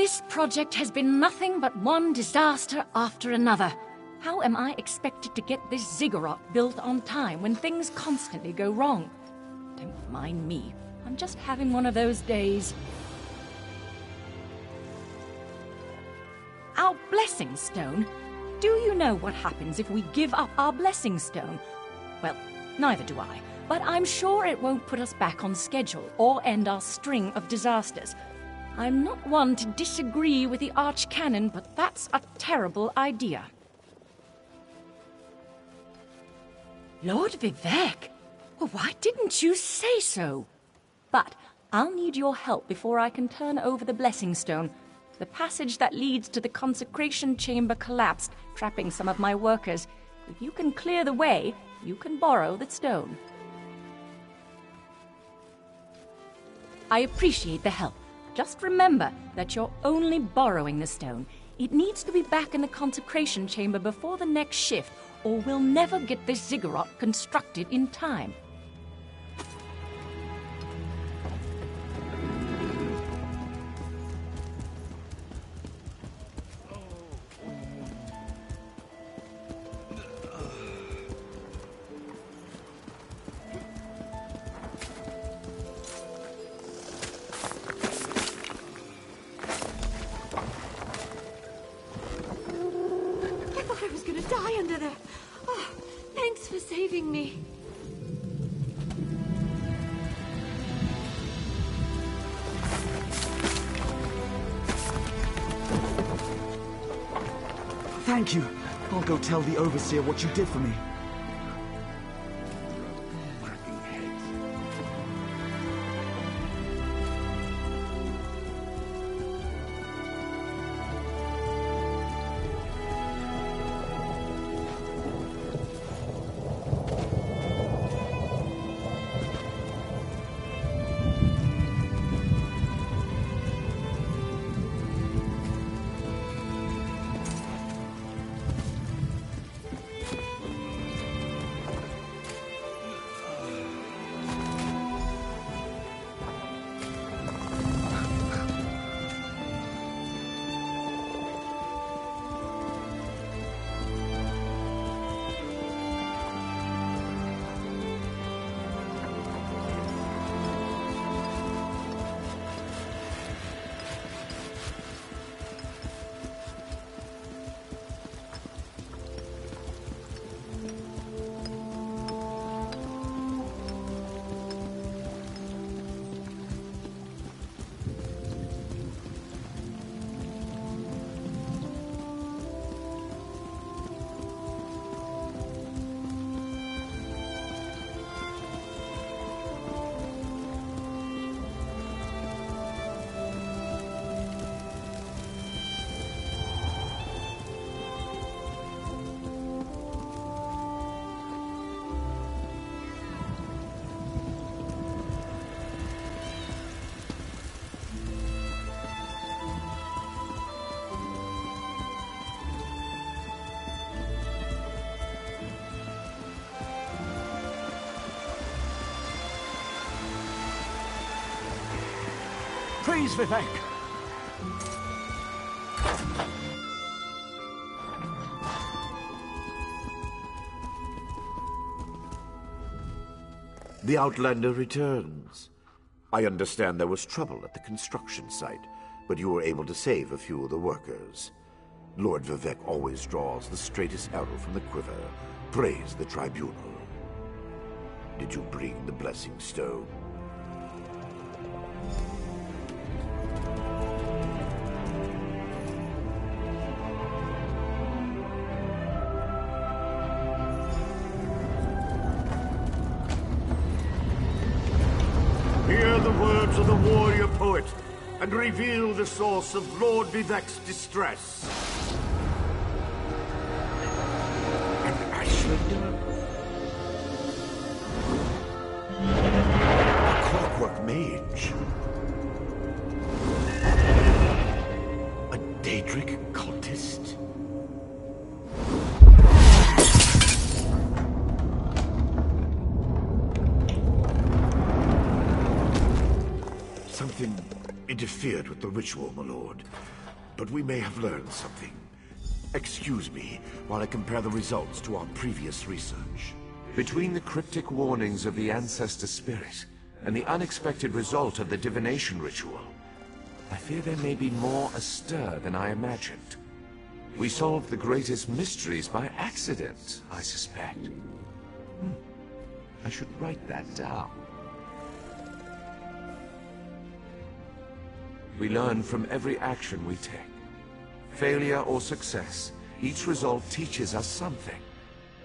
This project has been nothing but one disaster after another. How am I expected to get this ziggurat built on time when things constantly go wrong? Don't mind me. I'm just having one of those days. Our blessing stone? Do you know what happens if we give up our blessing stone? Well, neither do I, but I'm sure it won't put us back on schedule or end our string of disasters. I'm not one to disagree with the Archcanon, but that's a terrible idea. Lord Vivek? Well, why didn't you say so? But I'll need your help before I can turn over the blessing stone. The passage that leads to the consecration chamber collapsed, trapping some of my workers. If you can clear the way, you can borrow the stone. I appreciate the help. Just remember that you're only borrowing the stone. It needs to be back in the consecration chamber before the next shift, or we'll never get this ziggurat constructed in time. Die under there. Oh, thanks for saving me. Thank you. I'll go tell the Overseer what you did for me. Praise Vivek! The Outlander returns. I understand there was trouble at the construction site, but you were able to save a few of the workers. Lord Vivek always draws the straightest arrow from the quiver. Praise the Tribunal. Did you bring the Blessing Stone? Hear the words of the warrior poet and reveal the source of Lord Vivek's distress. An Ashlander? A clockwork mage? A Daedric cultist? Something interfered with the ritual, my lord. but we may have learned something. Excuse me while I compare the results to our previous research. Between the cryptic warnings of the ancestor spirit and the unexpected result of the divination ritual, I fear there may be more astir than I imagined. We solved the greatest mysteries by accident, I suspect. I should write that down. We learn from every action we take. Failure or success, each result teaches us something,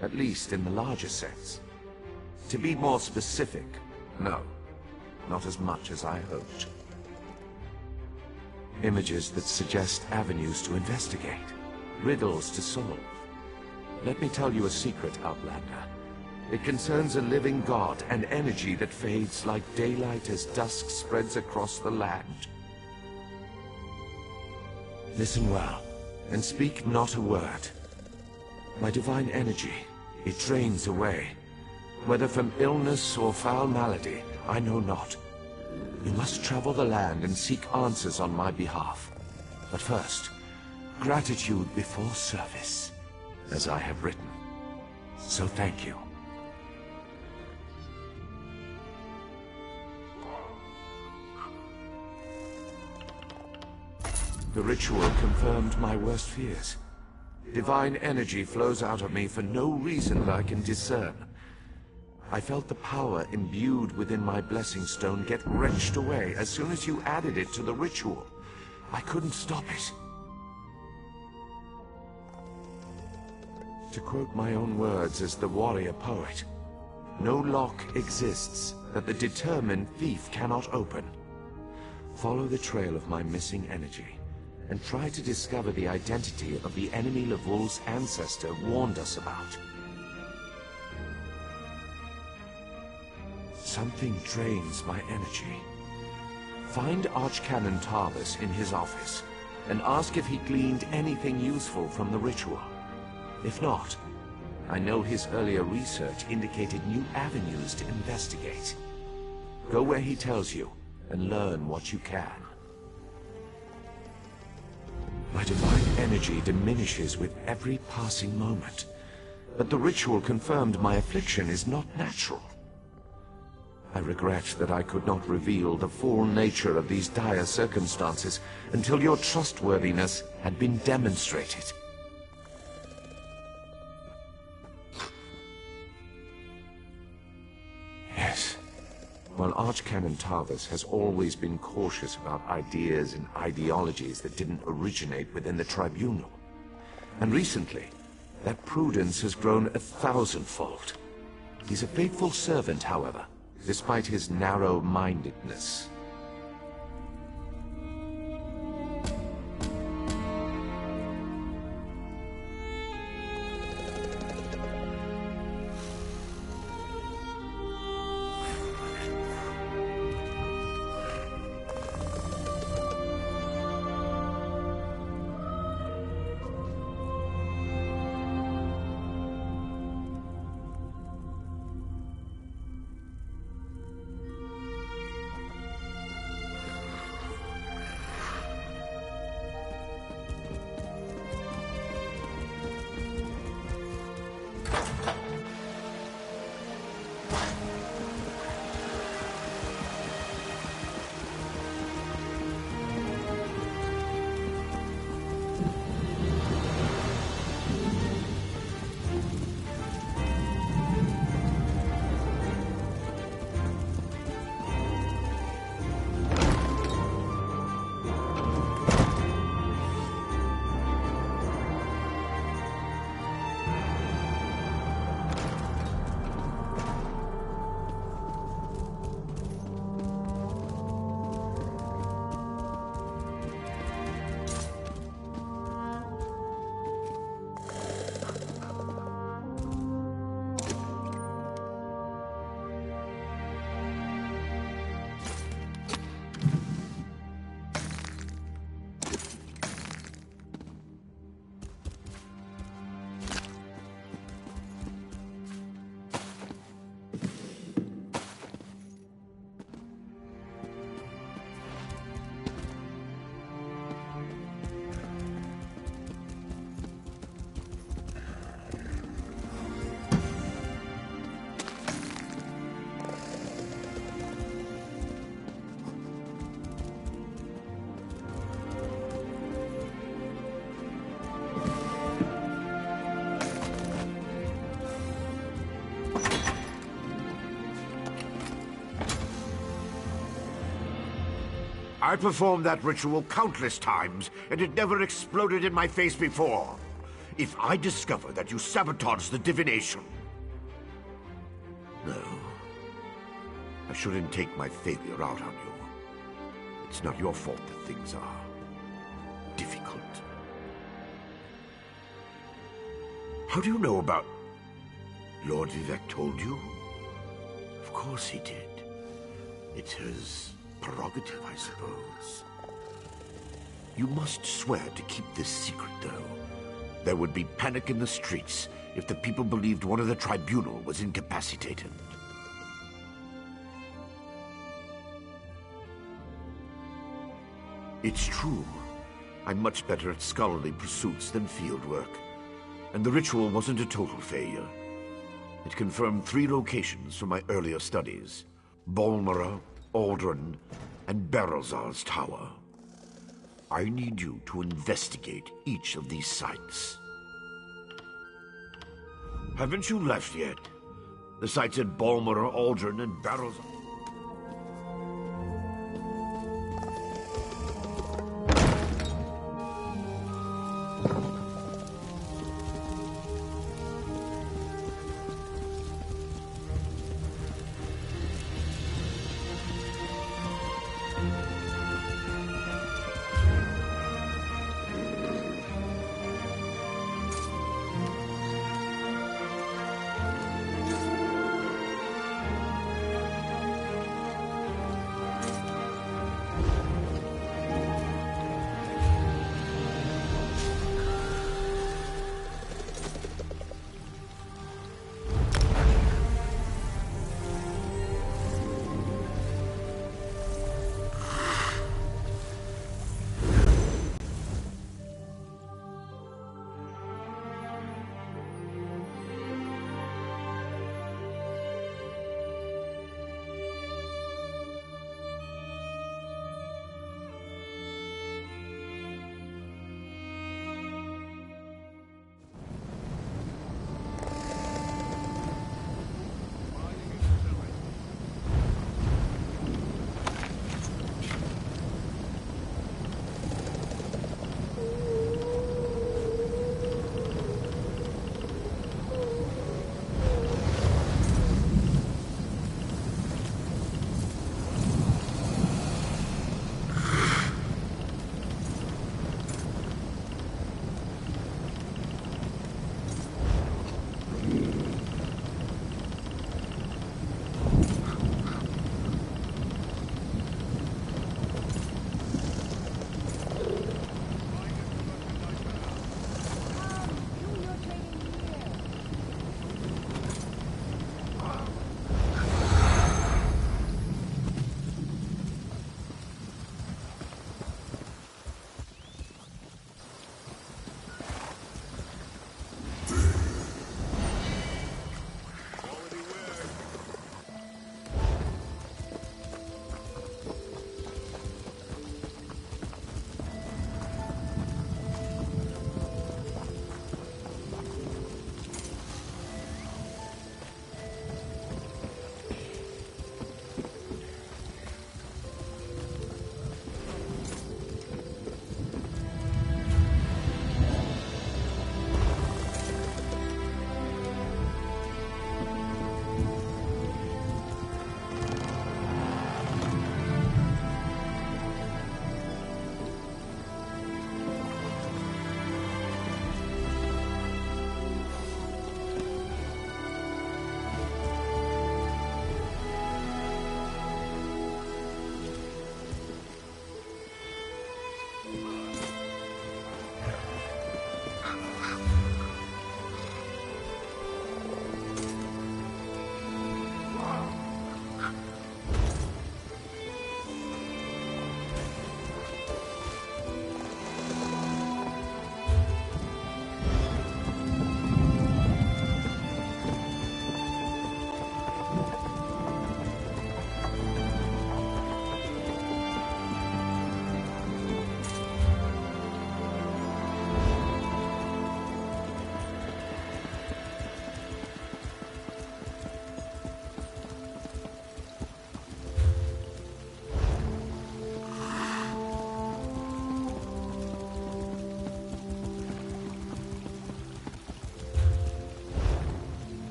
at least in the larger sense. To be more specific, no, not as much as I hoped. Images that suggest avenues to investigate, riddles to solve. Let me tell you a secret, Outlander. It concerns a living god, an energy that fades like daylight as dusk spreads across the land. Listen well, and speak not a word. My divine energy, it drains away. Whether from illness or foul malady, I know not. You must travel the land and seek answers on my behalf. But first, gratitude before service, as I have written. So thank you. The ritual confirmed my worst fears. Divine energy flows out of me for no reason that I can discern. I felt the power imbued within my blessing stone get wrenched away as soon as you added it to the ritual. I couldn't stop it. To quote my own words as the warrior poet, no lock exists that the determined thief cannot open. Follow the trail of my missing energy, and try to discover the identity of the enemy Levol's ancestor warned us about. Something drains my energy. Find Archcanon Tarvis in his office, and ask if he gleaned anything useful from the ritual. If not, I know his earlier research indicated new avenues to investigate. Go where he tells you, and learn what you can. My divine energy diminishes with every passing moment, but the ritual confirmed my affliction is not natural. I regret that I could not reveal the full nature of these dire circumstances until your trustworthiness had been demonstrated. Yes. While Archcanon Tarvis has always been cautious about ideas and ideologies that didn't originate within the Tribunal, and recently, that prudence has grown 1,000-fold. He's a faithful servant, however, despite his narrow-mindedness. I performed that ritual countless times, and it never exploded in my face before. If I discover that you sabotaged the divination... No. I shouldn't take my failure out on you. It's not your fault that things are difficult. How do you know about... Lord Vivec told you? Of course he did. It's his prerogative, I suppose. You must swear to keep this secret, though. There would be panic in the streets if the people believed one of the tribunal was incapacitated. It's true. I'm much better at scholarly pursuits than field work. And the ritual wasn't a total failure. It confirmed 3 locations from my earlier studies. Balmora, Aldrin, and Berelzar's tower. I need you to investigate each of these sites. Haven't you left yet? The sites at Balmora, Aldrin, and Berelzar...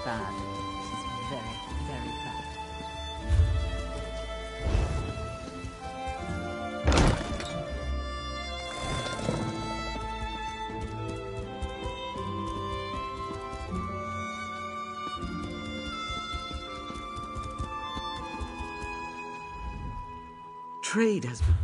bad. This is very, very bad. Trade has been...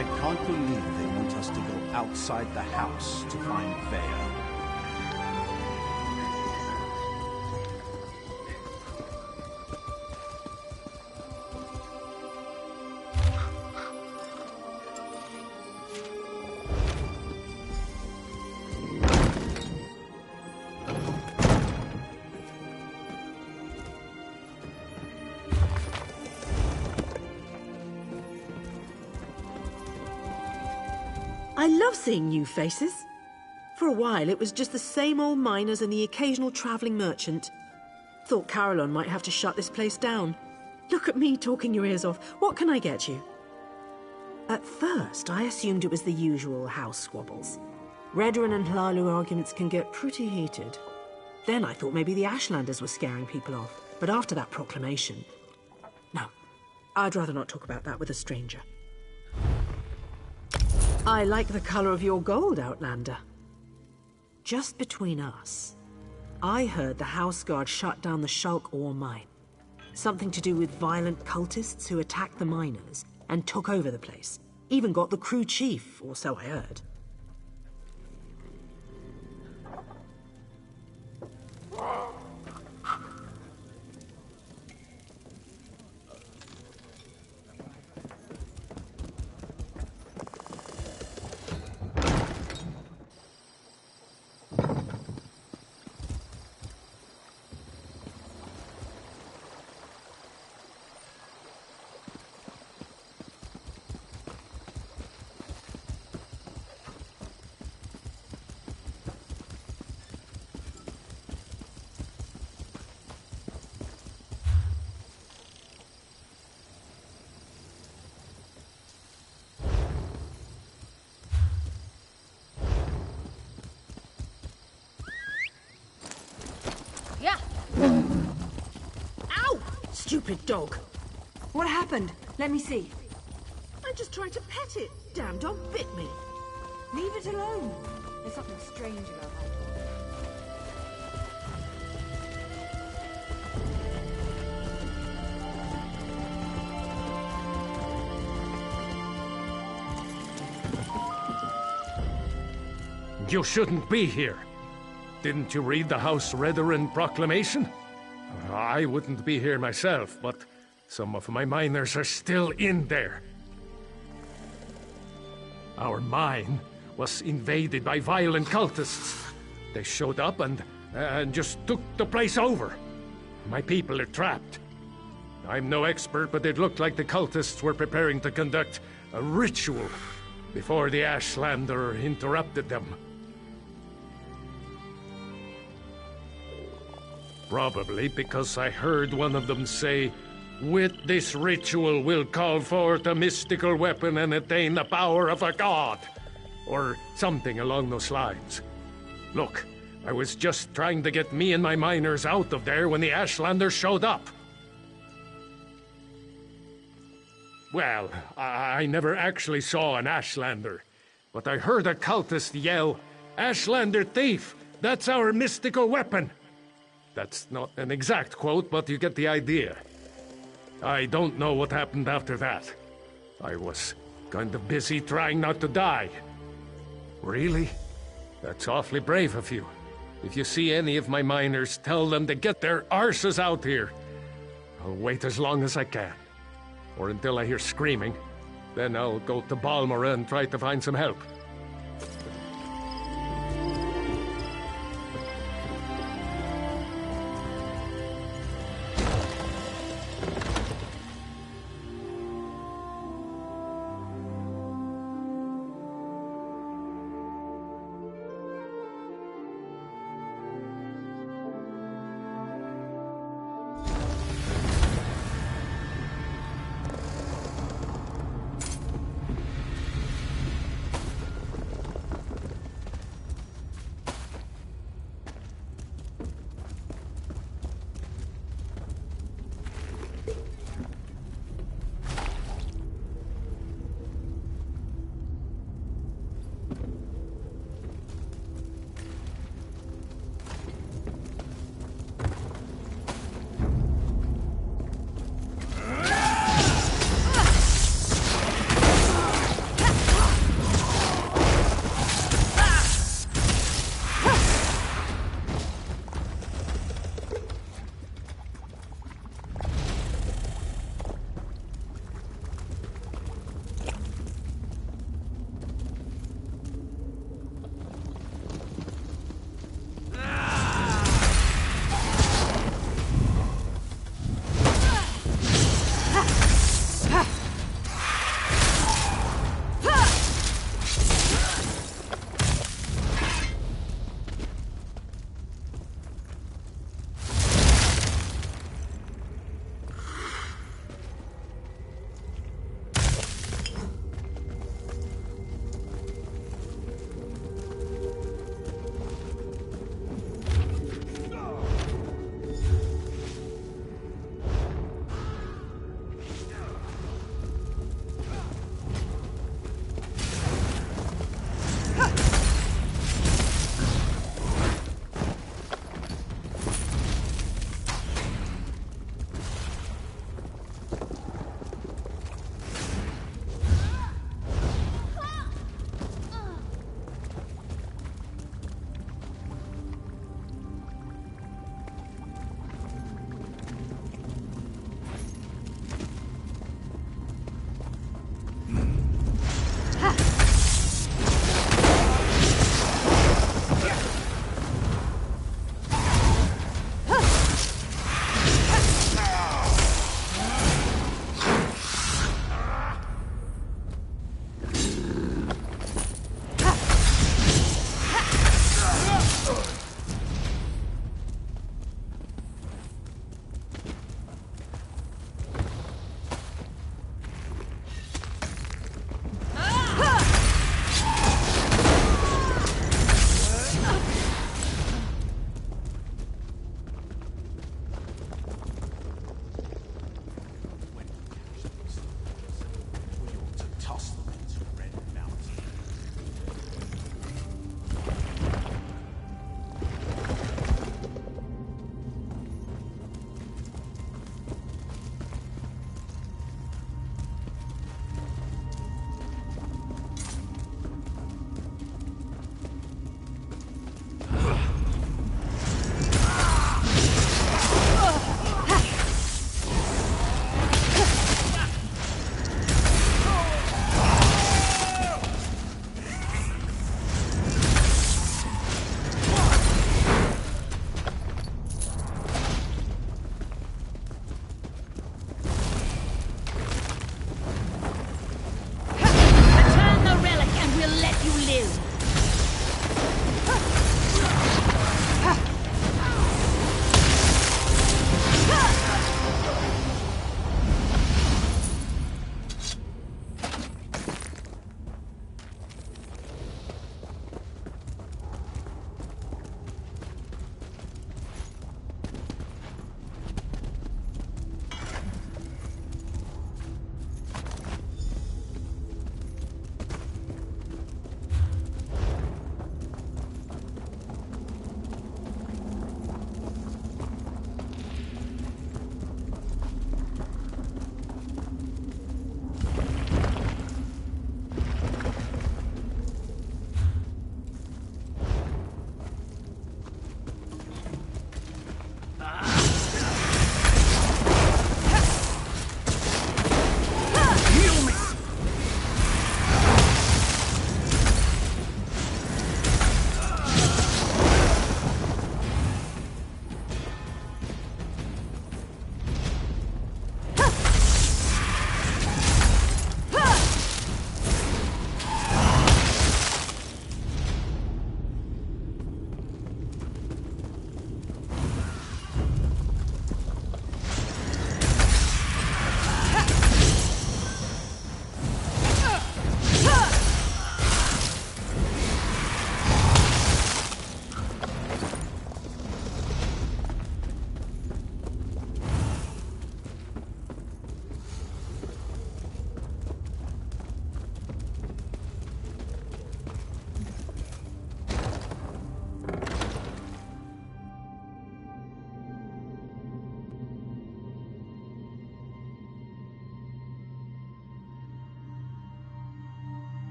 I can't believe they want us to go outside the house to find Vea. I love seeing new faces. For a while, it was just the same old miners and the occasional travelling merchant. Thought Caroline might have to shut this place down. Look at me talking your ears off. What can I get you? At first, I assumed it was the usual house squabbles. Redoran and Hlalu arguments can get pretty heated. Then I thought maybe the Ashlanders were scaring people off. But after that proclamation... No, I'd rather not talk about that with a stranger. I like the colour of your gold, Outlander. Just between us, I heard the House Guard shut down the Shulk ore mine. Something to do with violent cultists who attacked the miners and took over the place. Even got the crew chief, or so I heard. Yeah. Ow! Stupid dog. What happened? Let me see. I just tried to pet it. Damn dog bit me. Leave it alone. There's something strange about that. You shouldn't be here. Didn't you read the House Redoran proclamation? I wouldn't be here myself, but some of my miners are still in there. Our mine was invaded by violent cultists. They showed up and just took the place over. My people are trapped. I'm no expert, but it looked like the cultists were preparing to conduct a ritual before the Ashlander interrupted them. Probably because I heard one of them say, "With this ritual we'll call forth a mystical weapon and attain the power of a god," or something along those lines. Look, I was just trying to get me and my miners out of there when the Ashlanders showed up. Well, I never actually saw an Ashlander, but I heard a cultist yell, "Ashlander thief! That's our mystical weapon!" That's not an exact quote, but you get the idea. I don't know what happened after that. I was kind of busy trying not to die. Really? That's awfully brave of you. If you see any of my miners, tell them to get their arses out here. I'll wait as long as I can. Or until I hear screaming. Then I'll go to Balmora and try to find some help.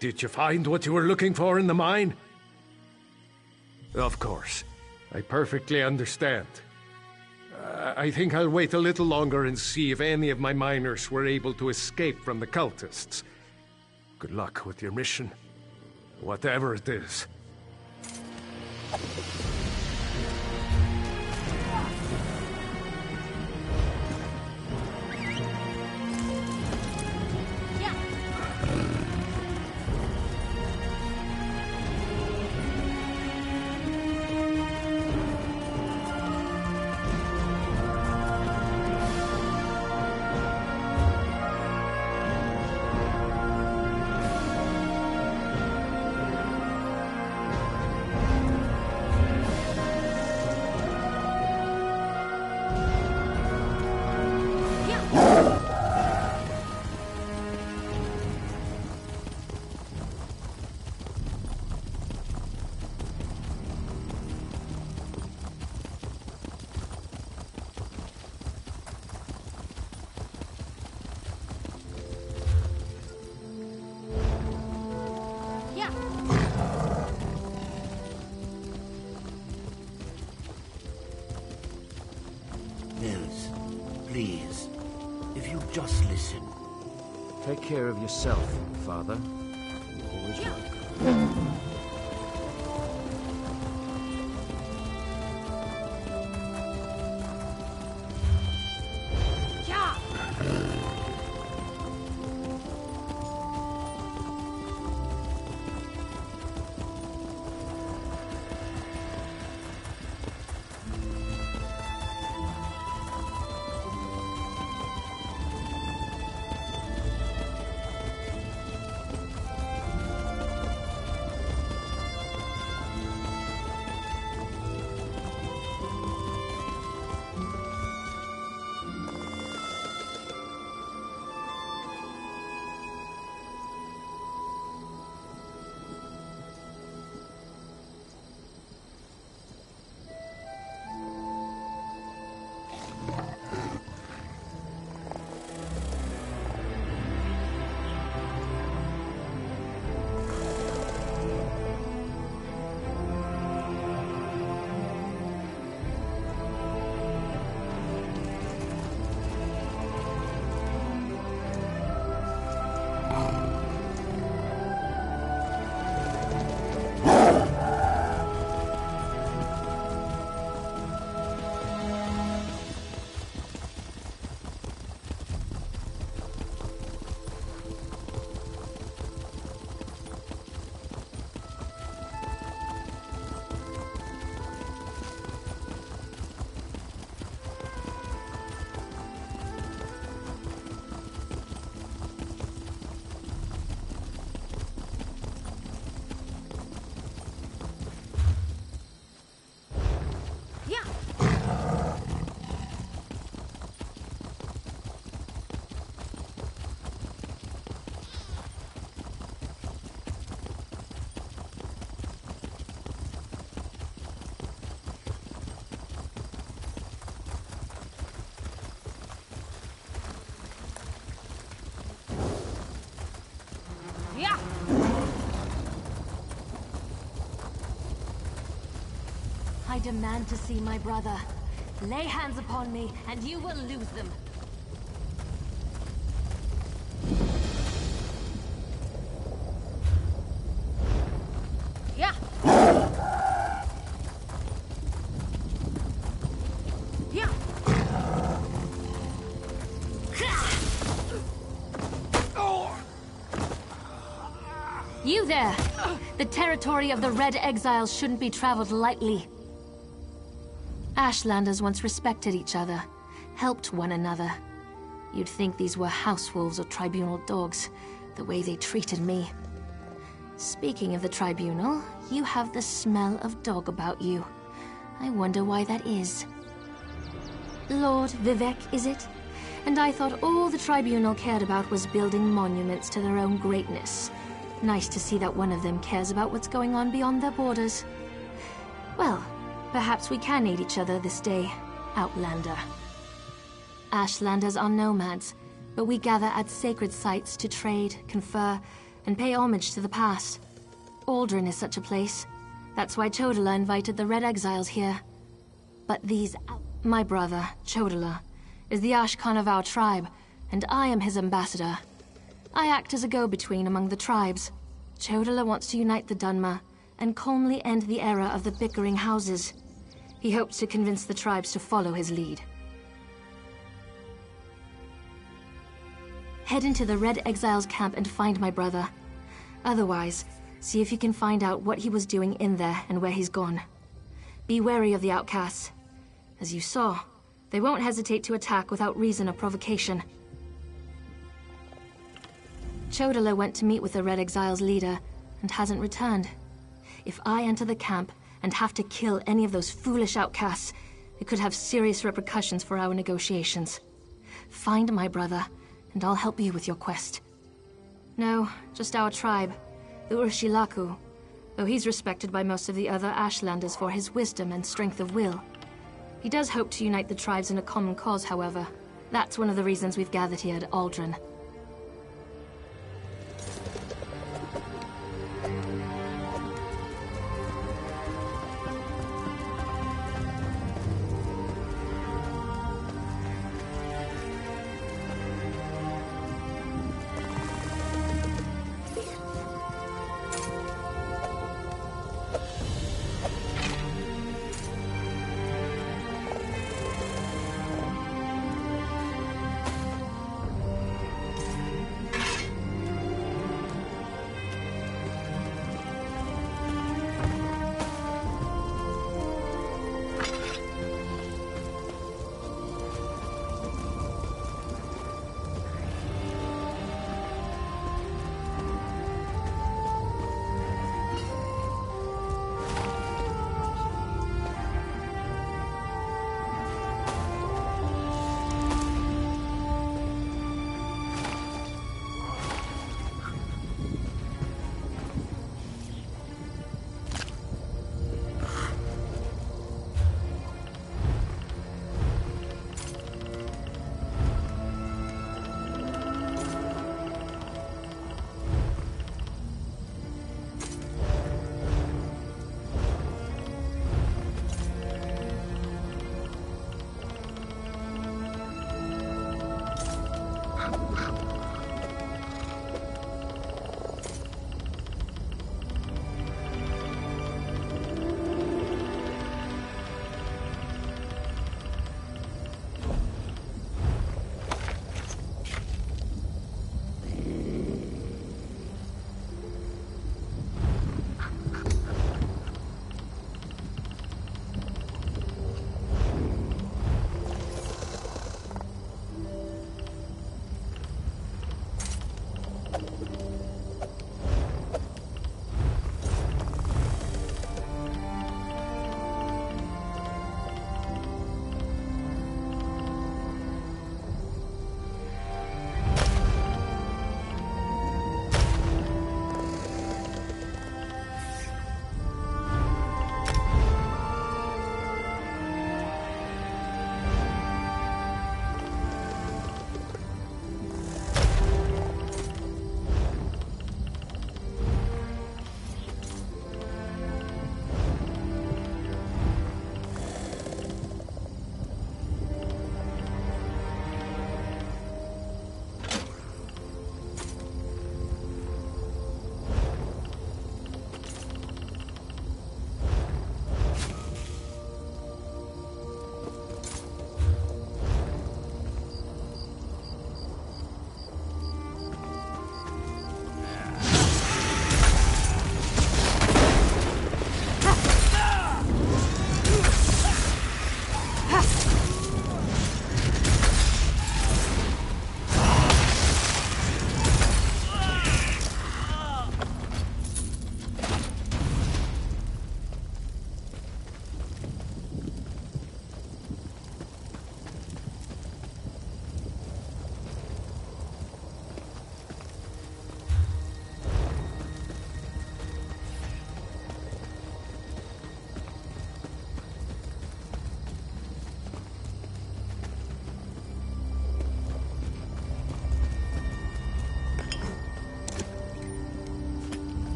Did you find what you were looking for in the mine? Of course. I perfectly understand. I think I'll wait a little longer and see if any of my miners were able to escape from the cultists. Good luck with your mission, whatever it is. Please, if you just listen. Take care of yourself, Father. You're always welcome. I demand to see my brother. Lay hands upon me, and you will lose them. Yeah. Yeah. You there! The territory of the Red Exiles shouldn't be traveled lightly. Ashlanders once respected each other, helped one another. You'd think these were house wolves or tribunal dogs, the way they treated me. Speaking of the tribunal, you have the smell of dog about you. I wonder why that is. Lord Vivec, is it? And I thought all the tribunal cared about was building monuments to their own greatness. Nice to see that one of them cares about what's going on beyond their borders. Well, perhaps we can aid each other this day, Outlander. Ashlanders are nomads, but we gather at sacred sites to trade, confer, and pay homage to the past. Aldrin is such a place. That's why Chodala invited the Red Exiles here. But my brother, Chodala, is the Ashkan of our tribe, and I am his ambassador. I act as a go-between among the tribes. Chodala wants to unite the Dunmer and calmly end the era of the bickering houses. He hopes to convince the tribes to follow his lead. Head into the Red Exiles camp and find my brother. Otherwise, see if you can find out what he was doing in there and where he's gone. Be wary of the outcasts. As you saw, they won't hesitate to attack without reason or provocation. Chodala went to meet with the Red Exiles leader and hasn't returned. If I enter the camp and have to kill any of those foolish outcasts, it could have serious repercussions for our negotiations. Find my brother, and I'll help you with your quest. No, just our tribe, the Urshilaku, though he's respected by most of the other Ashlanders for his wisdom and strength of will. He does hope to unite the tribes in a common cause, however. That's one of the reasons we've gathered here at Aldrin.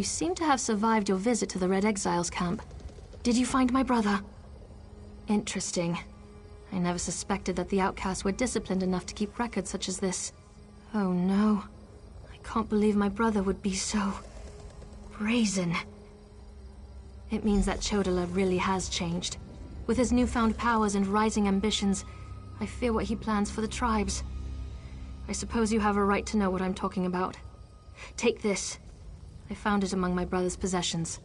You seem to have survived your visit to the Red Exiles camp. Did you find my brother? Interesting. I never suspected that the outcasts were disciplined enough to keep records such as this. Oh no. I can't believe my brother would be so... brazen. It means that Chodala really has changed. With his newfound powers and rising ambitions, I fear what he plans for the tribes. I suppose you have a right to know what I'm talking about. Take this. I found it among my brother's possessions.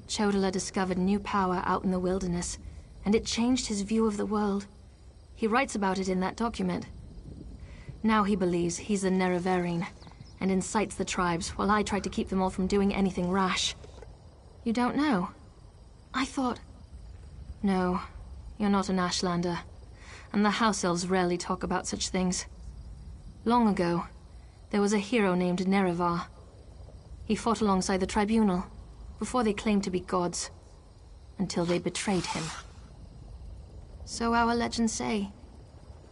Chodala discovered new power out in the wilderness, and it changed his view of the world. He writes about it in that document. Now he believes he's the Nerevarine, and incites the tribes while I try to keep them all from doing anything rash. You don't know? I thought... No, you're not an Ashlander, and the House Elves rarely talk about such things. Long ago, there was a hero named Nerevar. He fought alongside the Tribunal, before they claimed to be gods, until they betrayed him. So our legends say.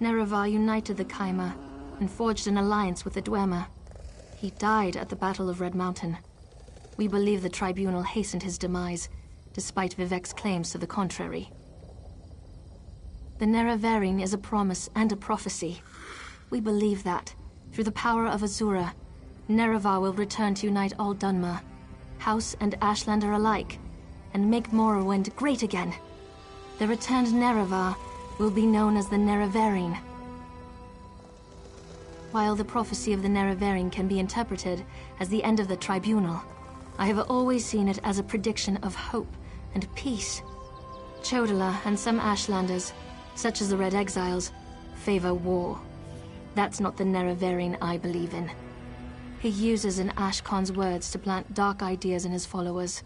Nerevar united the Kaima, and forged an alliance with the Dwemer. He died at the Battle of Red Mountain. We believe the Tribunal hastened his demise, despite Vivek's claims to the contrary. The Nerevarine is a promise and a prophecy. We believe that, through the power of Azura, Nerevar will return to unite all Dunmer, House and Ashlander alike, and make Morrowind great again. The returned Nerevar will be known as the Nerevarine. While the prophecy of the Nerevarine can be interpreted as the end of the Tribunal, I have always seen it as a prediction of hope and peace. Chodala and some Ashlanders, such as the Red Exiles, favor war. That's not the Nerevarine I believe in. He uses an Ashkon's words to plant dark ideas in his followers.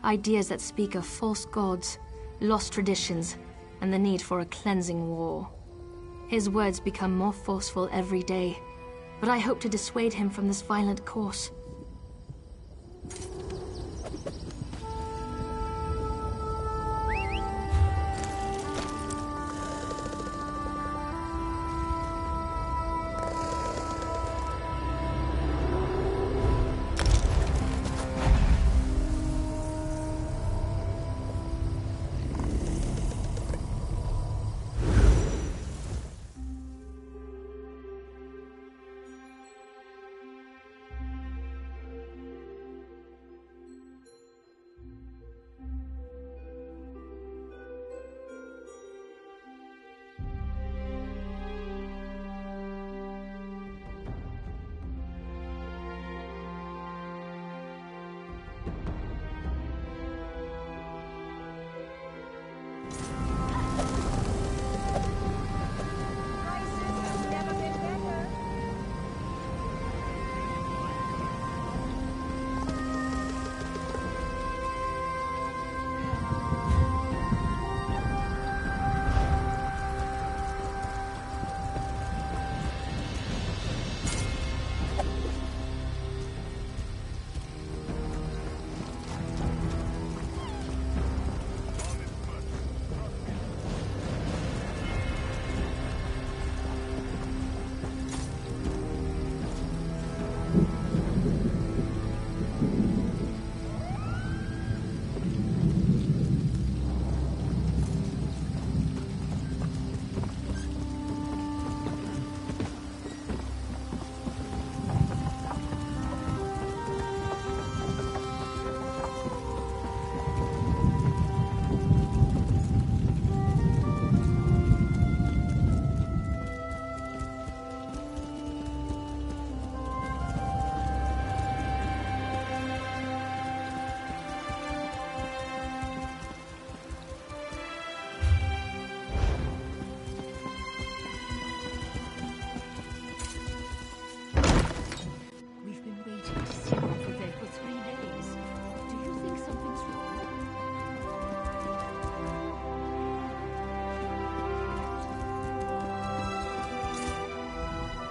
Ideas that speak of false gods, lost traditions, and the need for a cleansing war. His words become more forceful every day, but I hope to dissuade him from this violent course.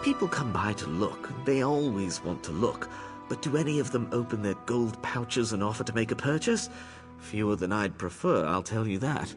People come by to look, and they always want to look, but do any of them open their gold pouches and offer to make a purchase? Fewer than I'd prefer, I'll tell you that.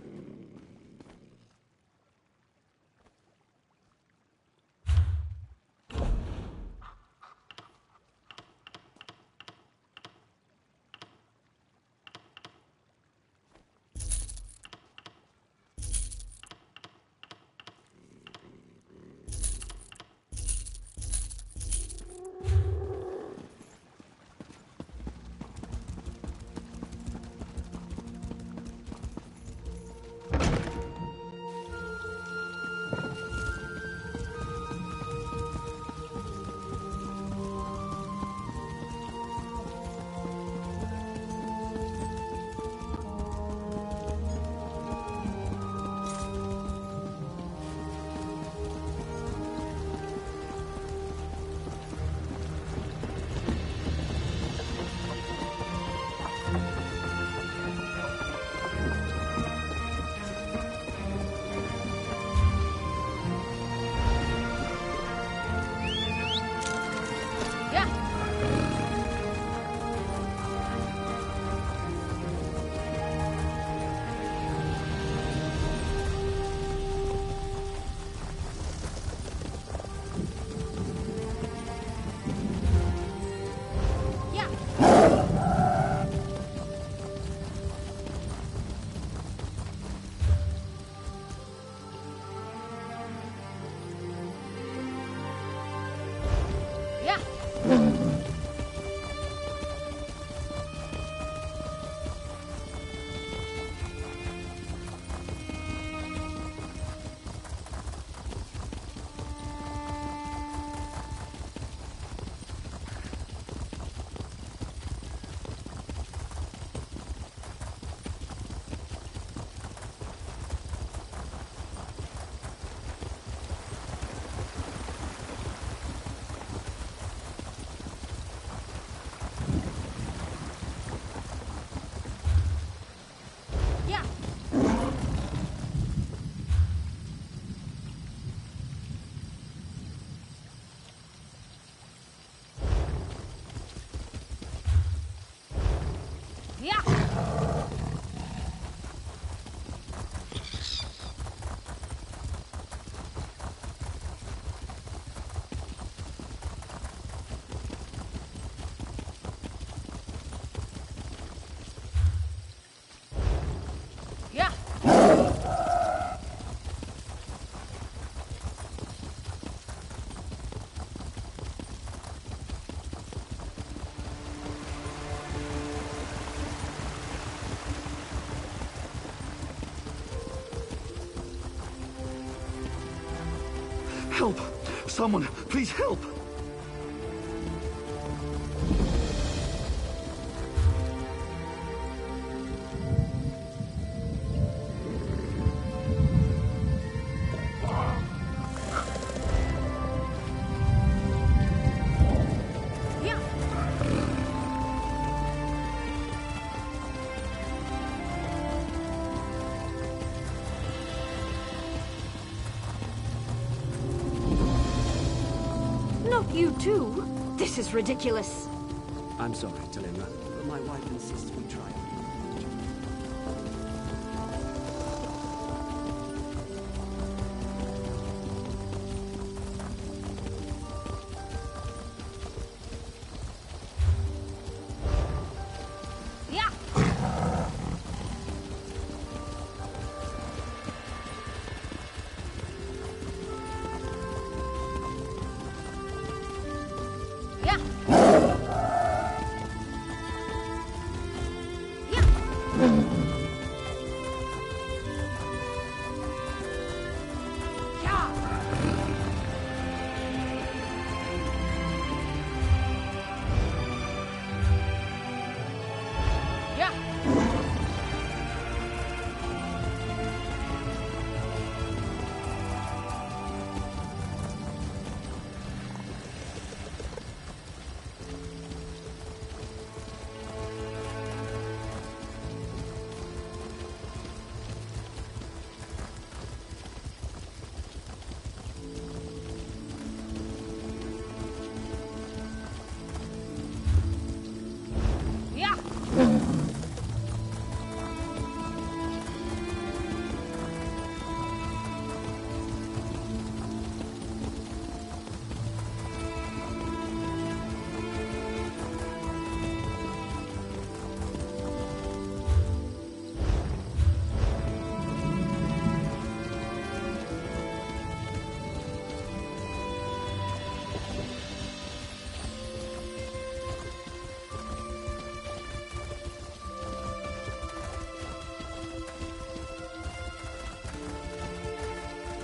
Help! Someone, please help! You too? This is ridiculous. I'm sorry, Talima. My wife insists we try.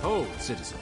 Hold, citizen.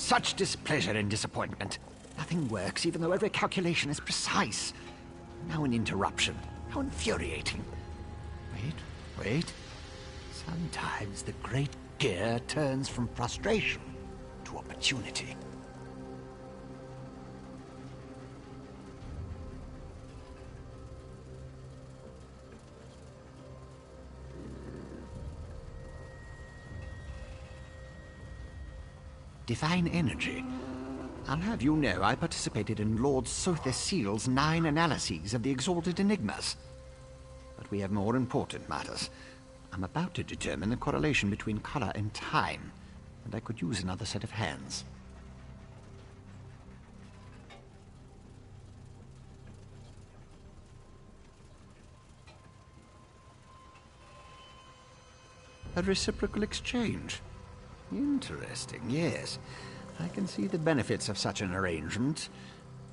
such displeasure and disappointment. Nothing works, even though every calculation is precise. Now an interruption. How infuriating. Wait. Sometimes the great gear turns from frustration to opportunity. Divine energy. I'll have you know I participated in Lord Sotherseal's 9 analyses of the Exalted Enigmas. But we have more important matters. I'm about to determine the correlation between color and time, and I could use another set of hands. A reciprocal exchange. Interesting, yes. I can see the benefits of such an arrangement.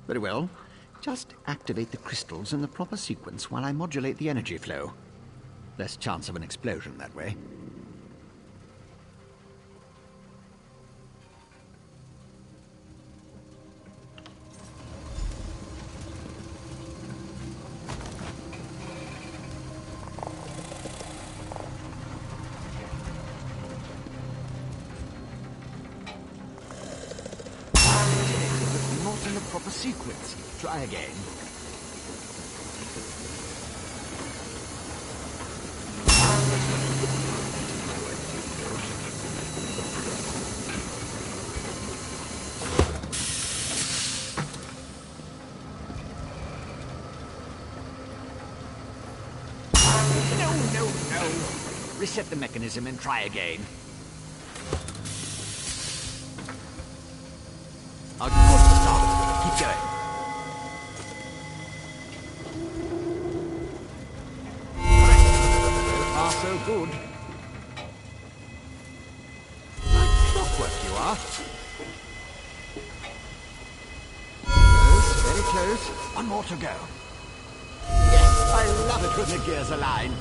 Very well. Just activate the crystals in the proper sequence while I modulate the energy flow. Less chance of an explosion that way. Not in the proper sequence. Try again. No. Reset the mechanism and try again. A good start. Keep going. So far, so good. Like clockwork you are. Close, very close. One more to go. Yes, I love it when the gears align.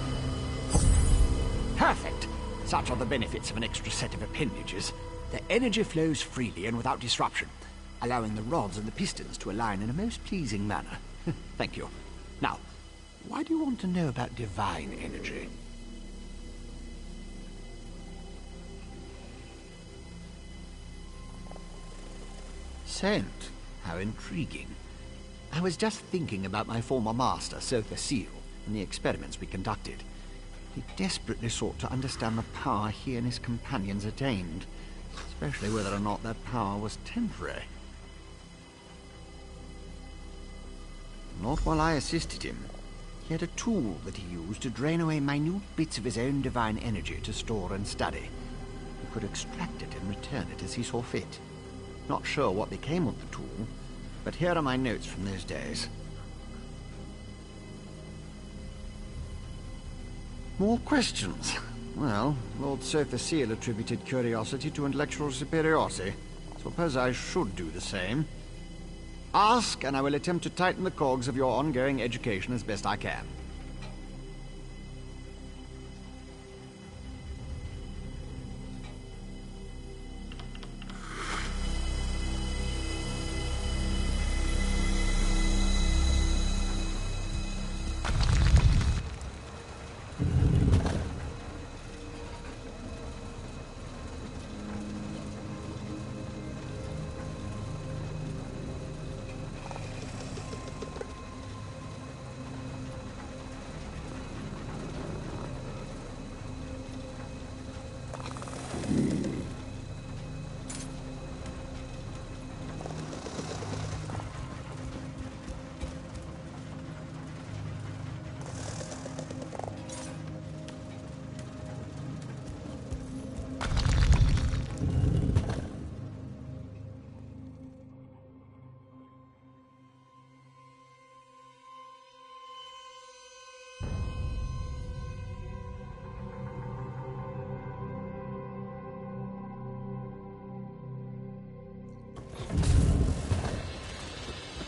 Perfect. Such are the benefits of an extra set of appendages. The energy flows freely and without disruption, allowing the rods and the pistons to align in a most pleasing manner. Thank you. Now, why do you want to know about divine energy? Scent. How intriguing. I was just thinking about my former master, Sotherseal, and the experiments we conducted. He desperately sought to understand the power he and his companions attained, especially whether or not that power was temporary. Not while I assisted him. He had a tool that he used to drain away minute bits of his own divine energy to store and study. He could extract it and return it as he saw fit. Not sure what became of the tool, but here are my notes from those days. More questions? Well, Lord Sotherseal attributed curiosity to intellectual superiority. Suppose I should do the same. Ask, and I will attempt to tighten the cogs of your ongoing education as best I can.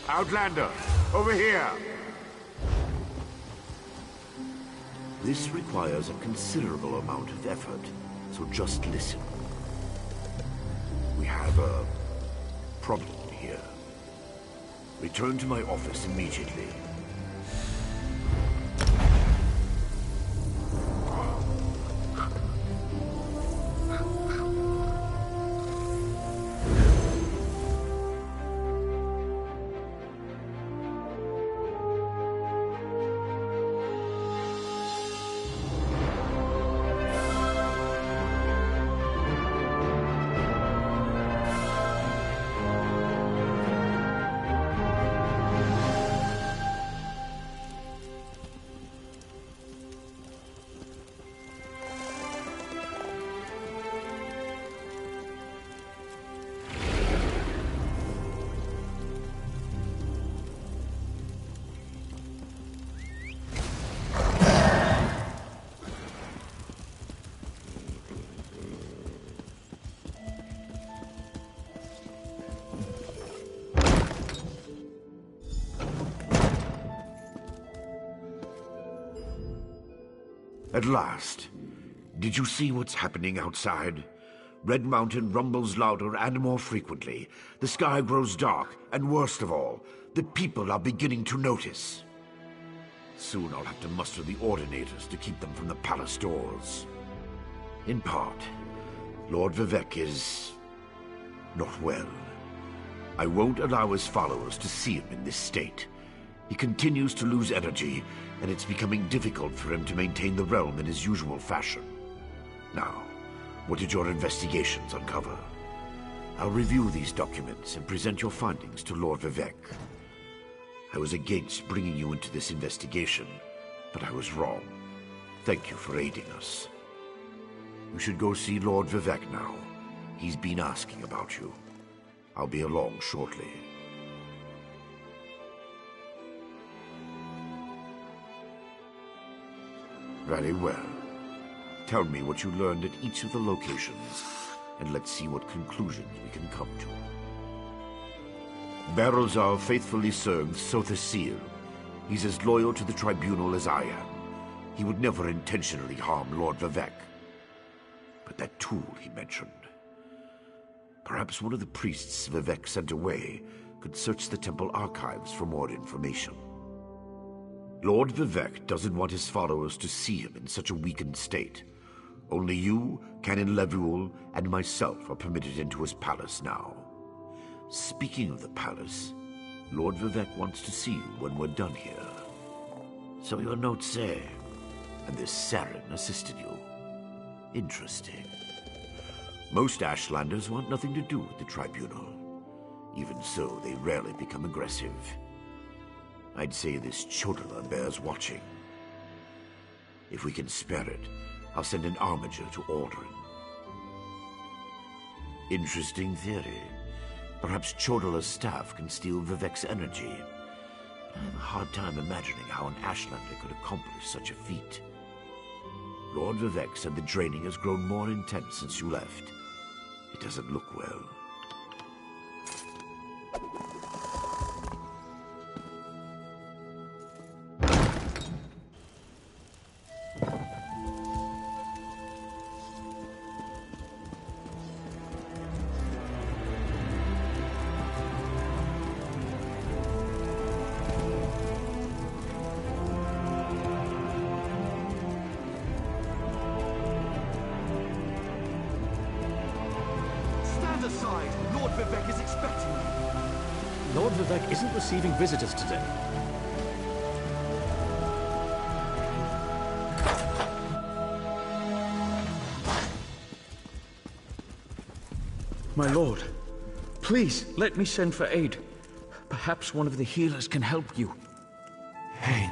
Outlander, over here! This requires a considerable amount of effort, so just listen. We have a problem here. Return to my office immediately. At last. Did you see what's happening outside? Red Mountain rumbles louder and more frequently. The sky grows dark, and worst of all, the people are beginning to notice. Soon I'll have to muster the Ordinators to keep them from the palace doors. In part, Lord Vivec is not well. I won't allow his followers to see him in this state. He continues to lose energy, and it's becoming difficult for him to maintain the realm in his usual fashion. Now, what did your investigations uncover? I'll review these documents and present your findings to Lord Vivec. I was against bringing you into this investigation, but I was wrong. Thank you for aiding us. You should go see Lord Vivec now. He's been asking about you. I'll be along shortly. Very well. Tell me what you learned at each of the locations, and let's see what conclusions we can come to. Barrelzar faithfully served Sotha Sil. He's as loyal to the Tribunal as I am. He would never intentionally harm Lord Vivec. But that tool he mentioned... Perhaps one of the priests Vivec sent away could search the temple archives for more information. Lord Vivec doesn't want his followers to see him in such a weakened state. Only you, Canon Levuel, and myself are permitted into his palace now. Speaking of the palace, Lord Vivec wants to see you when we're done here. So your notes say, and this Saren assisted you. Interesting. Most Ashlanders want nothing to do with the Tribunal. Even so, they rarely become aggressive. I'd say this Chodala bears watching. If we can spare it, I'll send an armiger to Aldrin. Interesting theory. Perhaps Chodala's staff can steal Vivec's energy. But I have a hard time imagining how an Ashlander could accomplish such a feat. Lord Vivec said the draining has grown more intense since you left. It doesn't look well. Lord Vivec is expecting me. Lord Vivec isn't receiving visitors today. My lord, please let me send for aid. Perhaps one of the healers can help you. Pain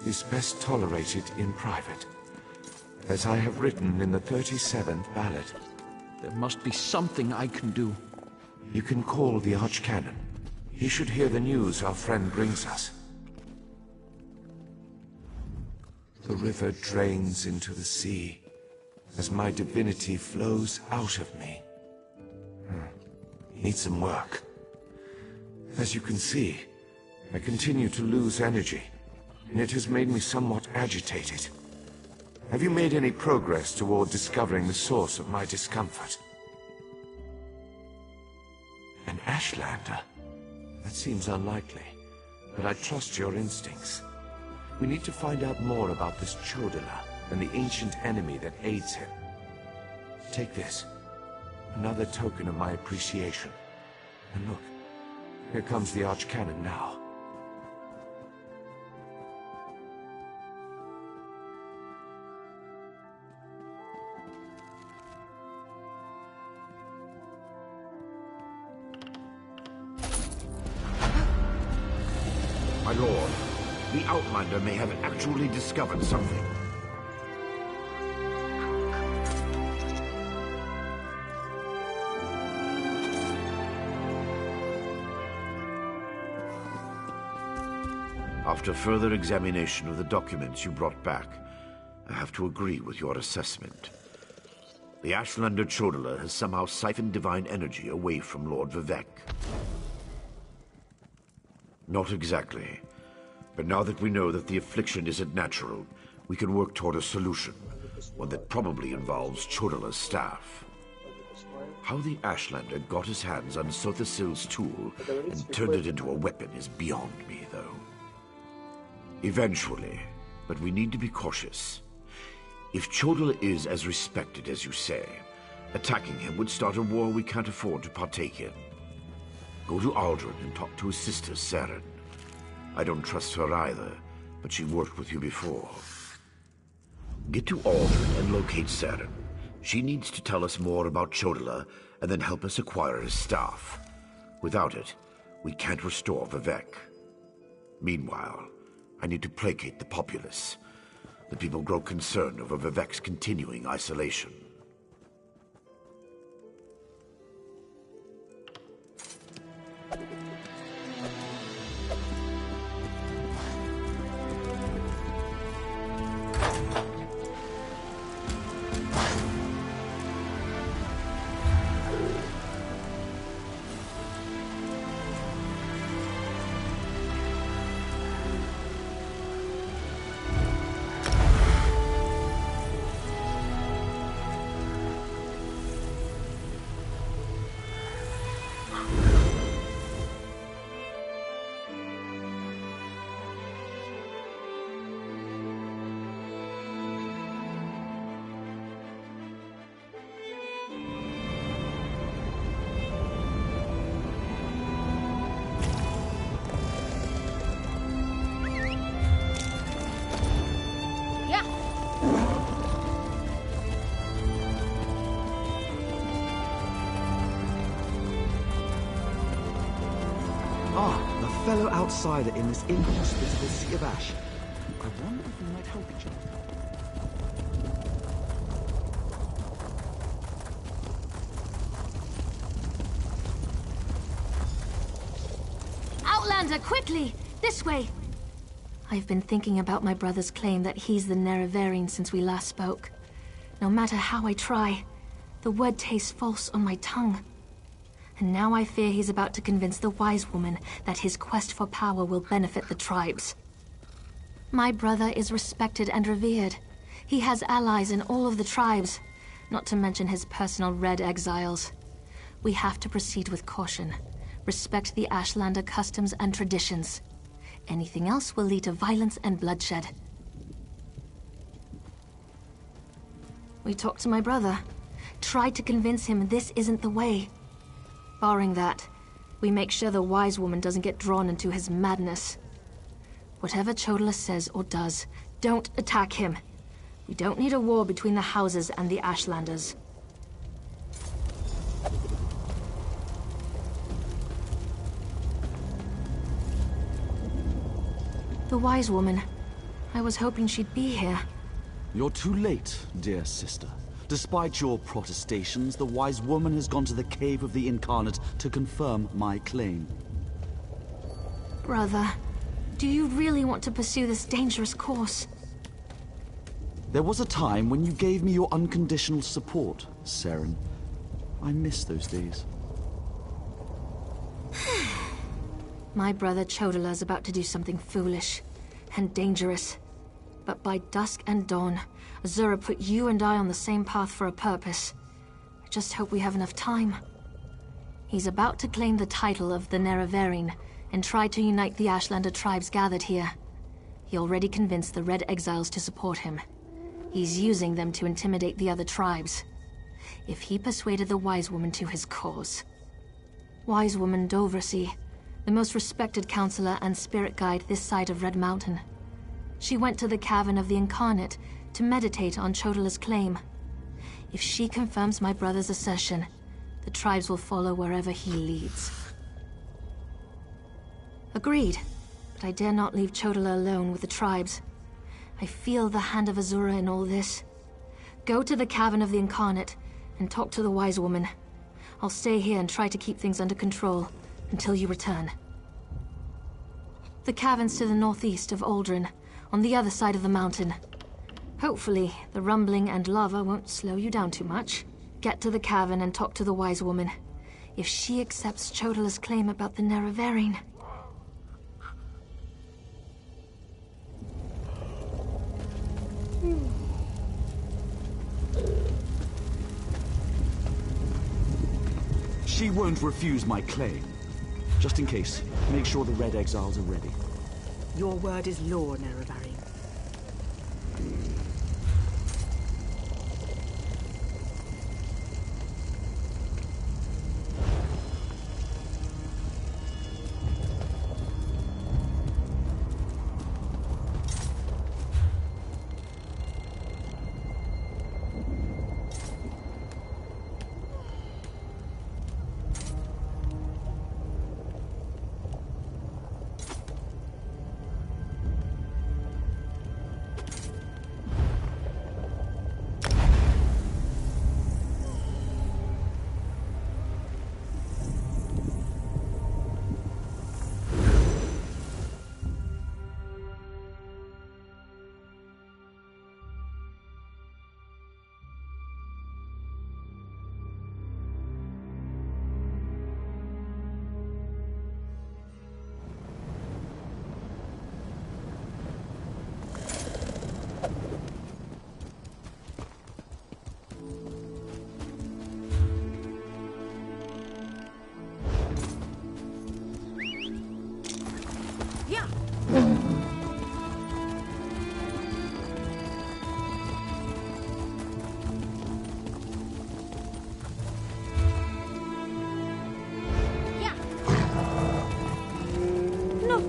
is best tolerated in private, as I have written in the 37th ballad. There must be something I can do. You can call the Archcanon. He should hear the news our friend brings us. The river drains into the sea as my divinity flows out of me. Needs some work. As you can see, I continue to lose energy, and it has made me somewhat agitated. Have you made any progress toward discovering the source of my discomfort? An Ashlander? That seems unlikely, but I trust your instincts. We need to find out more about this Chodala and the ancient enemy that aids him. Take this. Another token of my appreciation. And look, here comes the Archcanon now. My lord, the Outlander may have actually discovered something. After further examination of the documents you brought back, I have to agree with your assessment. The Ashlander Chodala has somehow siphoned divine energy away from Lord Vivec. Not exactly. But now that we know that the affliction isn't natural, we can work toward a solution, one that probably involves Chodala's staff. How the Ashlander got his hands on Sothasil's tool and turned it into a weapon is beyond me, though. Eventually, but we need to be cautious. If Chodala is as respected as you say, attacking him would start a war we can't afford to partake in. Go to Aldrin and talk to his sister, Saren. I don't trust her either, but she worked with you before. Get to Aldrin and locate Saren. She needs to tell us more about Chodala and then help us acquire his staff. Without it, we can't restore Vivec. Meanwhile, I need to placate the populace. The people grow concerned over Vivec's continuing isolation. Fellow outsider in this inhospitable sea of ash. I wonder if we might help each other. Outlander, quickly! This way! I've been thinking about my brother's claim that he's the Nerevarine since we last spoke. No matter how I try, the word tastes false on my tongue. And now I fear he's about to convince the wise woman that his quest for power will benefit the tribes. My brother is respected and revered. He has allies in all of the tribes, not to mention his personal Red Exiles. We have to proceed with caution. Respect the Ashlander customs and traditions. Anything else will lead to violence and bloodshed. We talked to my brother. Tried to convince him this isn't the way. Barring that, we make sure the wise woman doesn't get drawn into his madness. Whatever Chodala says or does, don't attack him. We don't need a war between the houses and the Ashlanders. The wise woman. I was hoping she'd be here. You're too late, dear sister. Despite your protestations, the wise woman has gone to the Cave of the Incarnate to confirm my claim. Brother, do you really want to pursue this dangerous course? There was a time when you gave me your unconditional support, Saren. I miss those days. My brother Chodala's about to do something foolish and dangerous. But by dusk and dawn, Azura put you and I on the same path for a purpose. I just hope we have enough time. He's about to claim the title of the Nerevarine and try to unite the Ashlander tribes gathered here. He already convinced the Red Exiles to support him. He's using them to intimidate the other tribes. If he persuaded the Wise Woman to his cause. Wise Woman Dovrasi, the most respected counselor and spirit guide this side of Red Mountain. She went to the Cavern of the Incarnate to meditate on Chodala's claim. If she confirms my brother's assertion, the tribes will follow wherever he leads. Agreed, but I dare not leave Chodala alone with the tribes. I feel the hand of Azura in all this. Go to the Cavern of the Incarnate and talk to the Wise Woman. I'll stay here and try to keep things under control until you return. The cavern's to the northeast of Aldrin, on the other side of the mountain. Hopefully, the rumbling and lava won't slow you down too much. Get to the cavern and talk to the Wise Woman. If she accepts Chodala's claim about the Nerevarine... She won't refuse my claim. Just in case, make sure the Red Exiles are ready. Your word is law, Nerevarine.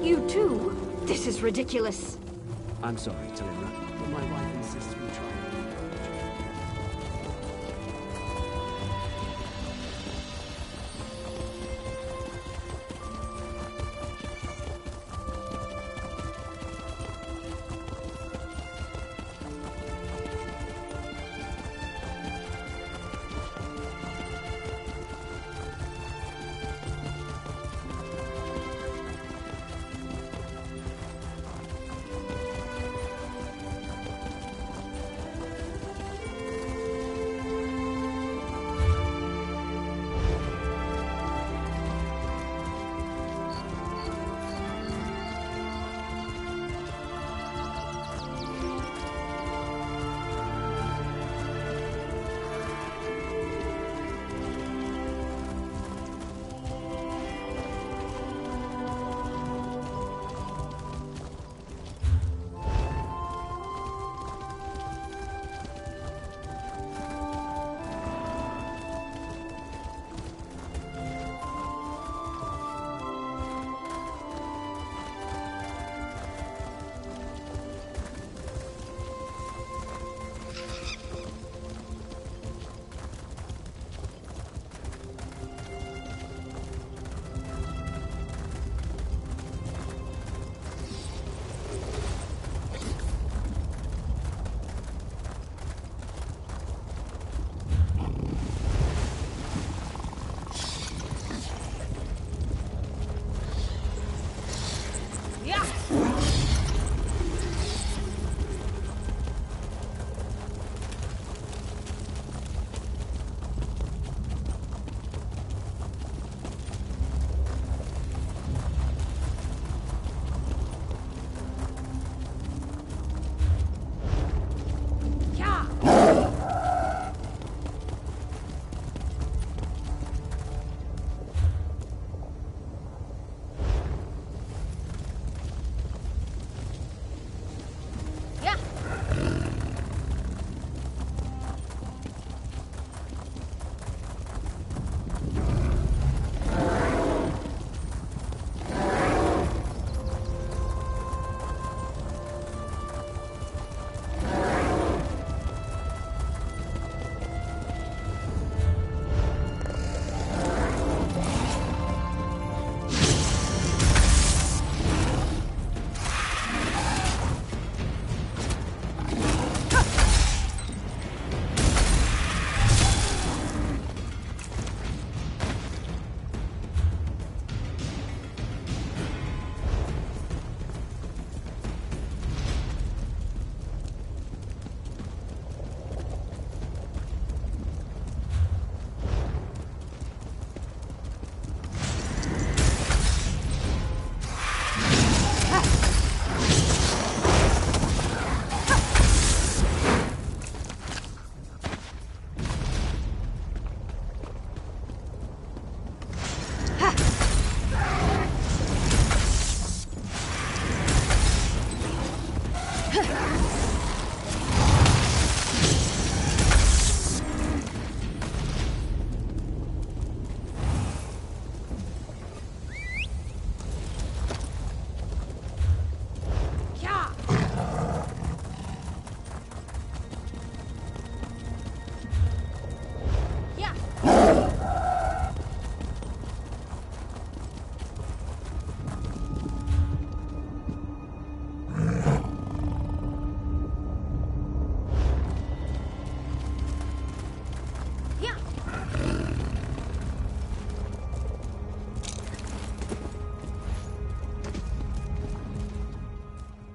You too? This is ridiculous. I'm sorry, Talira, but my wife insists we try.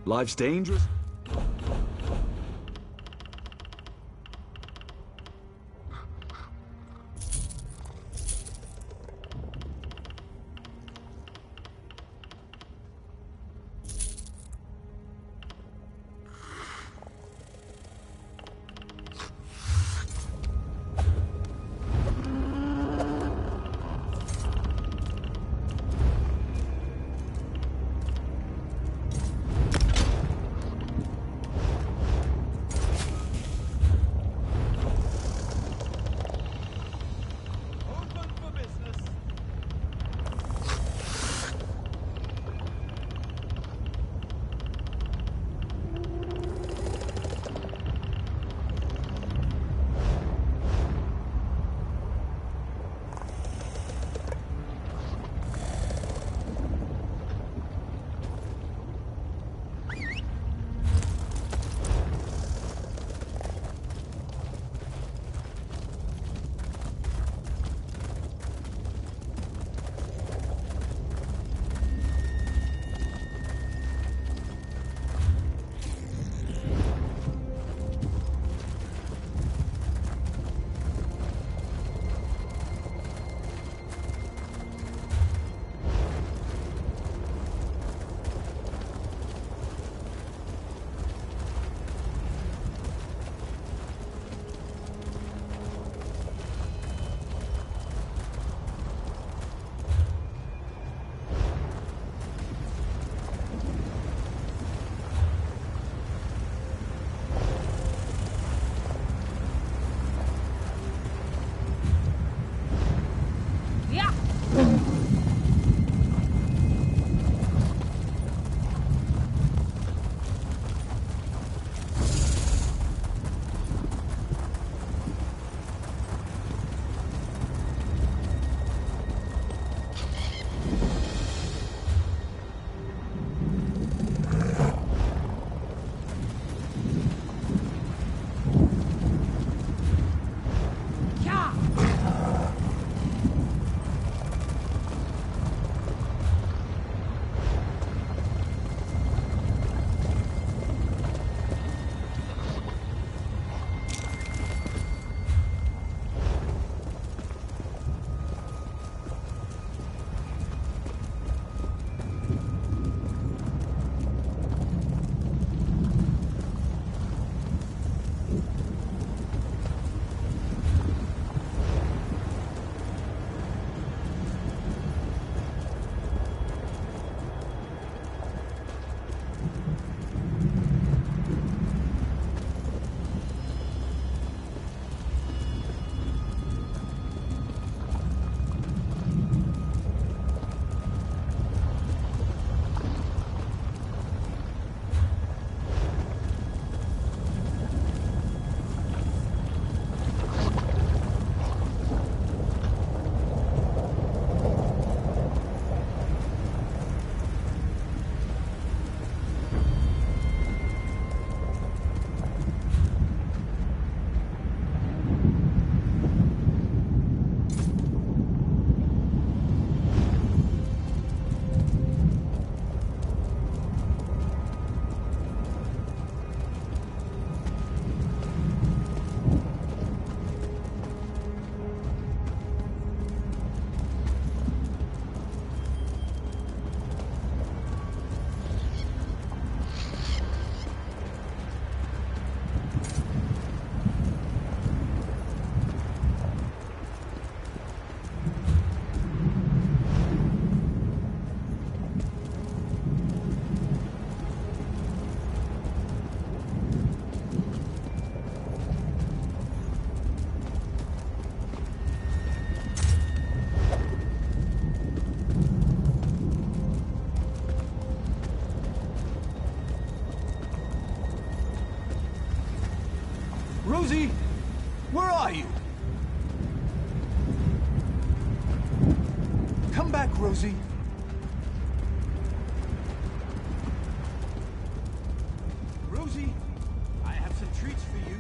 Life's dangerous. Rosie! Where are you? Come back, Rosie. Rosie, I have some treats for you.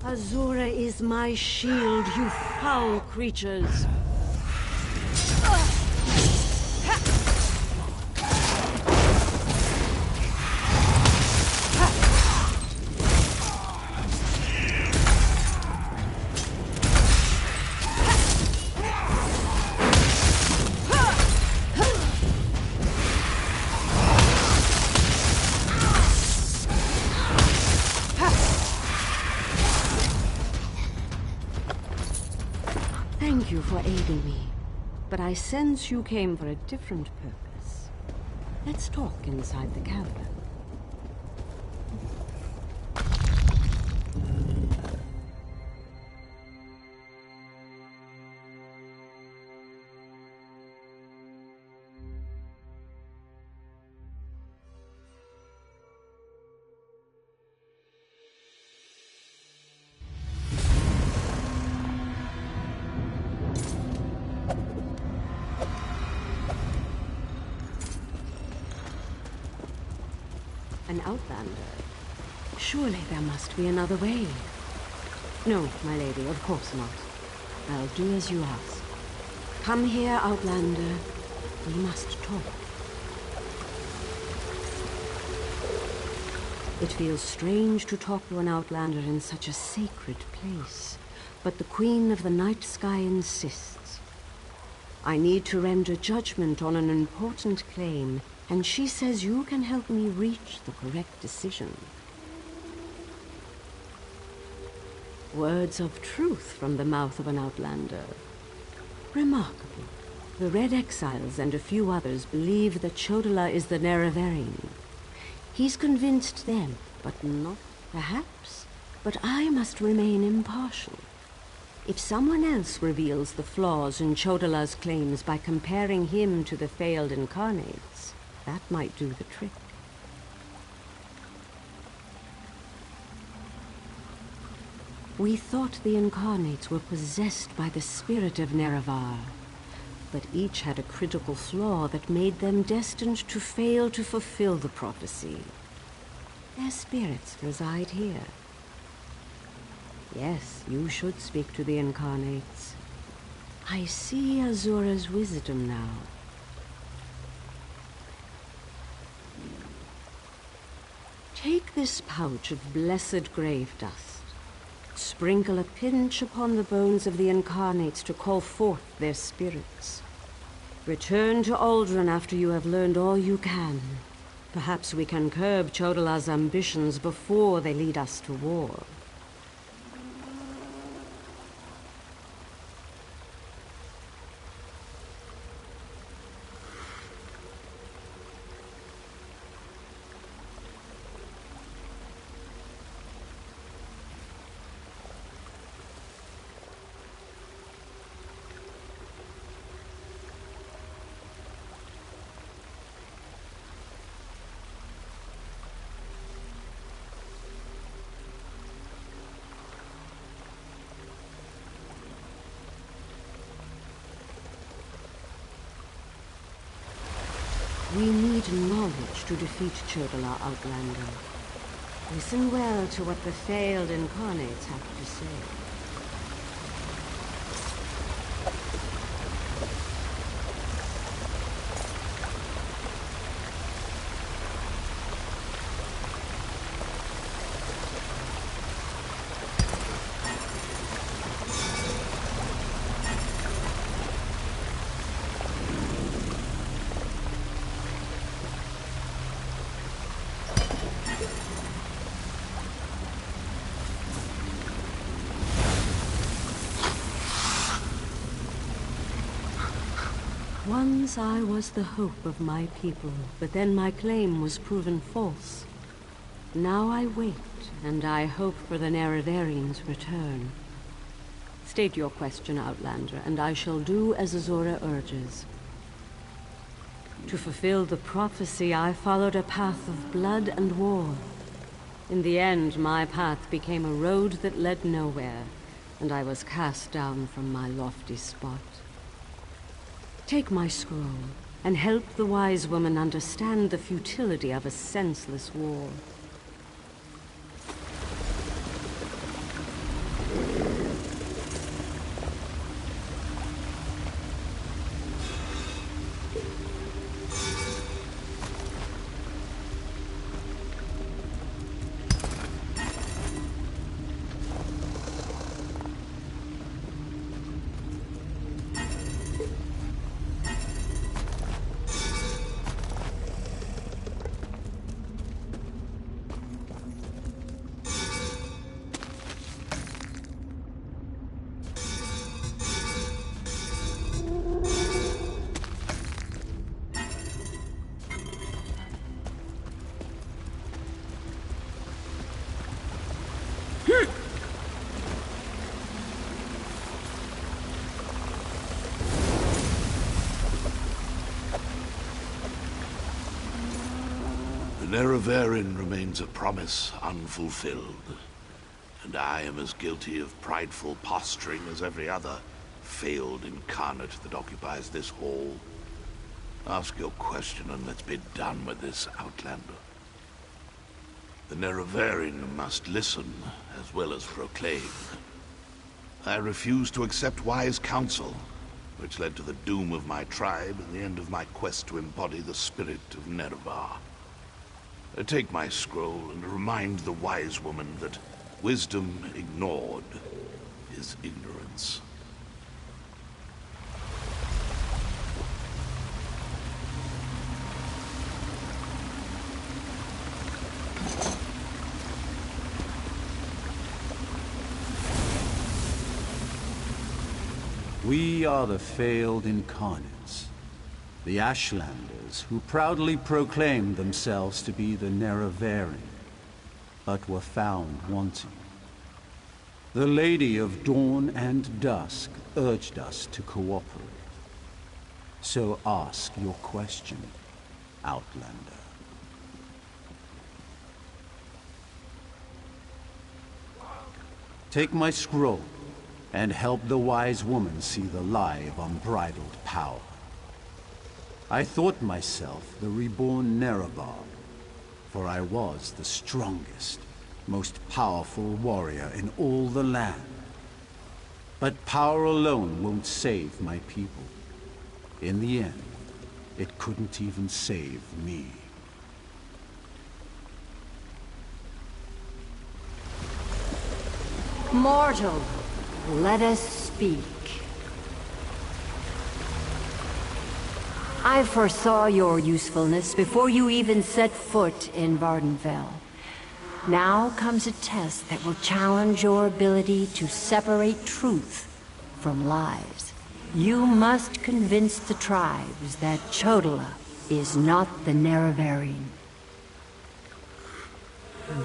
Azura is my shield, you foul creatures. Thank you for aiding me, but I sense you came for a different purpose. Let's talk inside the cavern. An outlander? Surely there must be another way. No, my lady, of course not. I'll do as you ask. Come here, outlander. We must talk. It feels strange to talk to an outlander in such a sacred place, but the Queen of the Night Sky insists. I need to render judgment on an important claim, and she says you can help me reach the correct decision. Words of truth from the mouth of an outlander. Remarkable. The Red Exiles and a few others believe that Chodala is the Nerevarine. He's convinced them, but not perhaps. But I must remain impartial. If someone else reveals the flaws in Chodala's claims by comparing him to the failed incarnates, that might do the trick. We thought the incarnates were possessed by the spirit of Nerevar, but each had a critical flaw that made them destined to fail to fulfill the prophecy. Their spirits reside here. Yes, you should speak to the incarnates. I see Azura's wisdom now. Take this pouch of blessed grave dust. Sprinkle a pinch upon the bones of the incarnates to call forth their spirits. Return to Aldrin after you have learned all you can. Perhaps we can curb Chodala's ambitions before they lead us to war. We need knowledge to defeat Chodala, Outlander. Listen well to what the failed incarnates have to say. Once I was the hope of my people, but then my claim was proven false. Now I wait, and I hope for the Nerevarines' return. State your question, Outlander, and I shall do as Azura urges. To fulfill the prophecy, I followed a path of blood and war. In the end, my path became a road that led nowhere, and I was cast down from my lofty spot. Take my scroll, and help the wise woman understand the futility of a senseless war. Nerevarin remains a promise unfulfilled, and I am as guilty of prideful posturing as every other failed incarnate that occupies this hall. Ask your question and let's be done with this, Outlander. The Nerevarin must listen as well as proclaim. I refuse to accept wise counsel, which led to the doom of my tribe and the end of my quest to embody the spirit of Nerevar. Take my scroll and remind the wise woman that wisdom ignored is ignorance. We are the failed incarnates, the Ashlanders who proudly proclaimed themselves to be the Nerevarin, but were found wanting. The Lady of Dawn and Dusk urged us to cooperate. So ask your question, Outlander. Take my scroll and help the wise woman see the lie of unbridled power. I thought myself the reborn Nerevar, for I was the strongest, most powerful warrior in all the land. But power alone won't save my people. In the end, it couldn't even save me. Mortal, let us speak. I foresaw your usefulness before you even set foot in Vardenfell. Now comes a test that will challenge your ability to separate truth from lies. You must convince the tribes that Chodola is not the Nerevarin.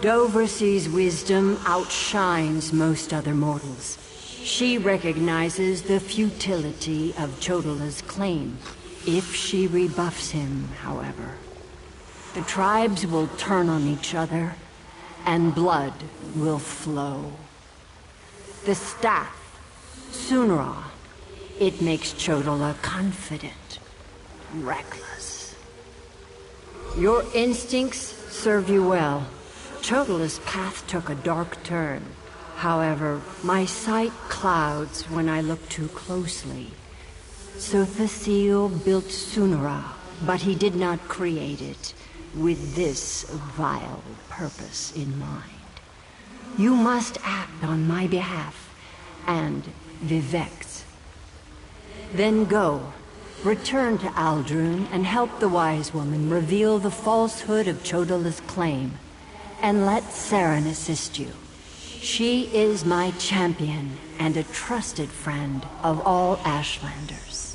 Doversee's wisdom outshines most other mortals. She recognizes the futility of Chodola's claim. If she rebuffs him, however, the tribes will turn on each other, and blood will flow. The staff, Sunra, it makes Chodola confident, reckless. Your instincts serve you well. Chodola's path took a dark turn. However, my sight clouds when I look too closely. Sothasil built Sunra, but he did not create it with this vile purpose in mind. You must act on my behalf, and Vivek's. Then go, return to Aldrun, and help the wise woman reveal the falsehood of Chodola's claim, and let Saren assist you. She is my champion and a trusted friend of all Ashlanders.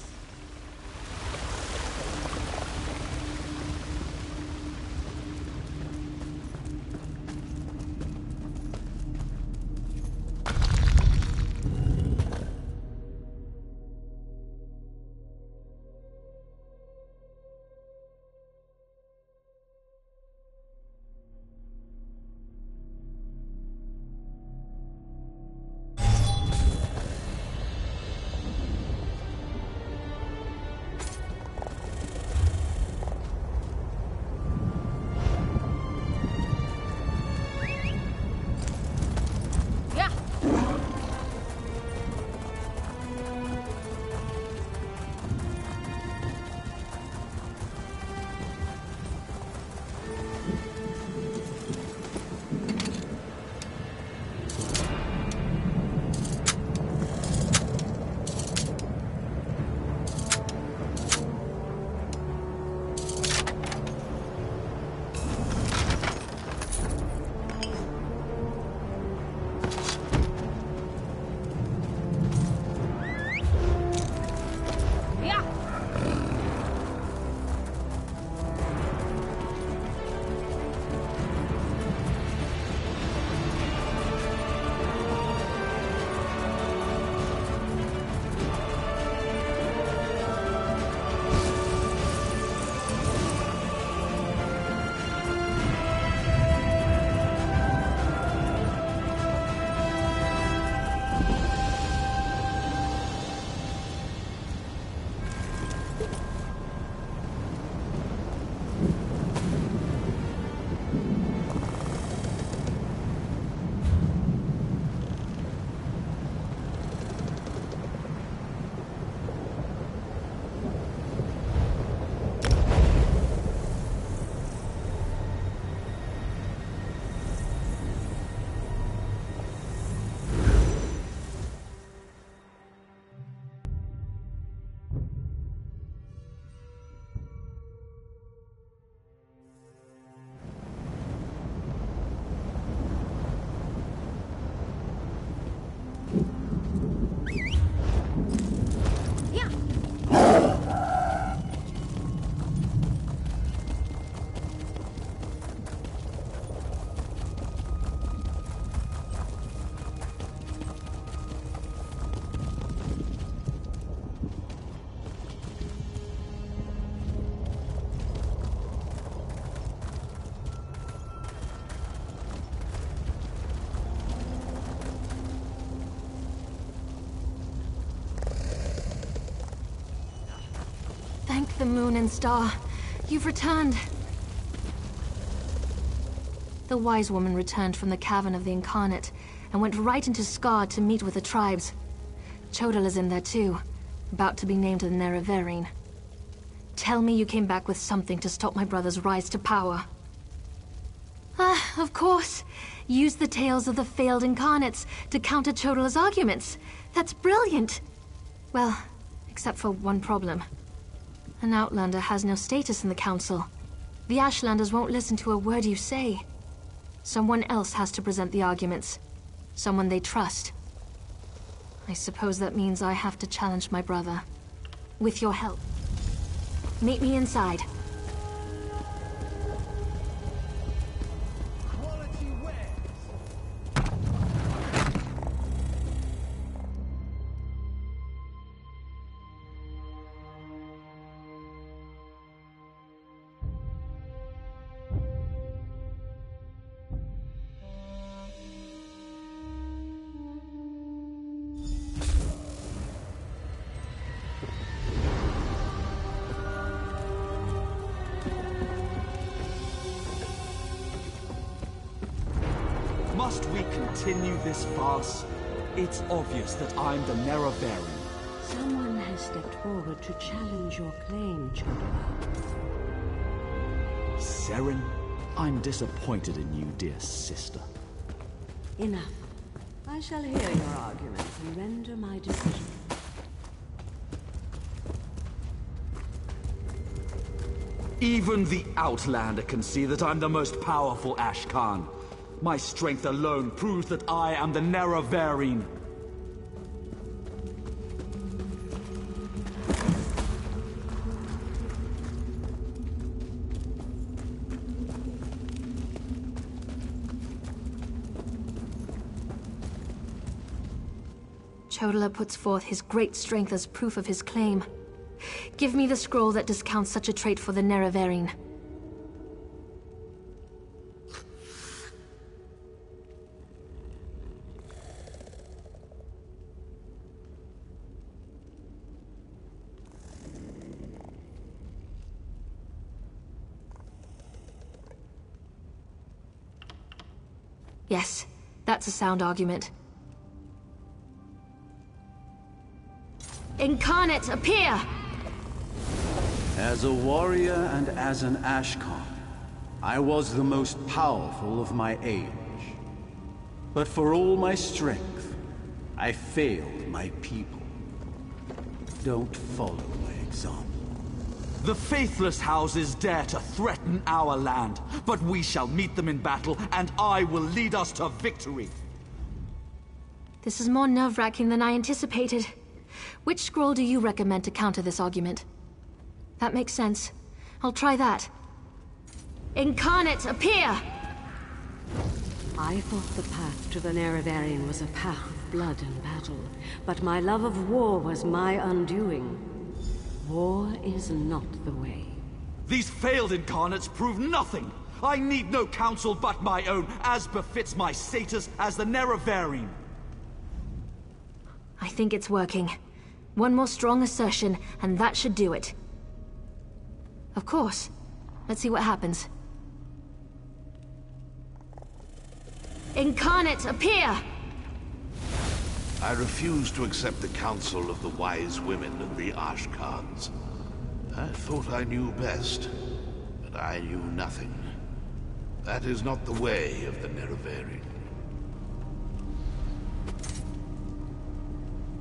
the moon and star. You've returned. The wise woman returned from the cavern of the Incarnate and went right into Scar to meet with the tribes. Chodala's in there too, about to be named the Nerevarine. Tell me you came back with something to stop my brother's rise to power. Ah, of course. Use the tales of the failed Incarnates to counter Chodala's arguments. That's brilliant. Well, except for one problem. An Outlander has no status in the Council. The Ashlanders won't listen to a word you say. Someone else has to present the arguments. Someone they trust. I suppose that means I have to challenge my brother. With your help. Meet me inside. Must we continue this farce? It's obvious that I'm the Nerevarine. Someone has stepped forward to challenge your claim, Chodala. Seren, I'm disappointed in you, dear sister. Enough. I shall hear your arguments and render my decision. Even the Outlander can see that I'm the most powerful Ashkan. My strength alone proves that I am the Nerevarine. Chodala puts forth his great strength as proof of his claim. Give me the scroll that discounts such a trait for the Nerevarine. Yes, that's a sound argument. Incarnate, appear! As a warrior and as an Ashkan, I was the most powerful of my age. But for all my strength, I failed my people. Don't follow my example. The faithless houses dare to threaten our land, but we shall meet them in battle, and I will lead us to victory. This is more nerve-wracking than I anticipated. Which scroll do you recommend to counter this argument? That makes sense. I'll try that. Incarnate, appear! I thought the path to the Nerevarine was a path of blood and battle, but my love of war was my undoing. War is not the way. These failed Incarnates prove nothing! I need no counsel but my own, as befits my status as the Nerevarine. I think it's working. One more strong assertion, and that should do it. Of course. Let's see what happens. Incarnate, appear! I refuse to accept the counsel of the wise women and the Ashkans. I thought I knew best, but I knew nothing. That is not the way of the Nerevarine.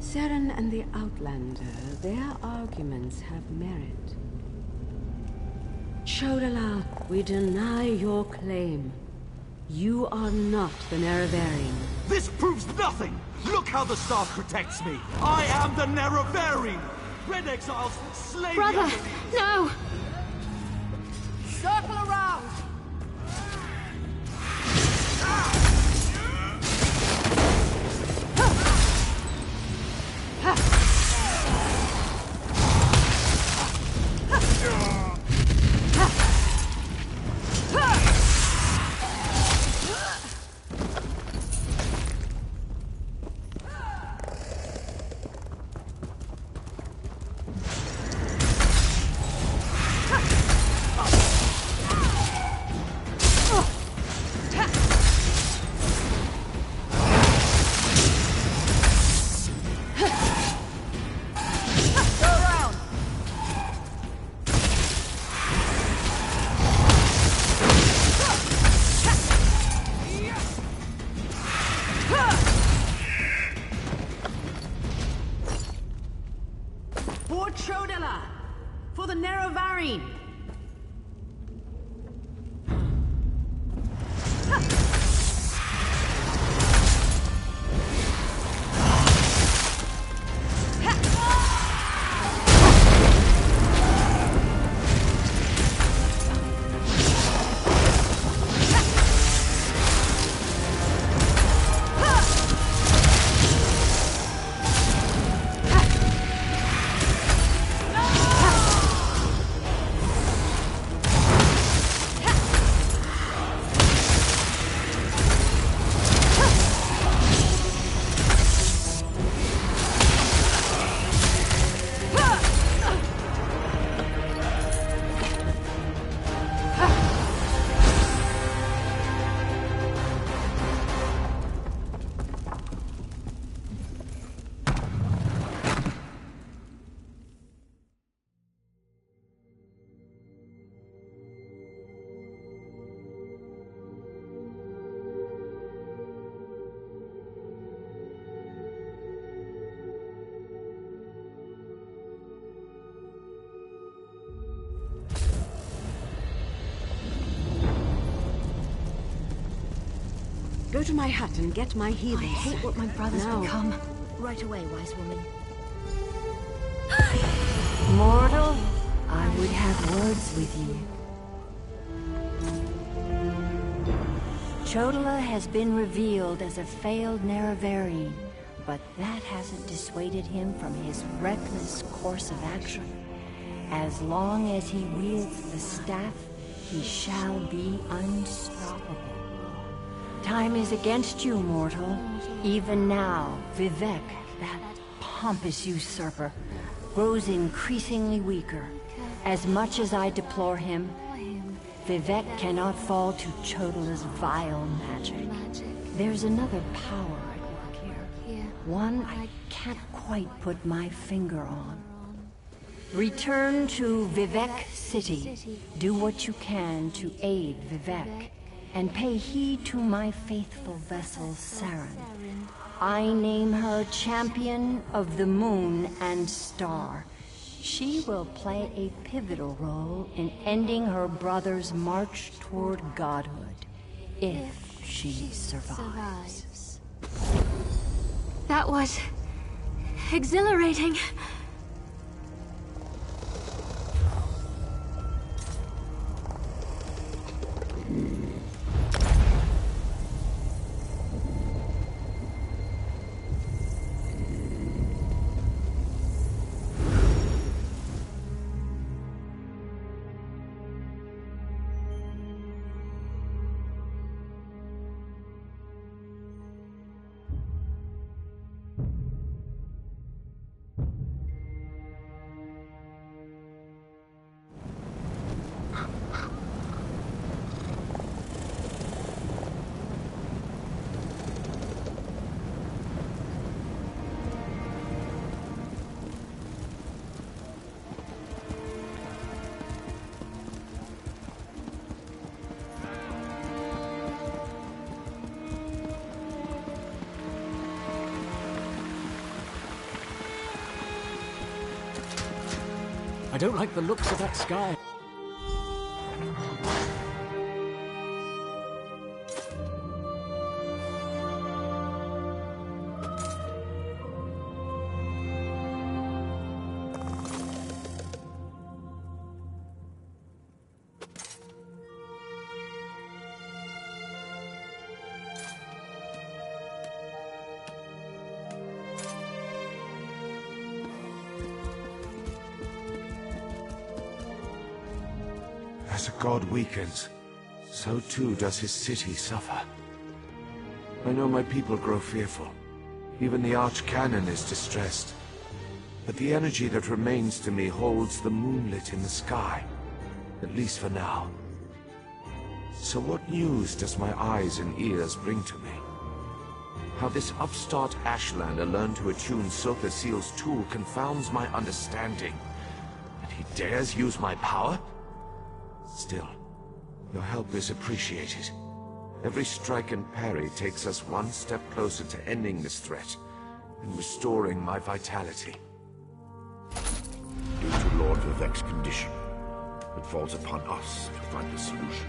Seren and the Outlander, their arguments have merit. Chodala, we deny your claim. You are not the Nerevarine. This proves nothing! Look how the staff protects me! I am the Nerevarine! Red Exiles, slay Brother, the no! Circle around! Go to my hut and get my healers. I hate what my brother's Now. become. Right away, wise woman. Mortal, I would have words with you. Chodola has been revealed as a failed Nerevarine, but that hasn't dissuaded him from his reckless course of action. As long as he wields the staff, he shall be unstoppable. Time is against you, mortal. Even now, Vivek, that pompous usurper, grows increasingly weaker. As much as I deplore him, Vivek cannot fall to Chodola's vile magic. There's another power at work here. One I can't quite put my finger on. Return to Vivek City. Do what you can to aid Vivek. And pay heed to my faithful vessel, Saren. I name her Champion of the Moon and Star. She will play a pivotal role in ending her brother's march toward godhood, if she survives. That was exhilarating. I don't like the looks of that sky. As a god weakens, so too does his city suffer. I know my people grow fearful. Even the Archcanon is distressed. But the energy that remains to me holds the moonlit in the sky, at least for now. So what news does my eyes and ears bring to me? How this upstart Ashlander learned to attune Sotha Seal's tool confounds my understanding. And he dares use my power? Still, your help is appreciated. Every strike and parry takes us one step closer to ending this threat and restoring my vitality. Due to Lord Vivek's condition, it falls upon us to find a solution.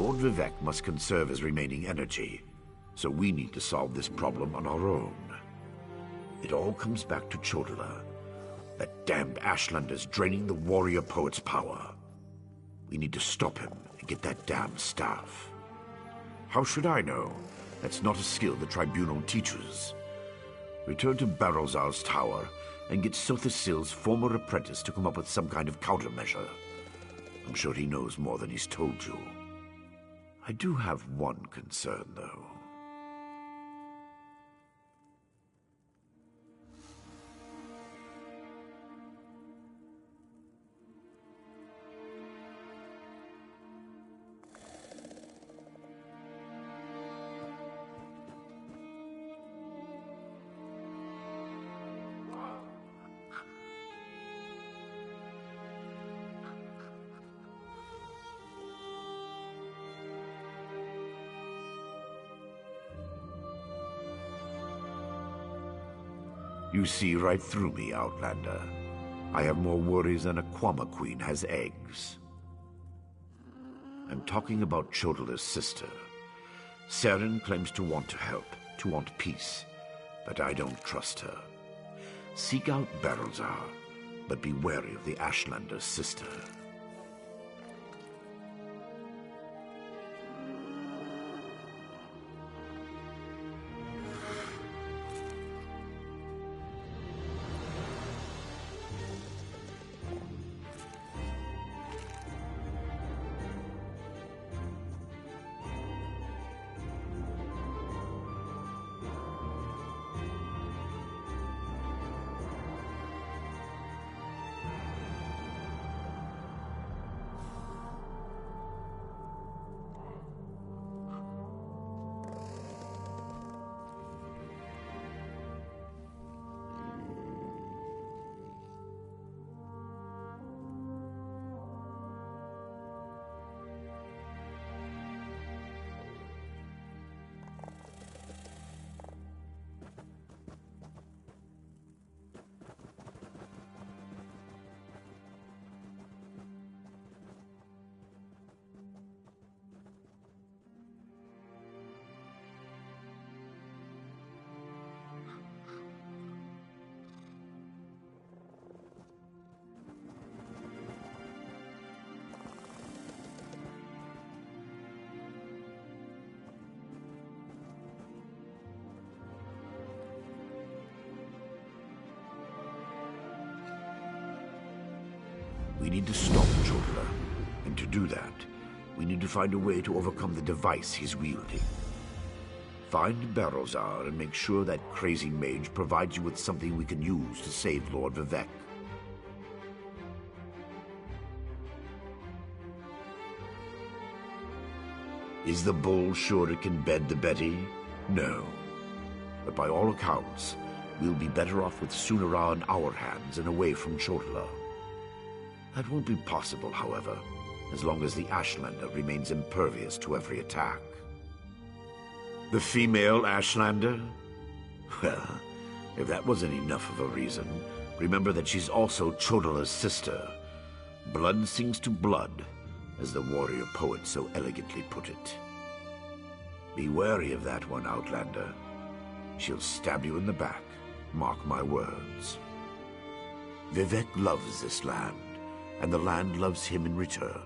Lord Vivec must conserve his remaining energy, so we need to solve this problem on our own. It all comes back to Chodola. That damned Ashlander's draining the warrior poet's power. We need to stop him and get that damned staff. How should I know? That's not a skill the Tribunal teaches. Return to Barrowzar's tower and get Sothasil's former apprentice to come up with some kind of countermeasure. I'm sure he knows more than he's told you. I do have one concern, though. You see right through me, Outlander. I have more worries than a Quama queen has eggs. I'm talking about Chodola's sister. Seren claims to want to help, to want peace, but I don't trust her. Seek out Barrowzar, but be wary of the Ashlander's sister. We need to stop Chodola, and to do that, we need to find a way to overcome the device he's wielding. Find Barrowzar and make sure that crazy mage provides you with something we can use to save Lord Vivec. Is the bull sure it can bed the Betty? No. But by all accounts, we'll be better off with Sunara in our hands and away from Chodola. That won't be possible, however, as long as the Ashlander remains impervious to every attack. The female Ashlander? Well, if that wasn't enough of a reason, remember that she's also Chodola's sister. Blood sings to blood, as the warrior poet so elegantly put it. Be wary of that one, Outlander. She'll stab you in the back, mark my words. Vivec loves this land, and the land loves him in return.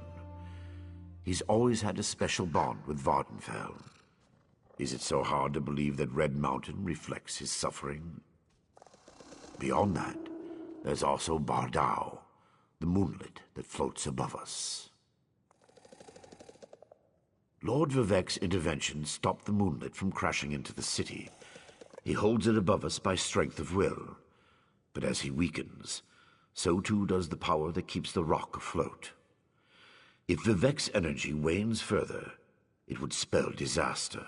He's always had a special bond with Vardenfell. Is it so hard to believe that Red Mountain reflects his suffering? Beyond that, there's also Bardao, the moonlit that floats above us. Lord Vivec's intervention stopped the moonlit from crashing into the city. He holds it above us by strength of will. But as he weakens, so too does the power that keeps the rock afloat. If Vivec's energy wanes further, it would spell disaster.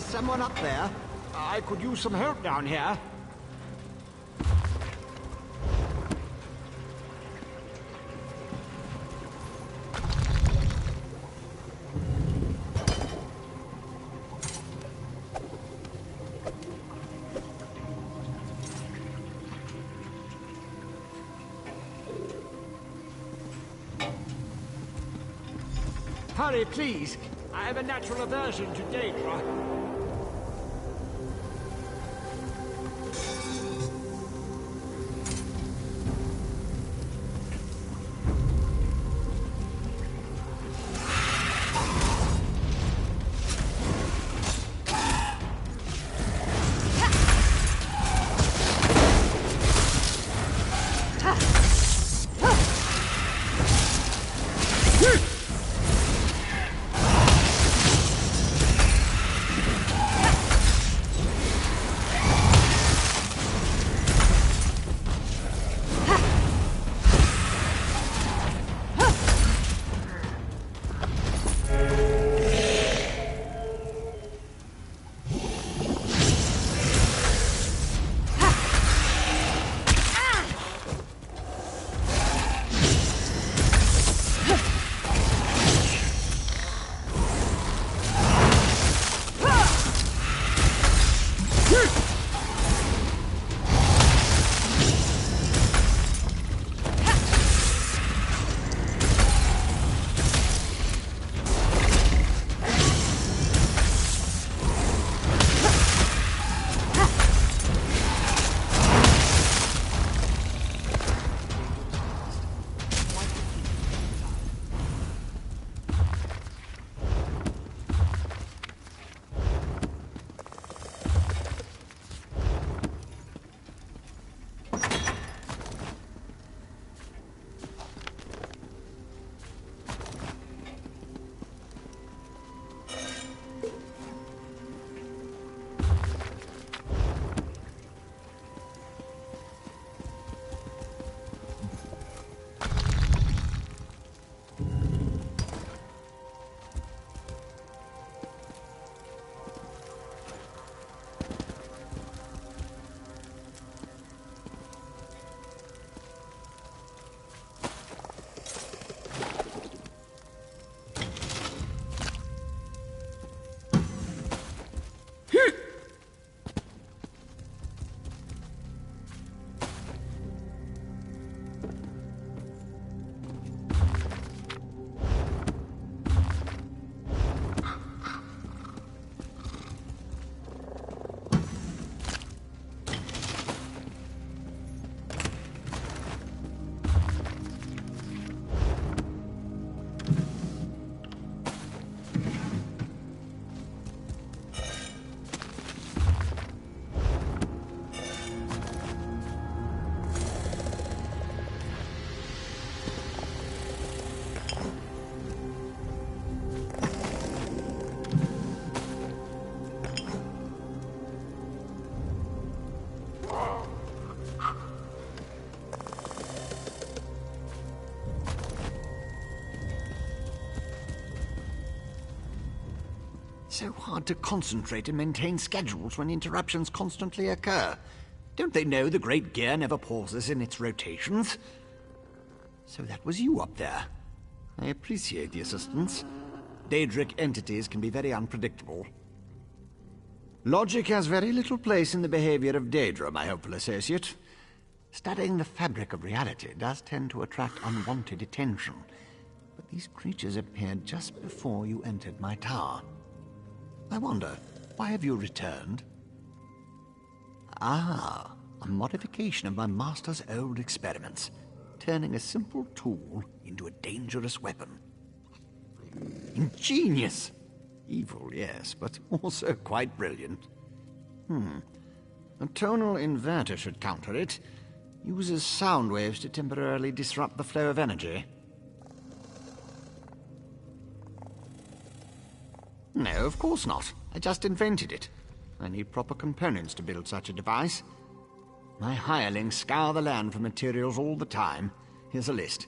someone up there? I could use some help down here. Hurry, please. I have a natural aversion to Daedra. So hard to concentrate and maintain schedules when interruptions constantly occur. Don't they know the Great Gear never pauses in its rotations? So that was you up there. I appreciate the assistance. Daedric entities can be very unpredictable. Logic has very little place in the behavior of Daedra, my hopeful associate. Studying the fabric of reality does tend to attract unwanted attention. But these creatures appeared just before you entered my tower. I wonder, why have you returned? Ah, a modification of my master's old experiments, turning a simple tool into a dangerous weapon. Ingenious! Evil, yes, but also quite brilliant. A tonal inverter should counter it. Uses sound waves to temporarily disrupt the flow of energy. No, of course not. I just invented it. I need proper components to build such a device. My hirelings scour the land for materials all the time. Here's a list.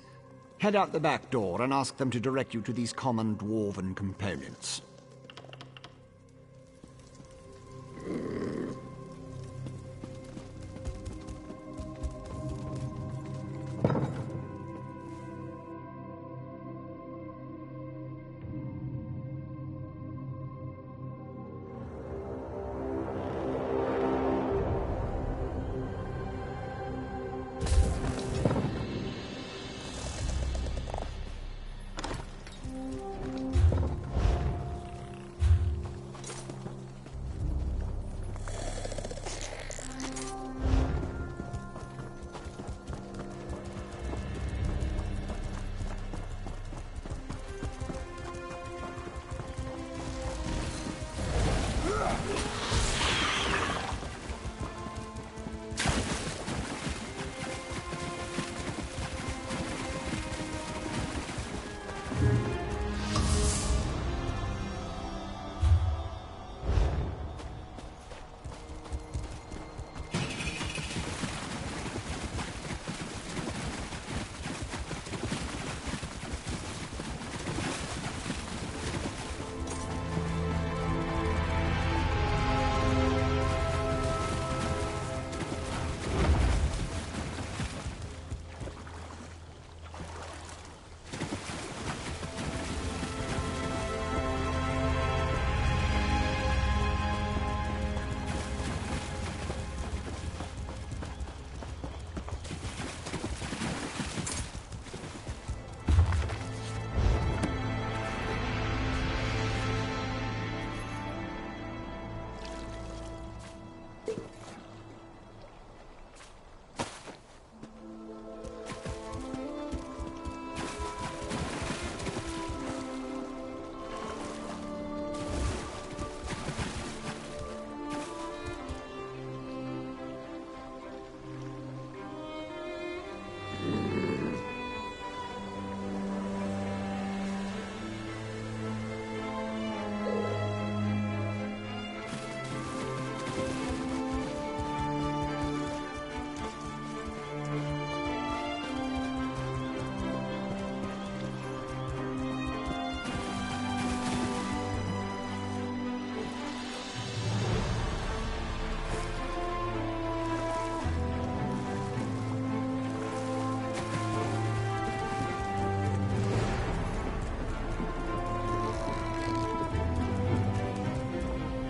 Head out the back door and ask them to direct you to these common dwarven components.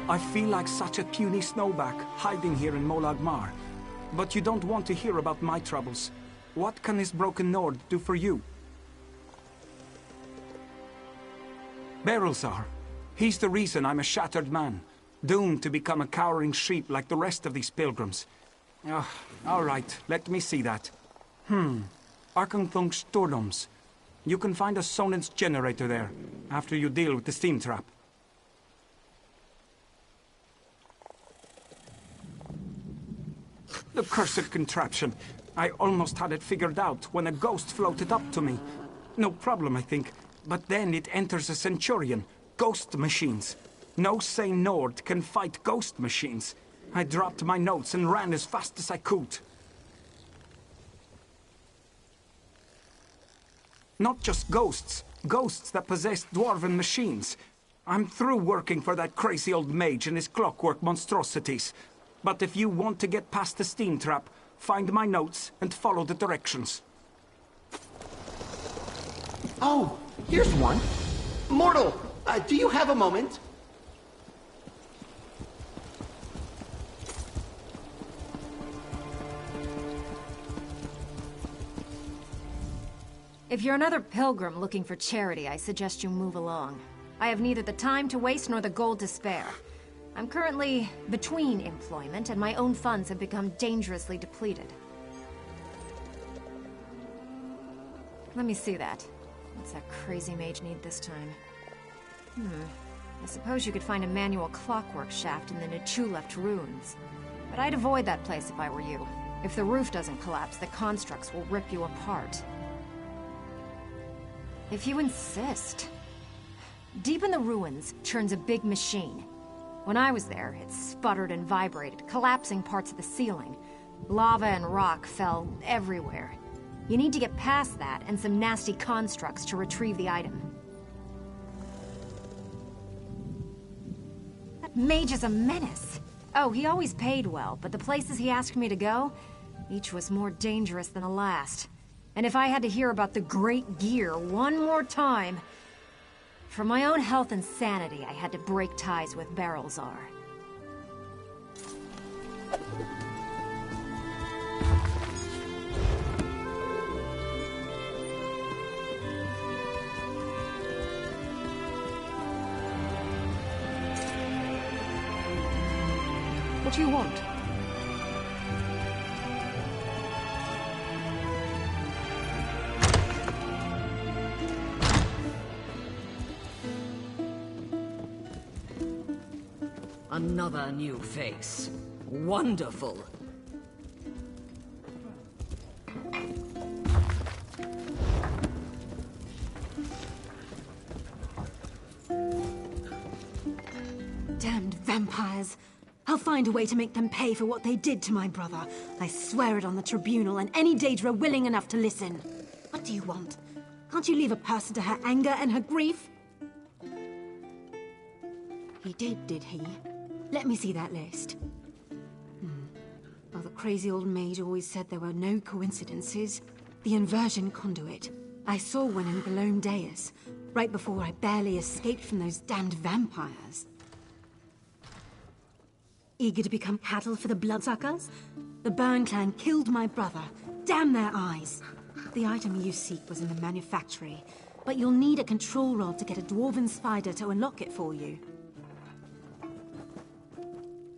I feel like such a puny snowback, hiding here in Molag Mar. But you don't want to hear about my troubles. What can this broken Nord do for you? Berylzar. He's the reason I'm a shattered man, doomed to become a cowering sheep like the rest of these pilgrims. All right, let me see that. Arkanthung Stordoms. You can find a Sonance generator there, after you deal with the steam trap. The cursed contraption. I almost had it figured out when a ghost floated up to me. No problem, I think. But then it enters a Centurion. Ghost machines. No sane Nord can fight ghost machines. I dropped my notes and ran as fast as I could. Not just ghosts. Ghosts that possess dwarven machines. I'm through working for that crazy old mage and his clockwork monstrosities. But if you want to get past the steam trap, find my notes and follow the directions. Oh, here's one. Mortal, do you have a moment? If you're another pilgrim looking for charity, I suggest you move along. I have neither the time to waste nor the gold to spare. I'm currently between employment, and my own funds have become dangerously depleted. Let me see that. What's that crazy mage need this time? I suppose you could find a manual clockwork shaft in the Nichuleft ruins. But I'd avoid that place if I were you. If the roof doesn't collapse, the constructs will rip you apart. If you insist. Deep in the ruins churns a big machine. When I was there, it sputtered and vibrated, collapsing parts of the ceiling. Lava and rock fell everywhere. You need to get past that and some nasty constructs to retrieve the item. That mage is a menace. Oh, he always paid well, but the places he asked me to go, each was more dangerous than the last. And if I had to hear about the Great Gear one more time... For my own health and sanity, I had to break ties with Berylzar. What do you want? Another new face. Wonderful. Damned vampires. I'll find a way to make them pay for what they did to my brother. I swear it on the tribunal and any Daedra willing enough to listen. What do you want? Can't you leave a person to her anger and her grief? He did he? Let me see that list. Well, the crazy old mage always said there were no coincidences. The inversion conduit. I saw one in Belome Deus, right before I barely escaped from those damned vampires. Eager to become cattle for the bloodsuckers? The Burn clan killed my brother. Damn their eyes. The item you seek was in the manufactory, but you'll need a control rod to get a dwarven spider to unlock it for you.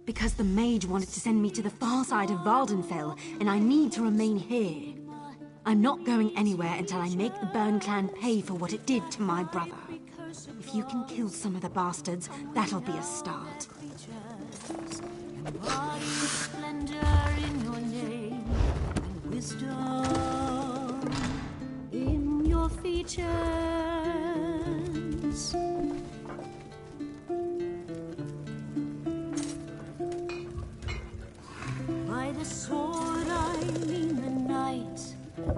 Because the mage wanted to send me to the far side of Vardenfell, and I need to remain here. I'm not going anywhere until I make the Burn clan pay for what it did to my brother. If you can kill some of the bastards, that'll be a start. Splendor in your name, and wisdom in your features. By the sword I mean the night,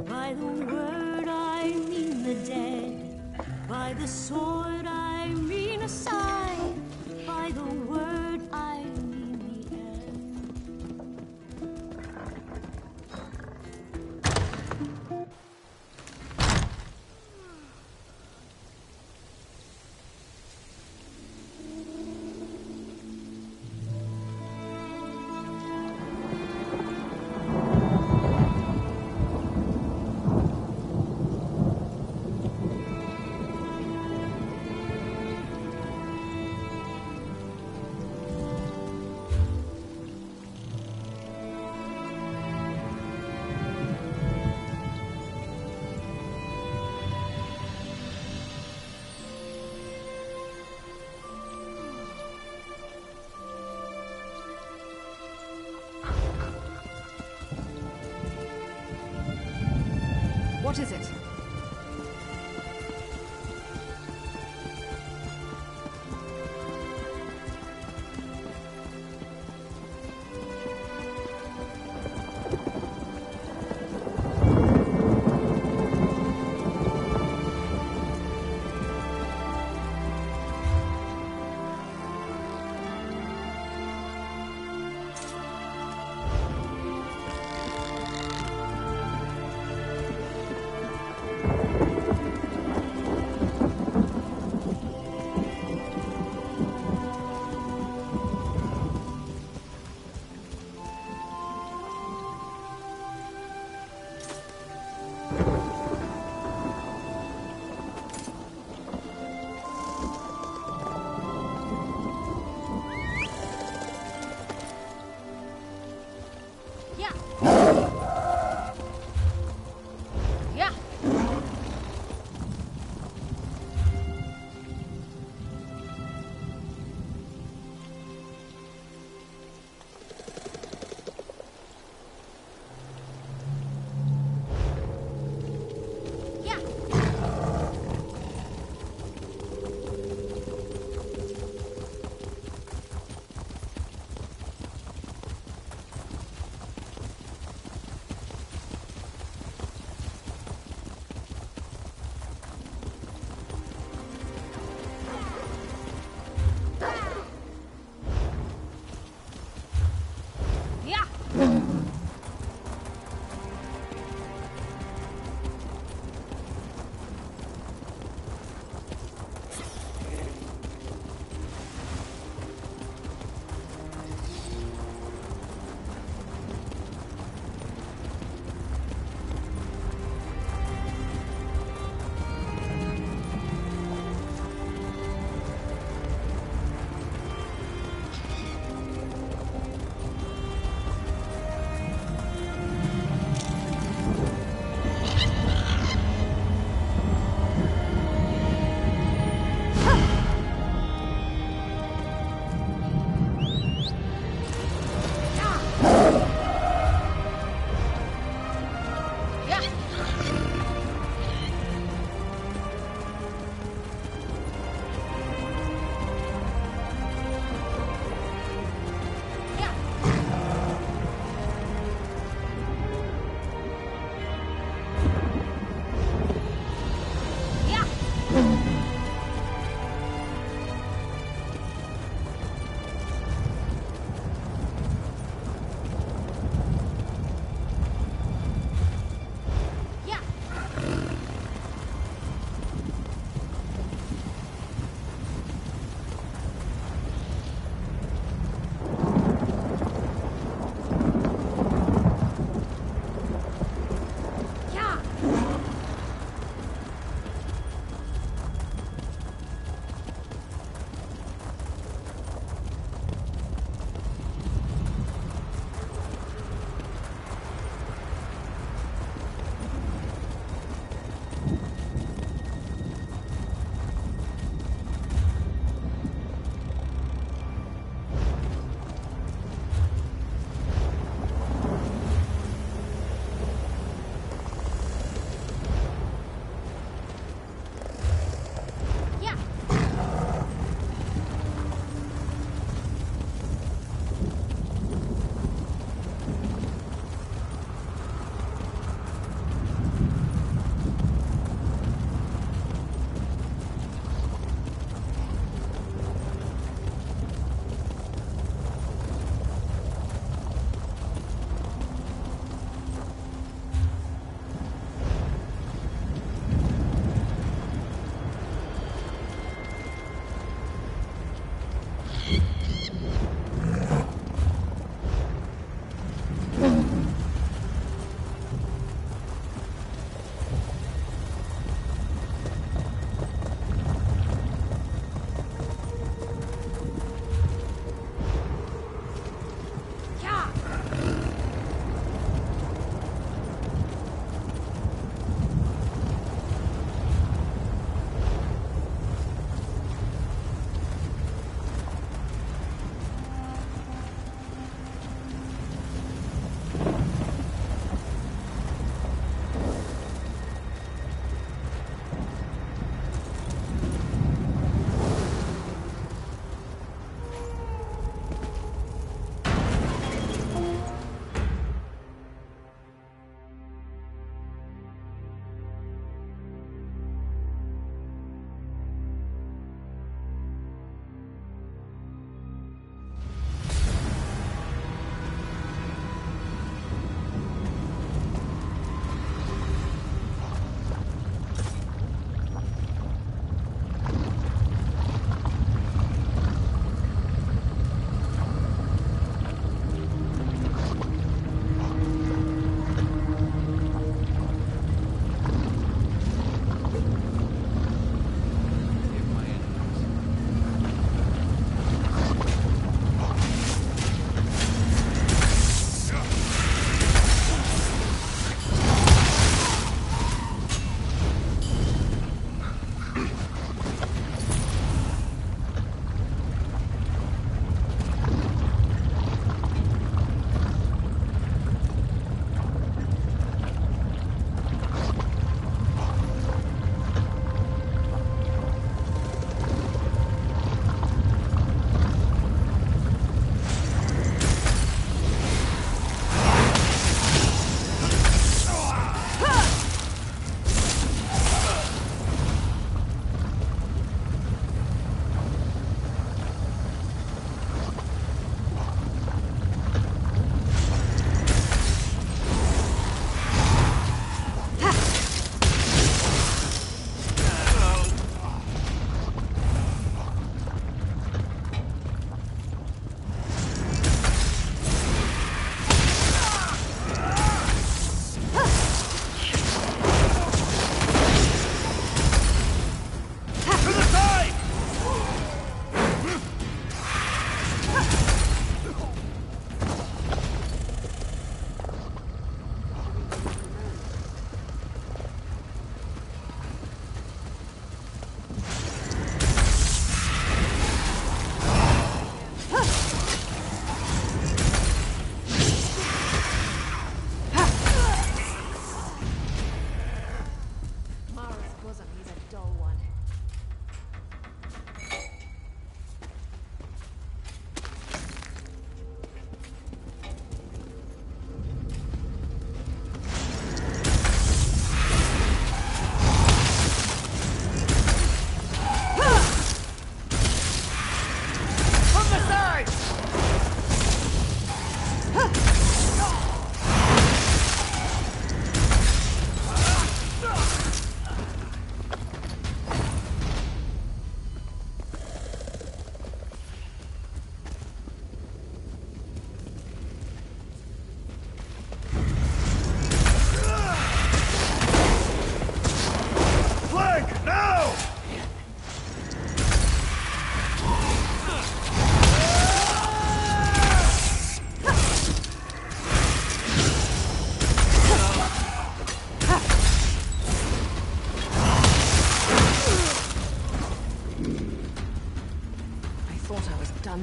by the word I mean the dead, by the sword I mean a sigh, by the word I mean the end. What is it?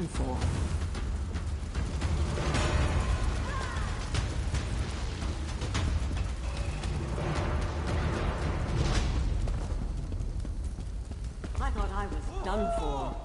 for. I thought I was done for.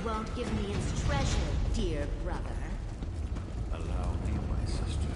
Won't give me its treasure, dear brother. Allow me, my sister.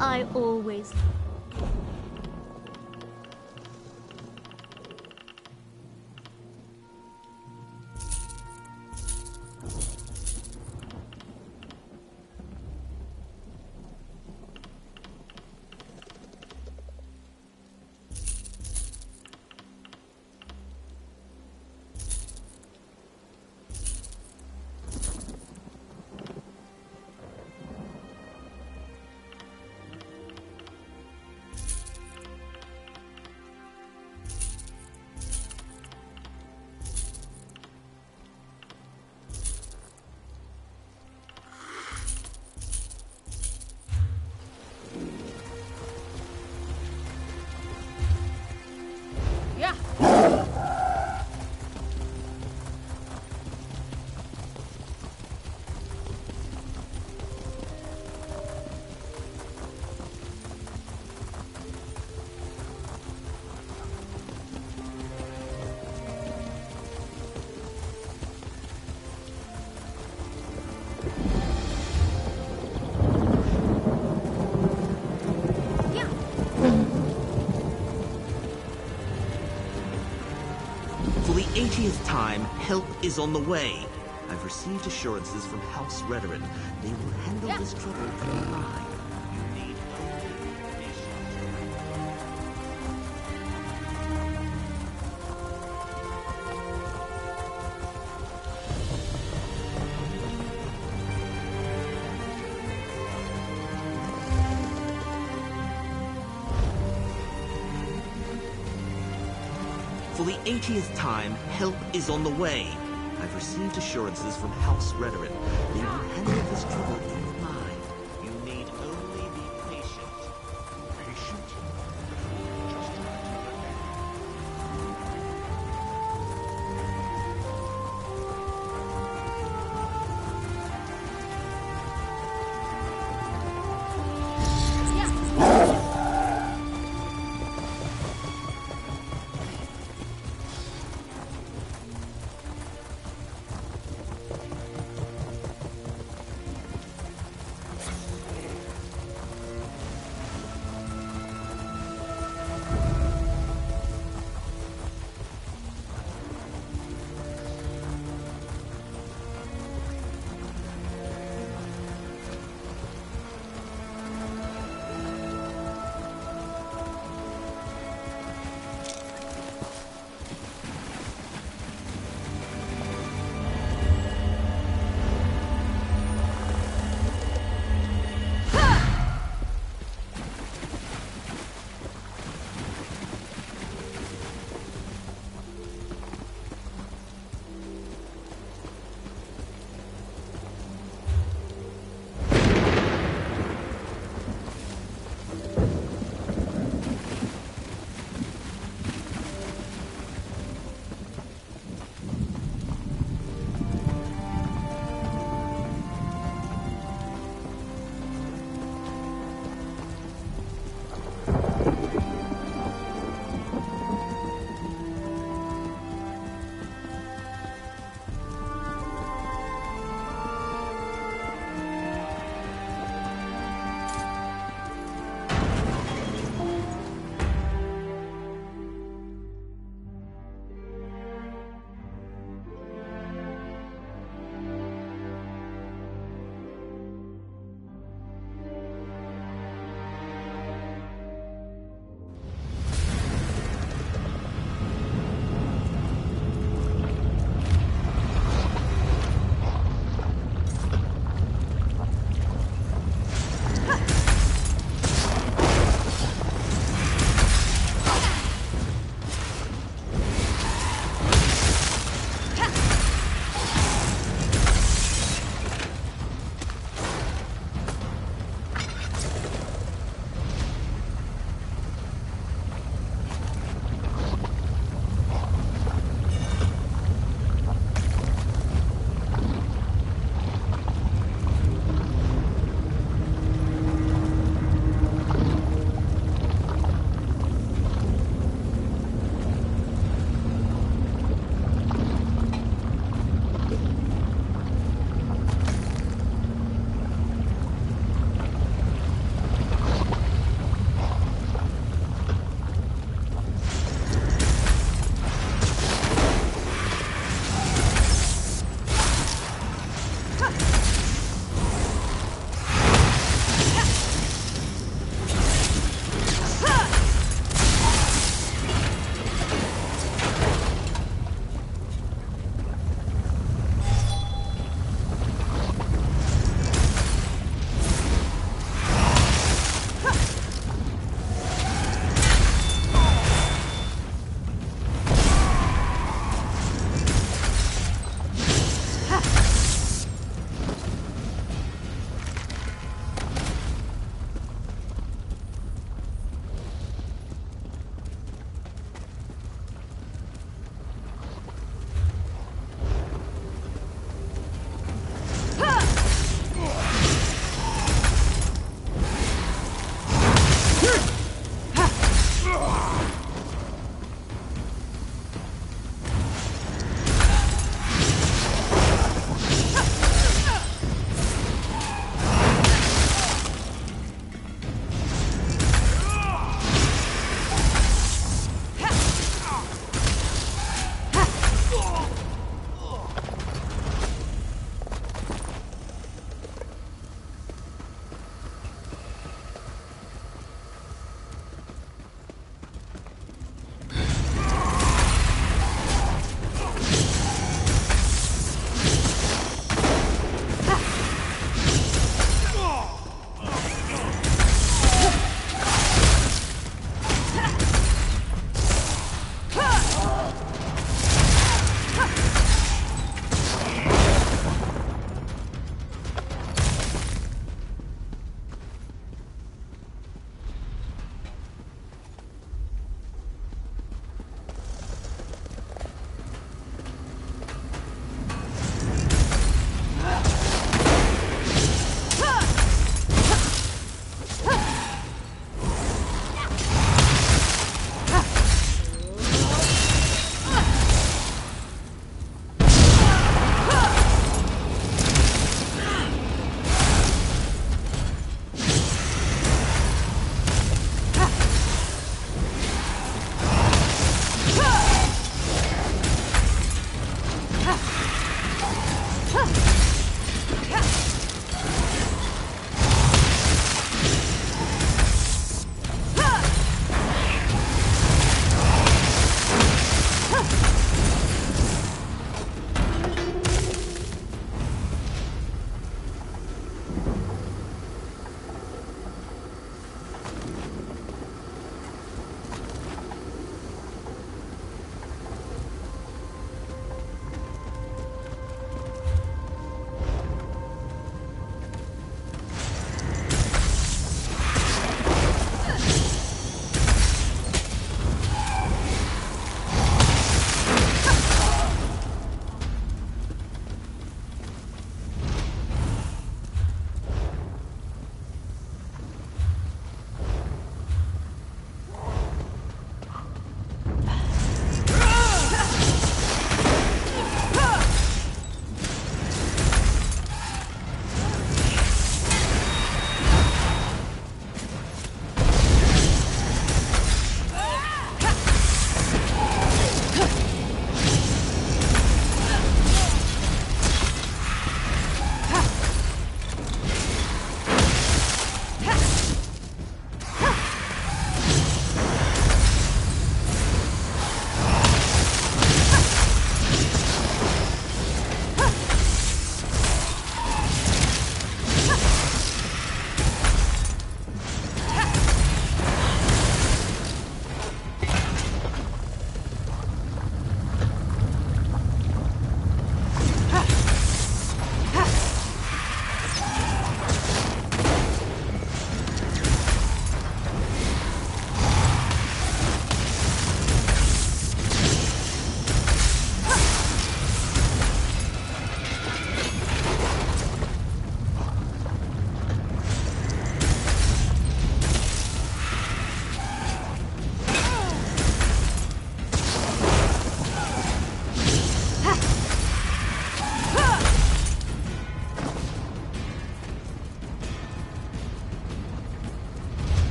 I always... For the 80th time, help is on the way. I've received assurances from House Redoran. They will handle this trouble through mine. You need only be For the 80th time, help is on the way. I've received assurances from House Redoran. They will handle this trouble through mine. You need only be patient. Patient? Just try to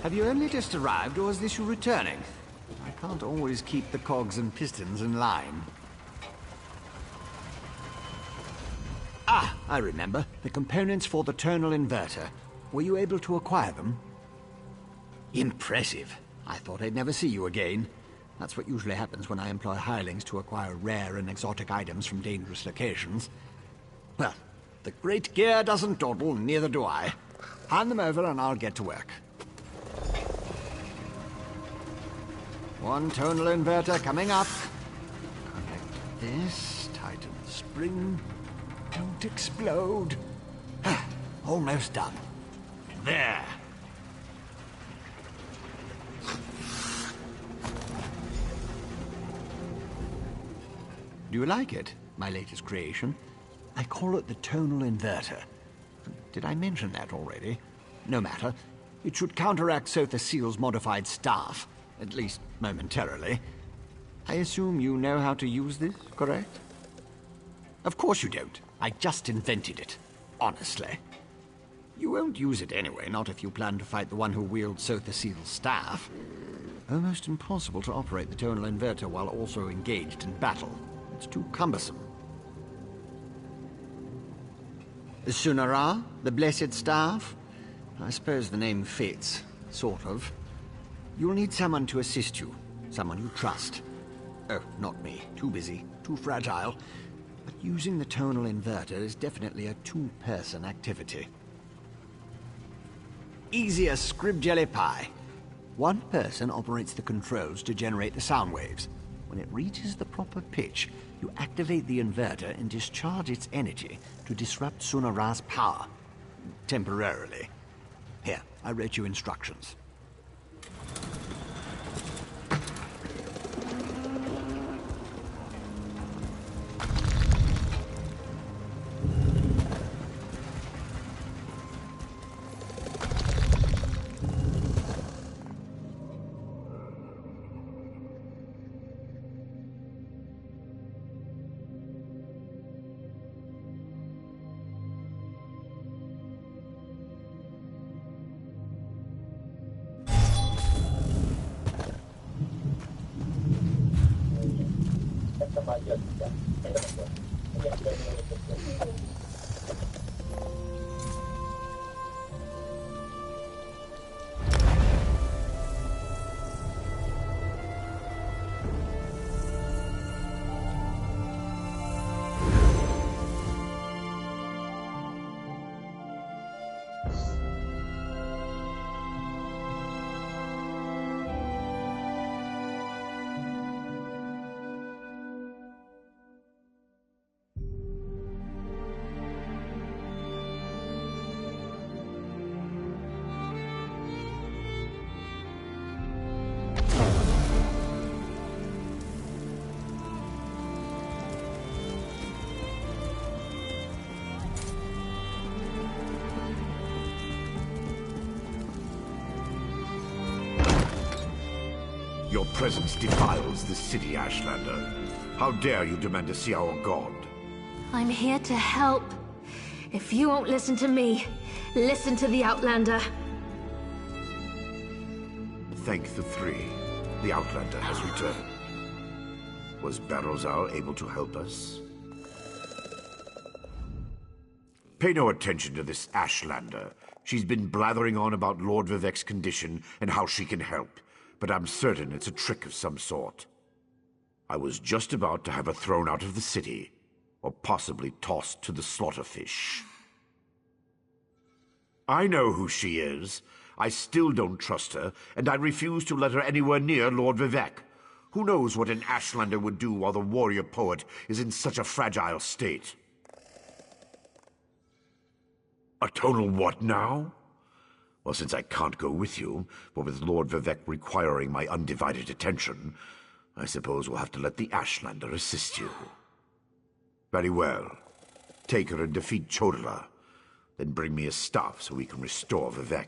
Have you only just arrived, or is this you returning? I can't always keep the cogs and pistons in line. Ah, I remember. The components for the tonal inverter. Were you able to acquire them? Impressive. I thought I'd never see you again. That's what usually happens when I employ hirelings to acquire rare and exotic items from dangerous locations. Well, the great gear doesn't dawdle, neither do I. Hand them over and I'll get to work. One tonal inverter coming up. Connect this, tighten the spring. Don't explode. Almost done. There. Do you like it, my latest creation? I call it the tonal inverter. Did I mention that already? No matter. It should counteract Sotha Seal's modified staff, at least momentarily. I assume you know how to use this, correct? Of course you don't. I just invented it. Honestly. You won't use it anyway, not if you plan to fight the one who wields Sotha Seal's staff. Almost impossible to operate the tonal inverter while also engaged in battle. It's too cumbersome. Sunara, the Blessed Staff? I suppose the name fits, sort of. You'll need someone to assist you, someone you trust. Oh, not me. Too busy, too fragile. But using the tonal inverter is definitely a two-person activity. Easy as scrib jelly pie. One person operates the controls to generate the sound waves. When it reaches the proper pitch, you activate the inverter and discharge its energy to disrupt Sunara's power. Temporarily. Here, I wrote you instructions. Your presence defiles the city, Ashlander. How dare you demand to see our god? I'm here to help. If you won't listen to me, listen to the Outlander. Thank the three. The Outlander has returned. Was Barrowzal able to help us? Pay no attention to this Ashlander. She's been blathering on about Lord Vivek's condition and how she can help, but I'm certain it's a trick of some sort. I was just about to have her thrown out of the city, or possibly tossed to the slaughterfish. I know who she is. I still don't trust her, and I refuse to let her anywhere near Lord Vivek. Who knows what an Ashlander would do while the warrior poet is in such a fragile state? A tonal what now? Well, since I can't go with you, but with Lord Vivek requiring my undivided attention, I suppose we'll have to let the Ashlander assist you. Very well. Take her and defeat Chodala. Then bring me his staff so we can restore Vivek.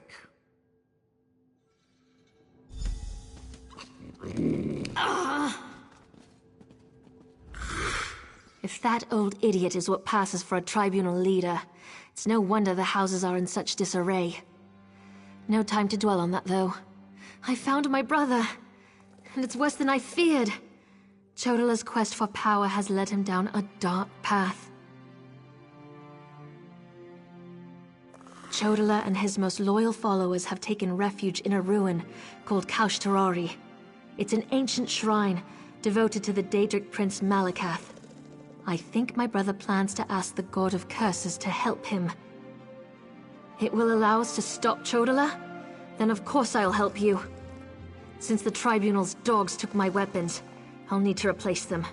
If that old idiot is what passes for a tribunal leader, it's no wonder the houses are in such disarray. No time to dwell on that, though. I found my brother, and it's worse than I feared. Chodala's quest for power has led him down a dark path. Chodala and his most loyal followers have taken refuge in a ruin called Kaushtarari. It's an ancient shrine devoted to the Daedric prince Malakath. I think my brother plans to ask the God of Curses to help him. It will allow us to stop Chodala? Then of course I'll help you. Since the Tribunal's dogs took my weapons, I'll need to replace them.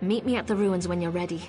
Meet me at the ruins when you're ready.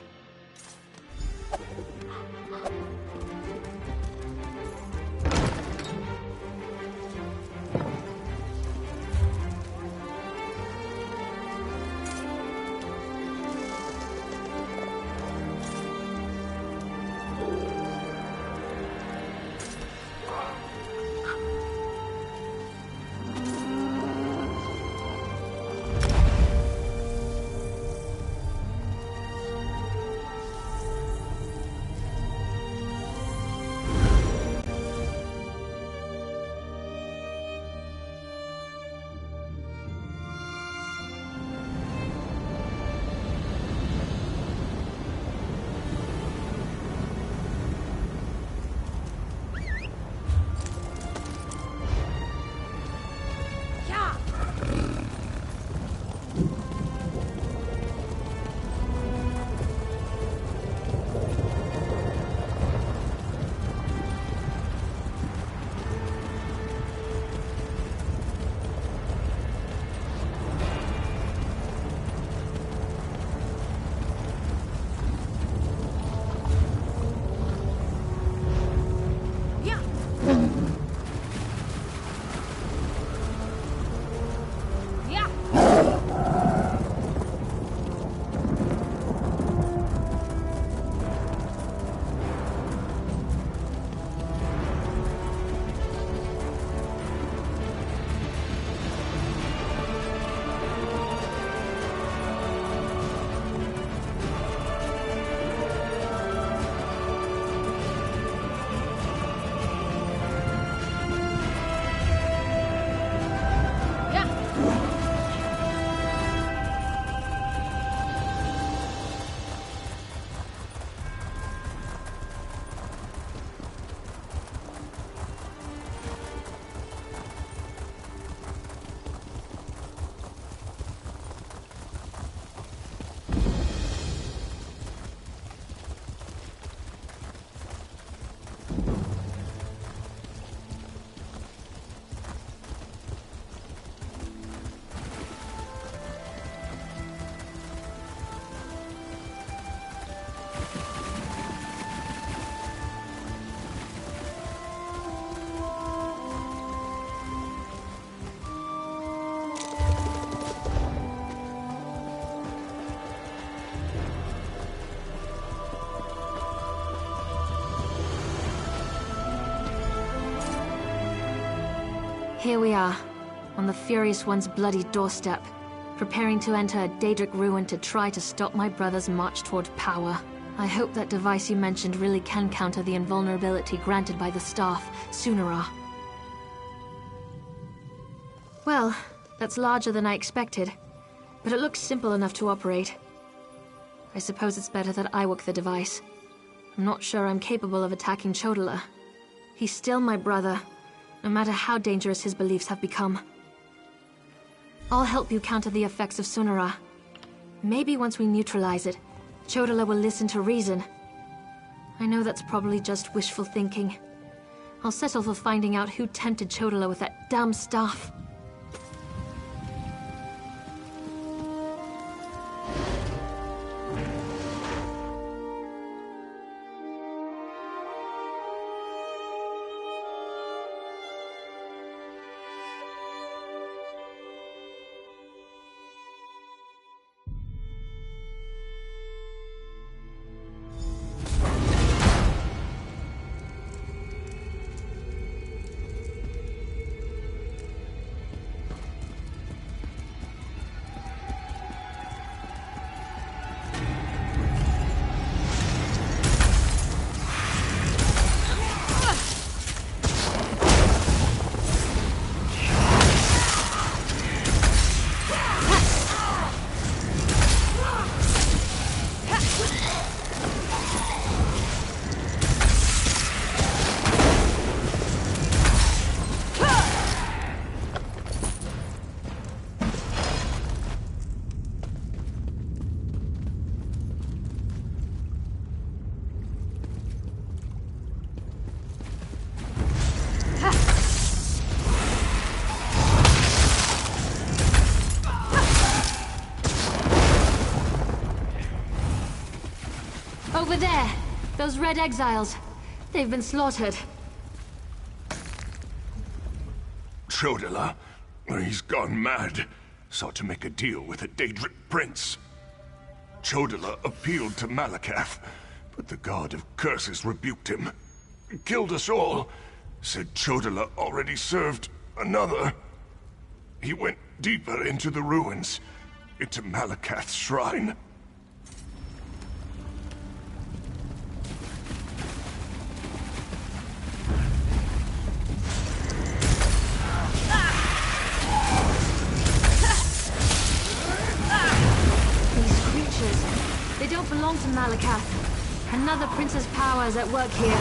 Here we are, on the Furious One's bloody doorstep, preparing to enter a Daedric ruin to try to stop my brother's march toward power. I hope that device you mentioned really can counter the invulnerability granted by the staff, Sunara. Well, that's larger than I expected, but it looks simple enough to operate. I suppose it's better that I work the device. I'm not sure I'm capable of attacking Chodala. He's still my brother, no matter how dangerous his beliefs have become. I'll help you counter the effects of Sunara. Maybe once we neutralize it, Chodala will listen to reason. I know that's probably just wishful thinking. I'll settle for finding out who tempted Chodala with that damn staff. Those red exiles. They've been slaughtered. Chodala, he's gone mad. Sought to make a deal with a Daedric prince. Chodala appealed to Malakath, but the god of curses rebuked him. Killed us all. Said Chodala already served another. He went deeper into the ruins, into Malakath's shrine. These creatures, they don't belong to Malakath. Another prince's power is at work here.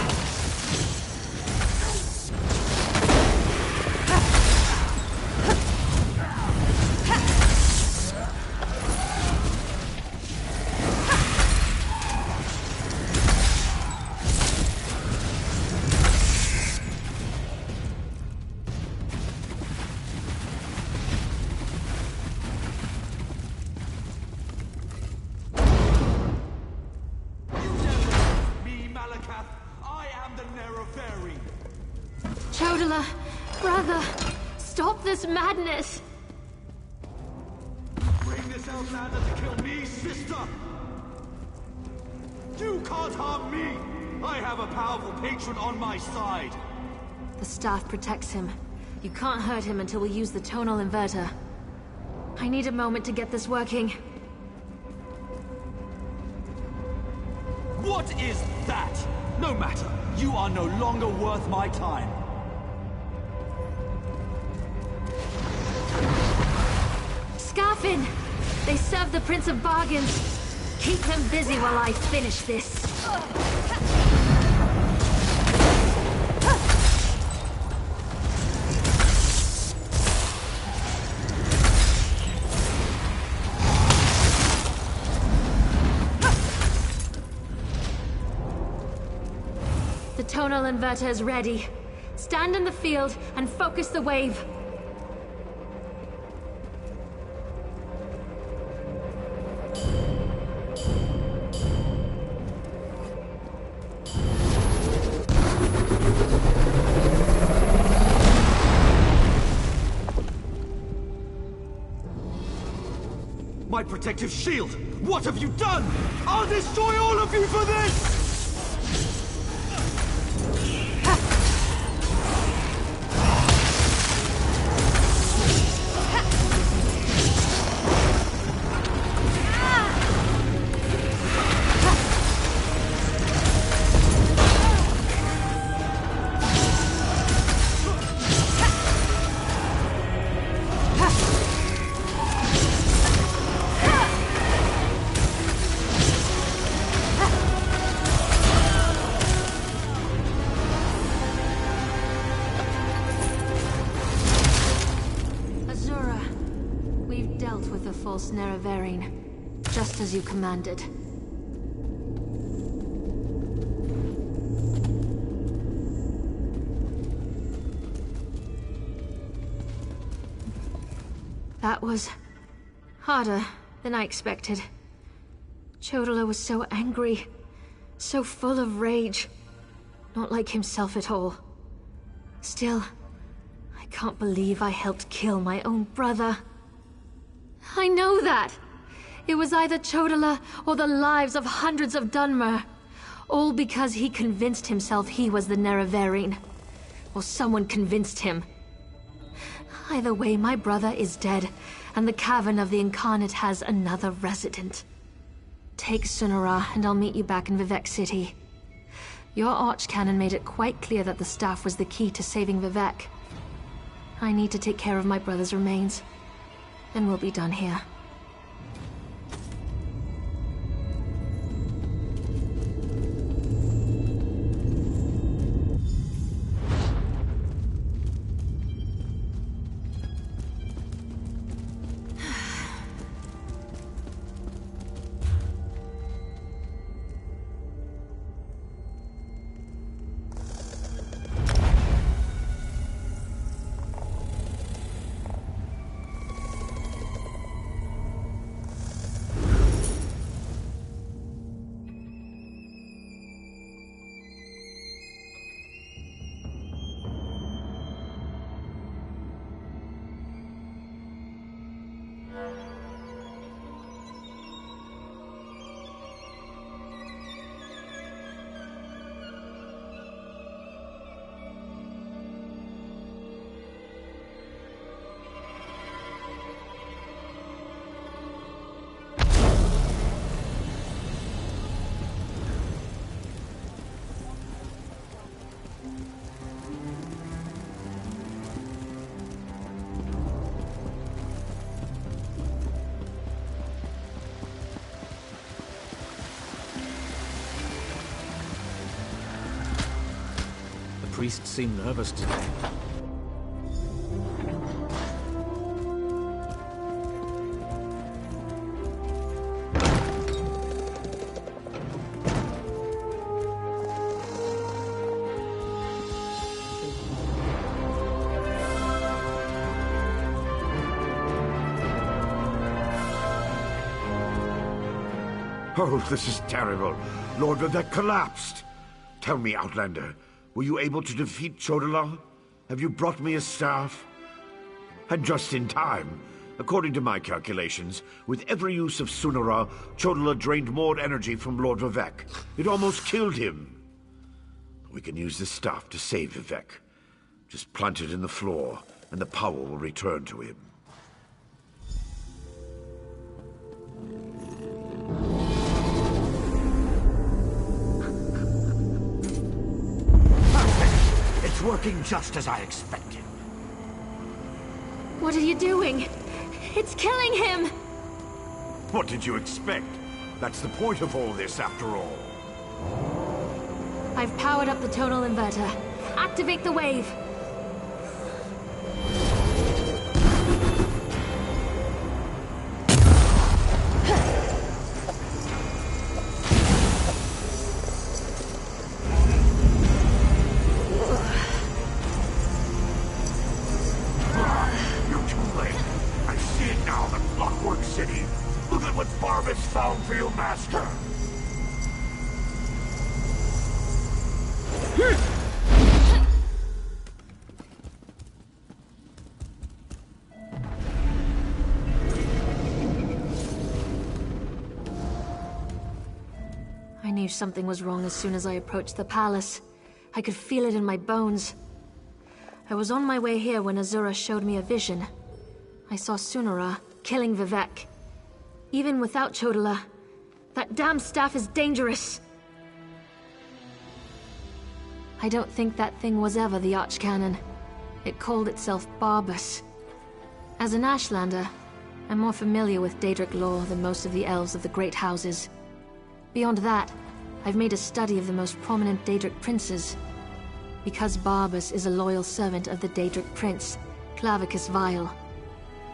Chodala, brother, stop this madness! Bring this outlander to kill me, sister! You can't harm me! I have a powerful patron on my side! The staff protects him. You can't hurt him until we use the tonal inverter. I need a moment to get this working. What is that? No matter. You are no longer worth my time. Scarfin! They serve the Prince of Bargains. Keep them busy while I finish this. The tonal inverter is ready. Stand in the field and focus the wave. My protective shield! What have you done? I'll destroy all of you for this! Just as you commanded. That was harder than I expected. Chodala was so angry, so full of rage, not like himself at all. Still, I can't believe I helped kill my own brother. I know that! It was either Chodala or the lives of hundreds of Dunmer. All because he convinced himself he was the Nerevarine. Or someone convinced him. Either way, my brother is dead, and the Cavern of the Incarnate has another resident. Take Sunara, and I'll meet you back in Vivec City. Your Archcanon made it quite clear that the staff was the key to saving Vivec. I need to take care of my brother's remains. Then we'll be done here. priests seem nervous today. Oh, this is terrible. Lord Vivek collapsed. Tell me, Outlander, were you able to defeat Chodola? Have you brought me a staff? And just in time. According to my calculations, with every use of Sunara, Chodola drained more energy from Lord Vivek. It almost killed him. We can use this staff to save Vivek. Just plant it in the floor, and the power will return to him. It's working just as I expected. What are you doing? It's killing him! What did you expect? That's the point of all this, after all. I've powered up the tonal inverter. Activate the wave! I knew something was wrong as soon as I approached the palace. I could feel it in my bones. I was on my way here when Azura showed me a vision. I saw Sunara killing Vivek. Even without Chodola, that damn staff is dangerous. I don't think that thing was ever the Archcanon. It called itself Barbus. As an Ashlander, I'm more familiar with Daedric lore than most of the elves of the Great Houses. Beyond that, I've made a study of the most prominent Daedric princes. Because Barbus is a loyal servant of the Daedric prince, Clavicus Vile.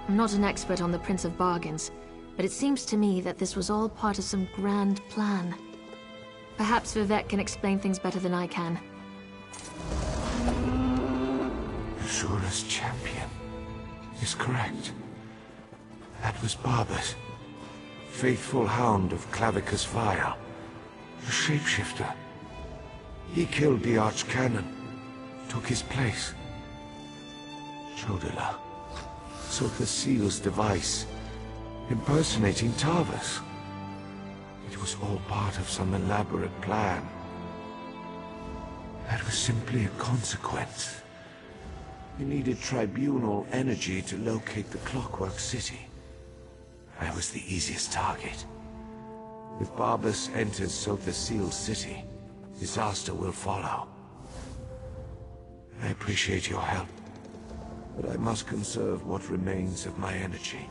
I'm not an expert on the Prince of Bargains, but it seems to me that this was all part of some grand plan. Perhaps Vivek can explain things better than I can. Azura's champion is correct. That was Barbus, faithful hound of Clavicus Vile, a shapeshifter. He killed the Archcanon, took his place. Chodola sought the seal's device, impersonating Tarvas. It was all part of some elaborate plan. That was simply a consequence. We needed tribunal energy to locate the Clockwork City. I was the easiest target. If Barbus enters Sotha Seal's city, disaster will follow. I appreciate your help, but I must conserve what remains of my energy.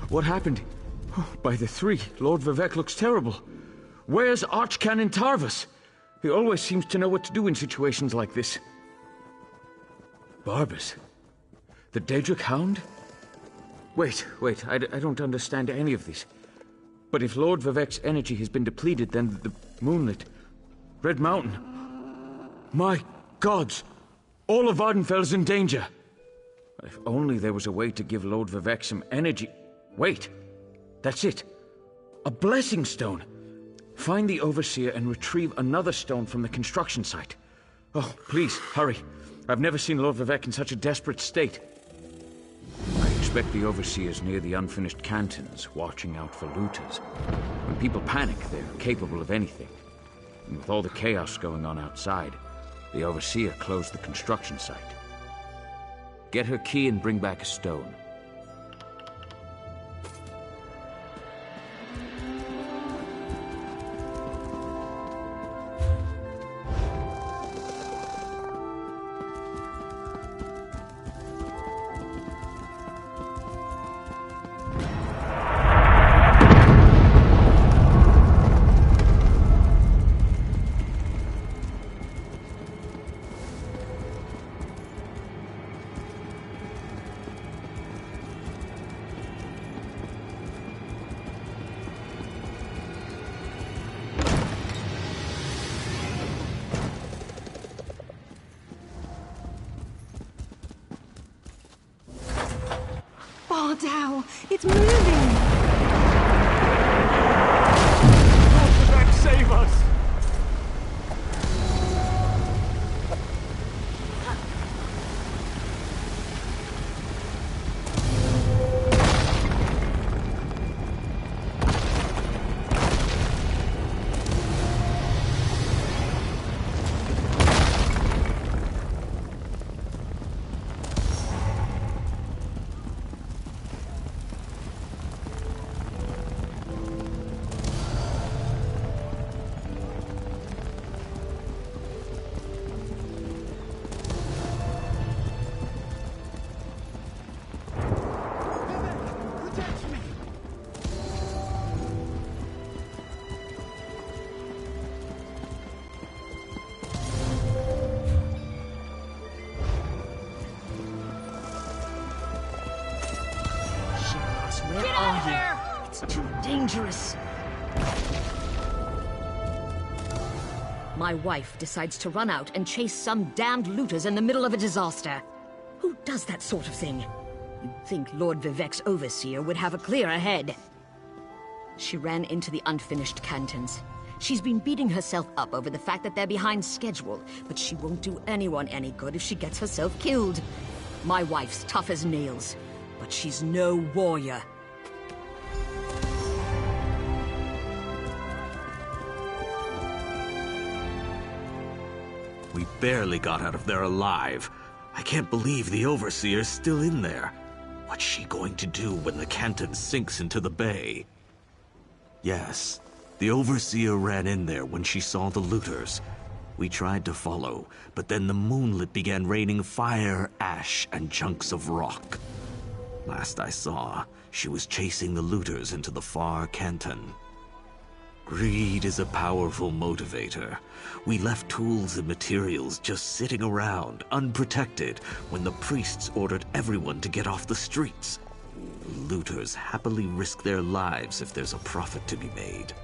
What happened? By the three, Lord Vivec looks terrible. Where's Archcanon Tarvus? He always seems to know what to do in situations like this. Barbas? The Daedric Hound? Wait, I don't understand any of this. But if Lord Vivec's energy has been depleted, then the moonlit Red Mountain... My gods! All of Vardenfell's in danger! If only there was a way to give Lord Vivec some energy... Wait! That's it! A blessing stone! Find the Overseer and retrieve another stone from the construction site. Oh, please, hurry. I've never seen Lord Vivec in such a desperate state. I expect the Overseer's near the unfinished cantons, watching out for looters. When people panic, they're capable of anything. And with all the chaos going on outside, the Overseer closed the construction site. Get her key and bring back a stone. Bardow, it's moving! Lord, save us! Get out of here! It's too dangerous. My wife decides to run out and chase some damned looters in the middle of a disaster. Who does that sort of thing? You'd think Lord Vivec's Overseer would have a clearer head. She ran into the unfinished cantons. She's been beating herself up over the fact that they're behind schedule, but she won't do anyone any good if she gets herself killed. My wife's tough as nails, but she's no warrior. We barely got out of there alive. I can't believe the Overseer's still in there. What's she going to do when the Canton sinks into the bay? Yes, the Overseer ran in there when she saw the looters. We tried to follow, but then the moonlit began raining fire, ash, and chunks of rock. Last I saw, she was chasing the looters into the far Canton. Greed is a powerful motivator. We left tools and materials just sitting around, unprotected, when the priests ordered everyone to get off the streets. Looters happily risk their lives if there's a profit to be made.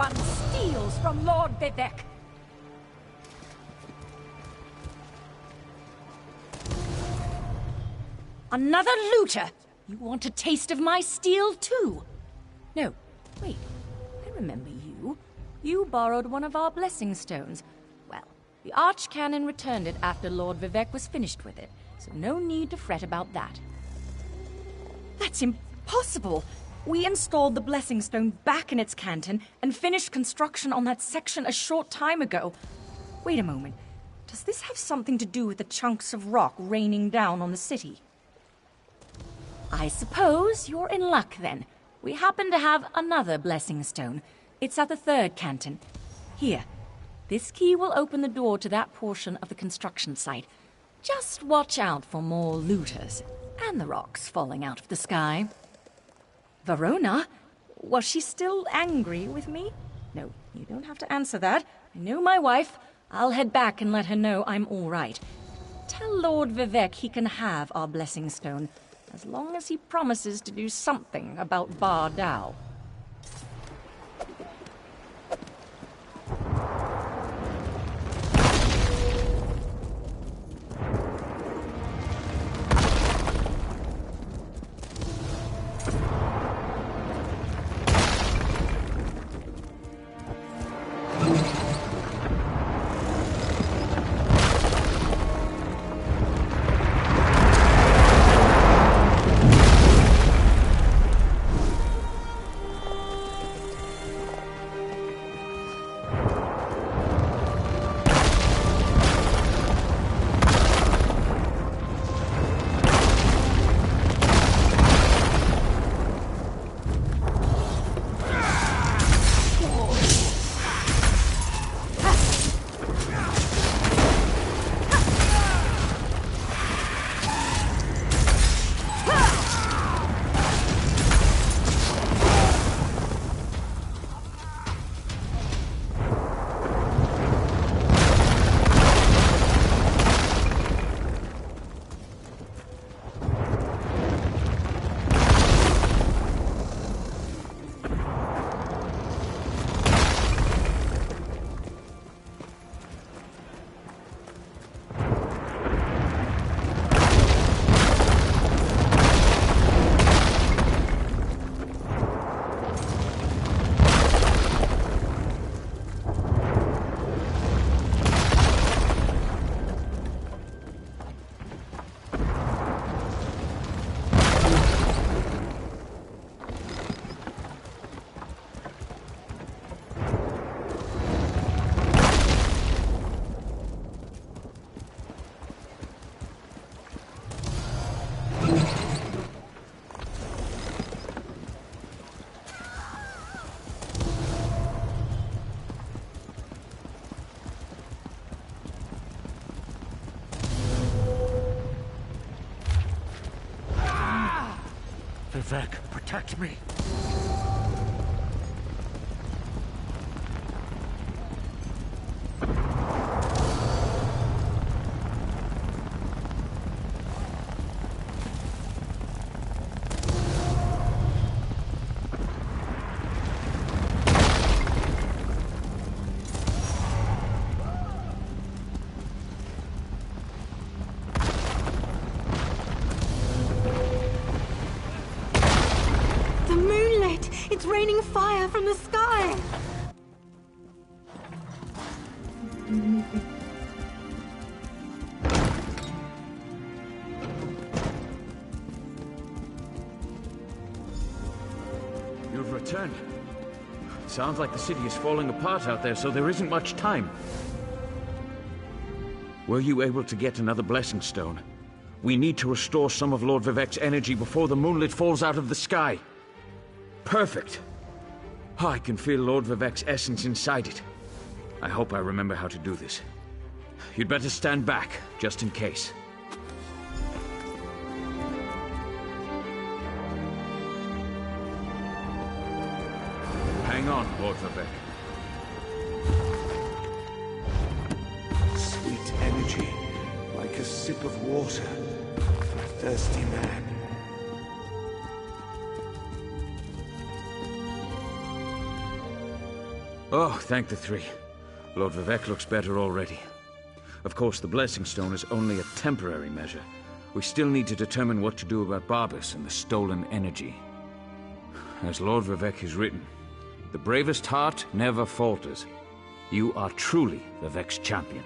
one steals from Lord Vivek. Another looter! You want a taste of my steel, too? No, wait. I remember you. You borrowed one of our blessing stones. Well, the Archcanon returned it after Lord Vivek was finished with it, so no need to fret about that. That's impossible! We installed the blessing stone back in its canton and finished construction on that section a short time ago. Wait a moment. Does this have something to do with the chunks of rock raining down on the city? I suppose you're in luck, then. We happen to have another blessing stone. It's at the third canton. Here. This key will open the door to that portion of the construction site. Just watch out for more looters, and the rocks falling out of the sky. Verona? Was she still angry with me? No, you don't have to answer that. I know my wife. I'll head back and let her know I'm all right. Tell Lord Vivek he can have our blessing stone, as long as he promises to do something about Bar Dao. Vivek, protect me. It's raining fire from the sky! You've returned. Sounds like the city is falling apart out there, so there isn't much time. Were you able to get another blessing stone? We need to restore some of Lord Vivek's energy before the moonlit falls out of the sky. Perfect. I can feel Lord Vivek's essence inside it. I hope I remember how to do this. You'd better stand back, just in case. Hang on, Lord Vivek. Sweet energy, like a sip of water for a thirsty man. Oh, thank the three. Lord Vivec looks better already. Of course, the Blessing Stone is only a temporary measure. We still need to determine what to do about Barbas and the stolen energy. As Lord Vivec has written, the bravest heart never falters. You are truly Vivec's champion.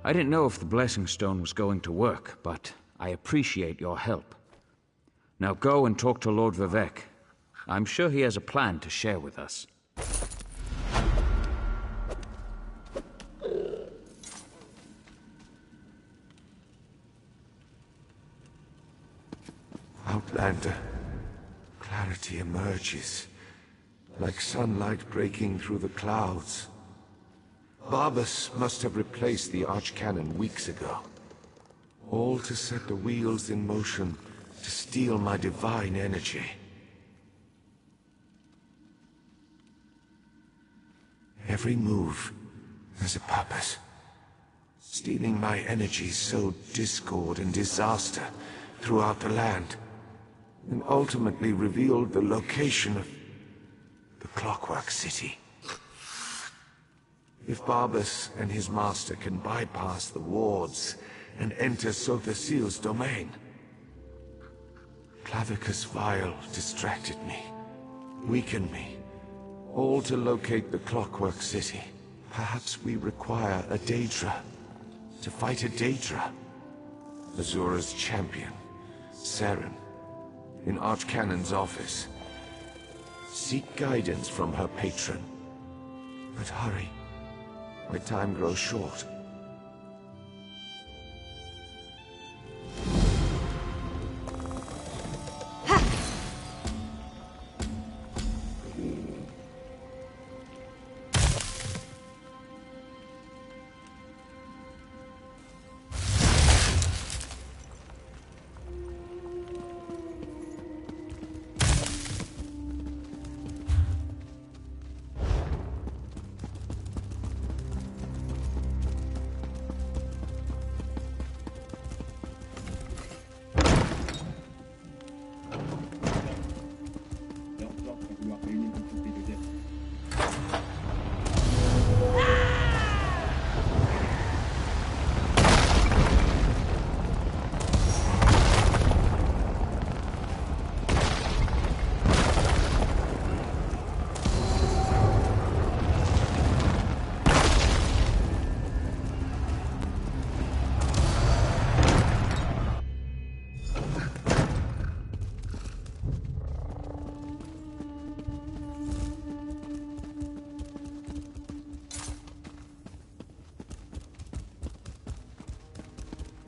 I didn't know if the Blessing Stone was going to work, but I appreciate your help. Now go and talk to Lord Vivec. I'm sure he has a plan to share with us. Outlander, clarity emerges, like sunlight breaking through the clouds. Barbas must have replaced the Archcanon weeks ago. All to set the wheels in motion to steal my divine energy. Every move has a purpose. Stealing my energy sowed discord and disaster throughout the land, and ultimately revealed the location of the Clockwork City. If Barbas and his master can bypass the wards and enter Sothasil's domain. Clavicus Vile distracted me, weakened me, all to locate the Clockwork City. Perhaps we require a Daedra, to fight a Daedra. Azura's champion, Saren, in Archcanon's office. Seek guidance from her patron. But hurry, my time grows short.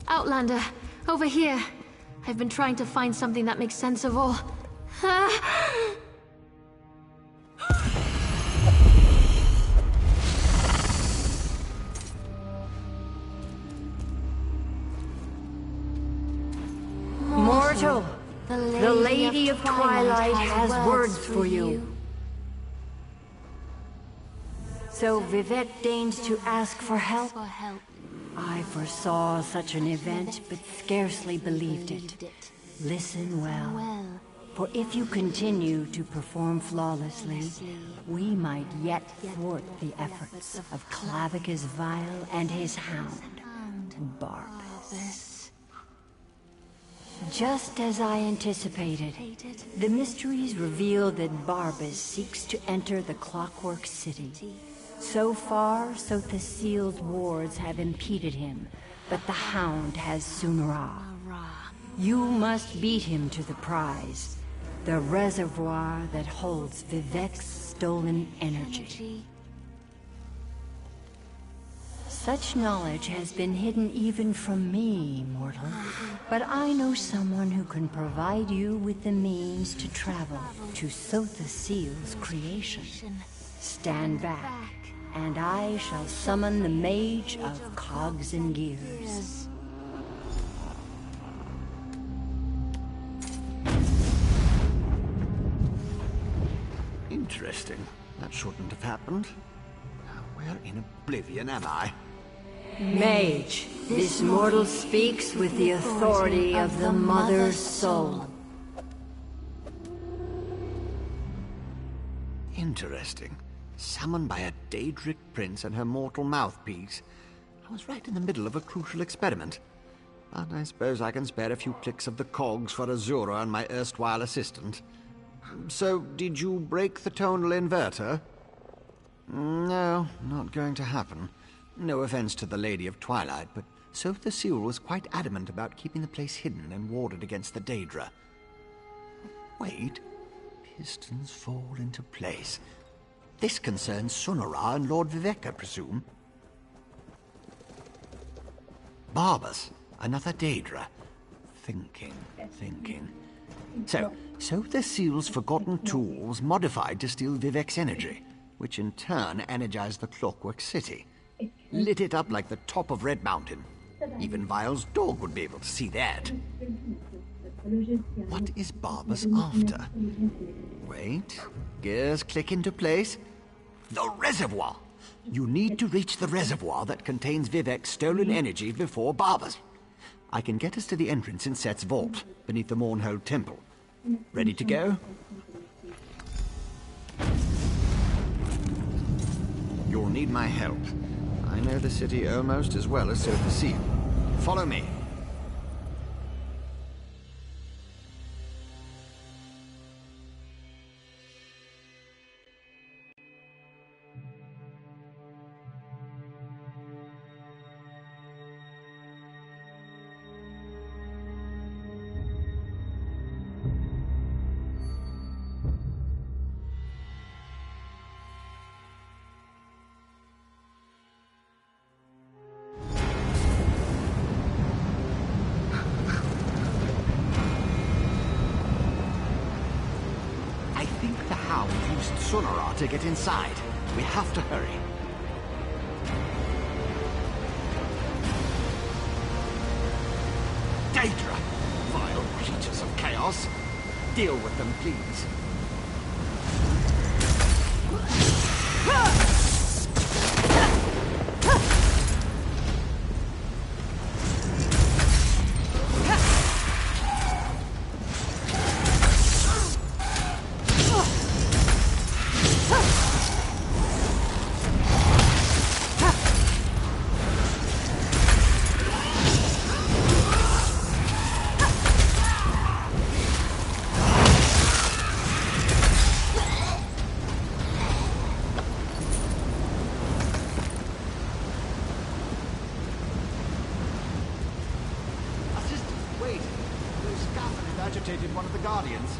Outlander, over here. I've been trying to find something that makes sense of all. Mortal, the Lady of Twilight has words for you. So Vivec deigns to ask for help? I foresaw such an event, but scarcely believed it. Listen well, for if you continue to perform flawlessly, we might yet thwart the efforts of Clavicus Vile and his hound, Barbas. Just as I anticipated, the mysteries reveal that Barbas seeks to enter the Clockwork City. So far, Sothasil's wards have impeded him, but the Hound has Sunra. You must beat him to the prize, the reservoir that holds Vivec's stolen energy. Such knowledge has been hidden even from me, mortal, but I know someone who can provide you with the means to travel to Sothasil's creation. Stand back, and I shall summon the Mage of Cogs and Gears. Interesting. That shouldn't have happened. Where in oblivion am I? Mage, this mortal speaks with the authority of the Mother's soul. Interesting. Summoned by a Daedric prince and her mortal mouthpiece. I was right in the middle of a crucial experiment. But I suppose I can spare a few clicks of the cogs for Azura and my erstwhile assistant. So, did you break the tonal inverter? No, not going to happen. No offense to the Lady of Twilight, but Sotha Sil was quite adamant about keeping the place hidden and warded against the Daedra. Wait. Pistons fall into place. This concerns Sunara and Lord Vivek, I presume. Barbas, another Daedra. Thinking. So Sotha Sil's forgotten tools modified to steal Vivek's energy, which in turn energized the Clockwork City. Lit it up like the top of Red Mountain. Even Vile's dog would be able to see that. What is Barbas after? Wait. Gears click into place. The reservoir! You need to reach the reservoir that contains Vivek's stolen energy before Barbas. I can get us to the entrance in Set's vault, beneath the Mournhold Temple. Ready to go? You'll need my help. I know the city almost as well as Sotha Sil. Follow me. Sunara to get inside. We have to hurry. Daedra! Vile creatures of chaos. Deal with them, please. Agitated one of the Guardians.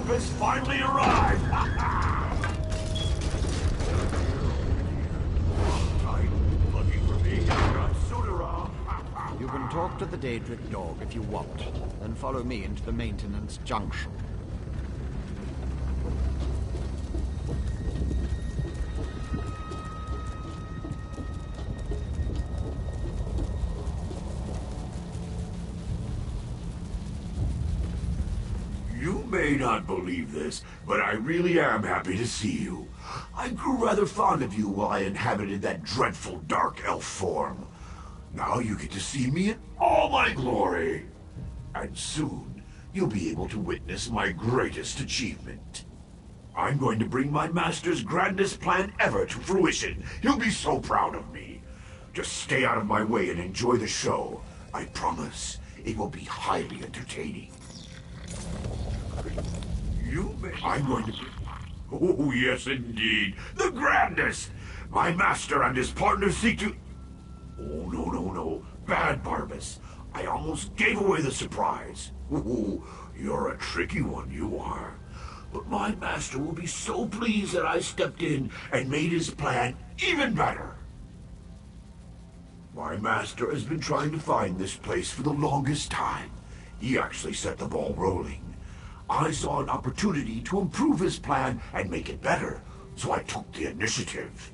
help has finally arrived! You can talk to the Daedric dog if you want, then follow me into the maintenance junction. You may not believe this, but I really am happy to see you. I grew rather fond of you while I inhabited that dreadful dark elf form. Now you get to see me in all my glory. And soon, you'll be able to witness my greatest achievement. I'm going to bring my master's grandest plan ever to fruition. He'll be so proud of me. Just stay out of my way and enjoy the show. I promise, it will be highly entertaining. I'm going to... Oh, yes, indeed. The grandest! My master and his partner seek to... Oh, no. Bad, Barbas. I almost gave away the surprise. Oh, you're a tricky one, you are. But my master will be so pleased that I stepped in and made his plan even better. My master has been trying to find this place for the longest time. He actually set the ball rolling. I saw an opportunity to improve his plan and make it better, so I took the initiative.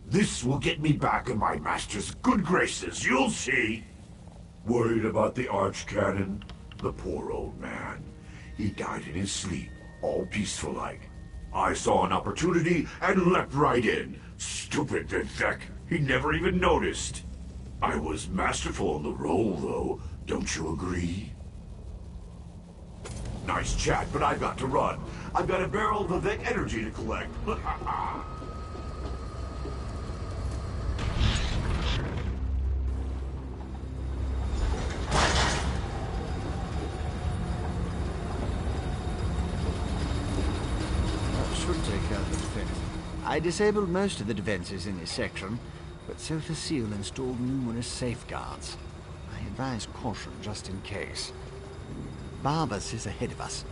This will get me back in my master's good graces, you'll see. Worried about the archcanon? The poor old man. He died in his sleep, all peaceful-like. I saw an opportunity and leapt right in. Stupid Vivek, he never even noticed. I was masterful in the role, though, don't you agree? Nice chat, but I've got to run. I've got a barrel of Vivek energy to collect. Should take care of the defense. I disabled most of the defenses in this section, but Sotha Seal installed numerous safeguards. I advise caution just in case. Barbas is ahead of us.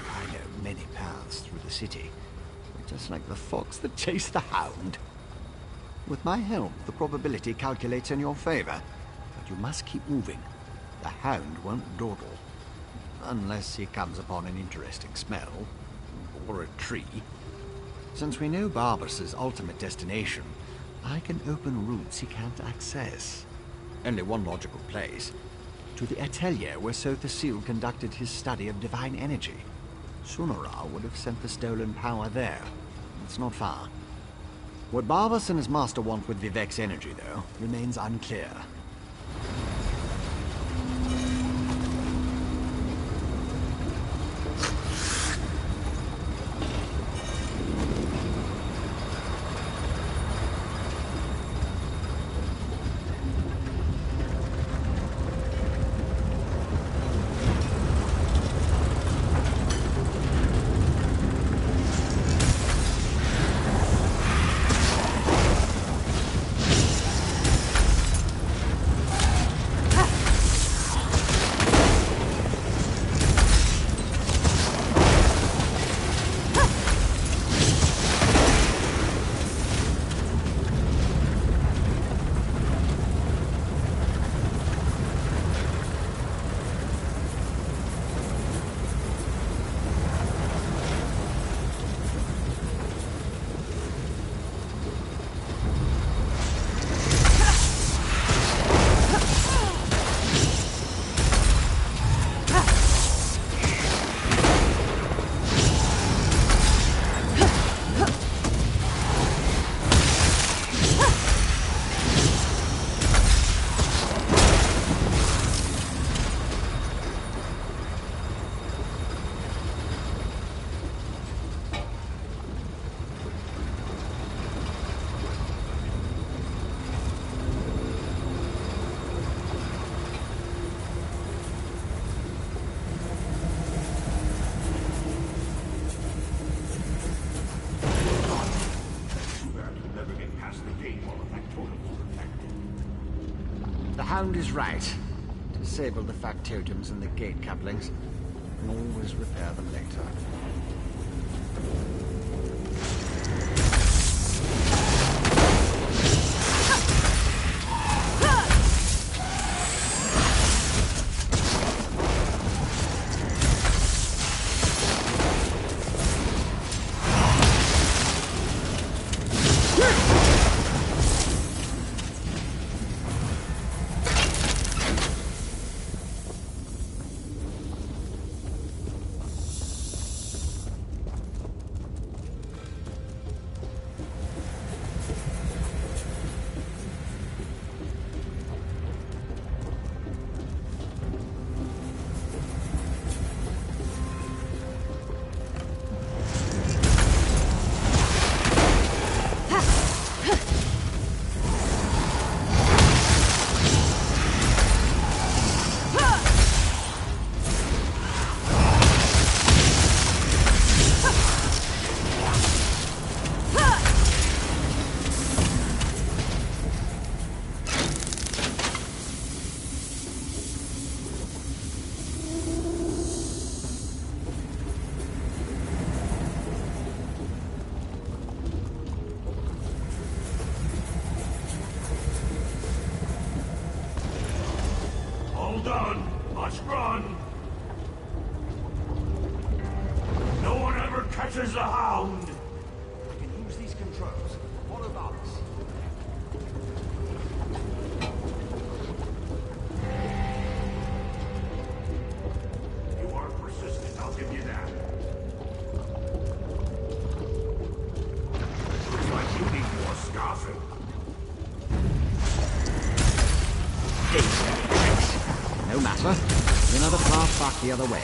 I know many paths through the city, just like the fox that chased the hound. With my help, the probability calculates in your favor, but you must keep moving. The hound won't dawdle, unless he comes upon an interesting smell, or a tree. Since we know Barbas's ultimate destination, I can open routes he can't access. Only one logical place. To the atelier where Sotha Seal conducted his study of divine energy. Sunara would have sent the stolen power there. It's not far. What Barbas and his master want with Vivek's energy, though, remains unclear. The Hound is right. Disable the factotums and the gate couplings. can always repair them later. Catches the hound! I can use these controls. Follow Valis. You are persistent, I'll give you that. Looks like you need more scoffing. No matter. Another path back the other way.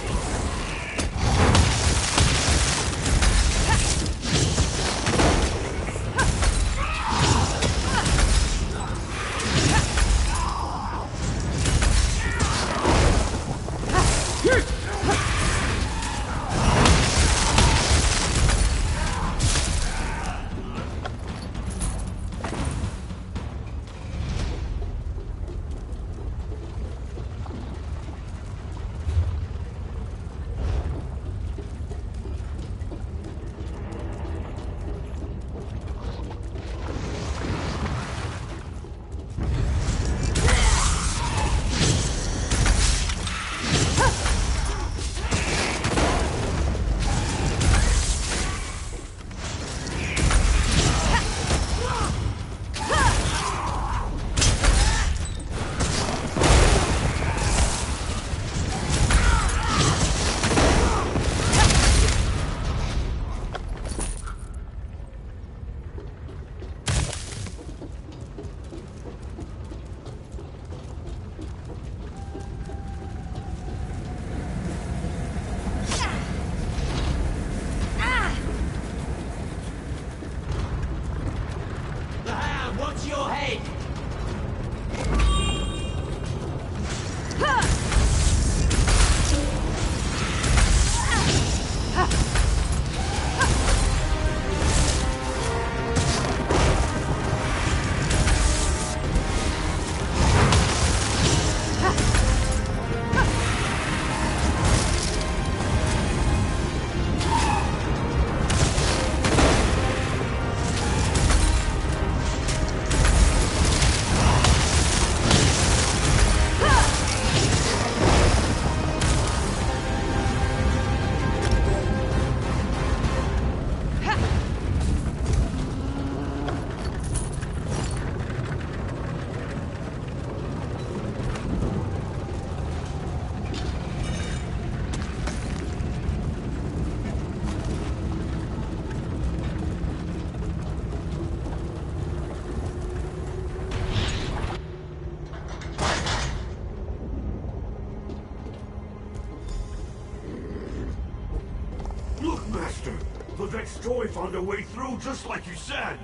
Master, Vivek's toy found a way through just like you said.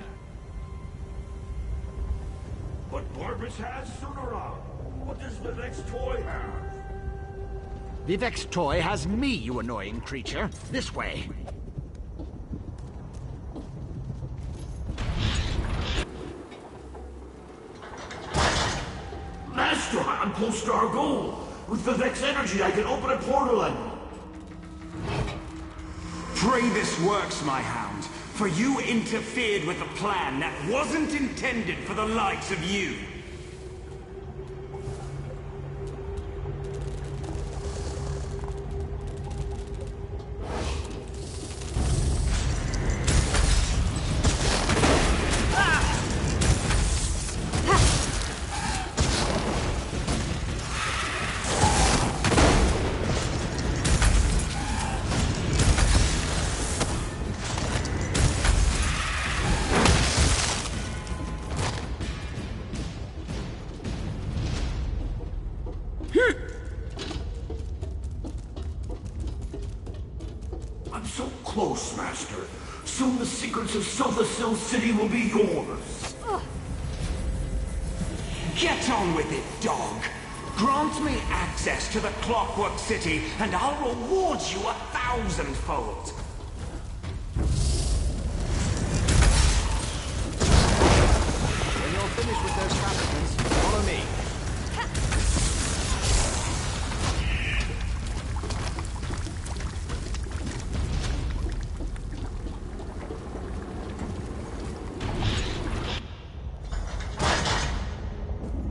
But Barbas has Sunara. What does Vivek's toy have? Vivek's toy has me, you annoying creature. This way. Master, I'm close to our goal. With Vivek's energy, I can open a portal and... pray this works, my hound, for you interfered with a plan that wasn't intended for the likes of you. I'm so close, Master. Soon the secrets of Silversill City will be yours. Get on with it, dog. Grant me access to the Clockwork City, and I'll reward you 1,000-fold. When you're finished with those captains, follow me.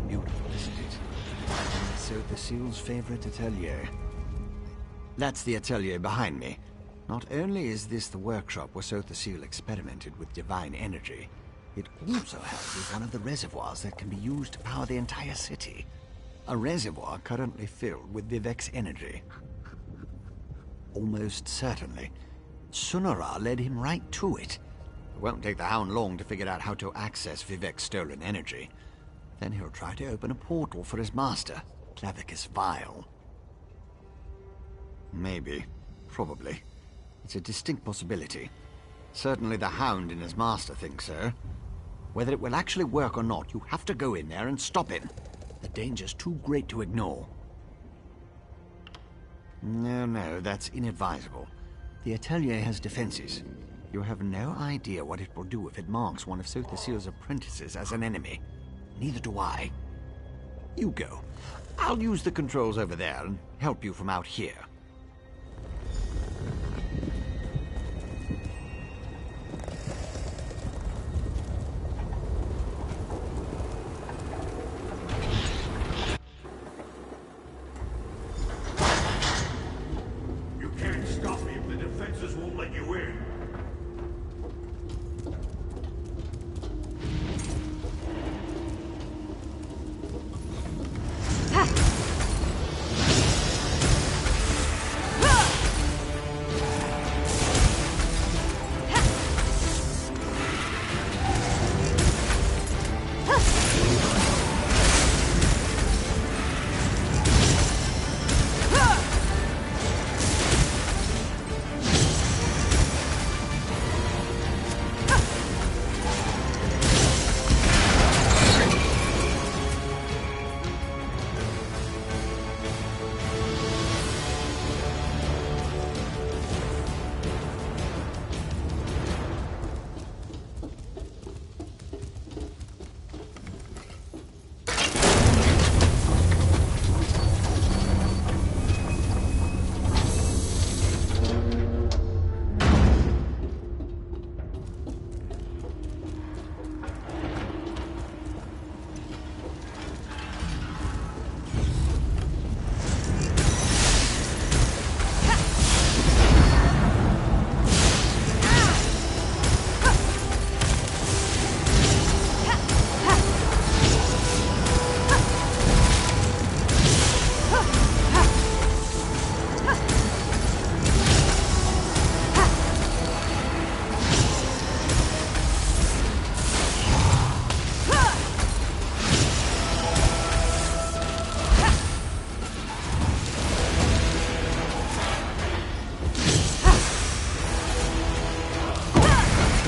Beautiful, isn't it? So the Seal's favorite atelier. That's the atelier behind me. Not only is this the workshop where Sotha Seal experimented with divine energy, it also houses one of the reservoirs that can be used to power the entire city. A reservoir currently filled with Vivek's energy. Almost certainly, Sunara led him right to it. It won't take the Hound long to figure out how to access Vivek's stolen energy. Then he'll try to open a portal for his master, Clavicus Vile. Maybe. Probably. It's a distinct possibility. Certainly the Hound and his master think so. Whether it will actually work or not, you have to go in there and stop him. The danger's too great to ignore. No, that's inadvisable. The atelier has defenses. You have no idea what it will do if it marks one of Sotha Seal's apprentices as an enemy. Neither do I. You go. I'll use the controls over there and help you from out here. You can't stop me if the defenses won't let you in.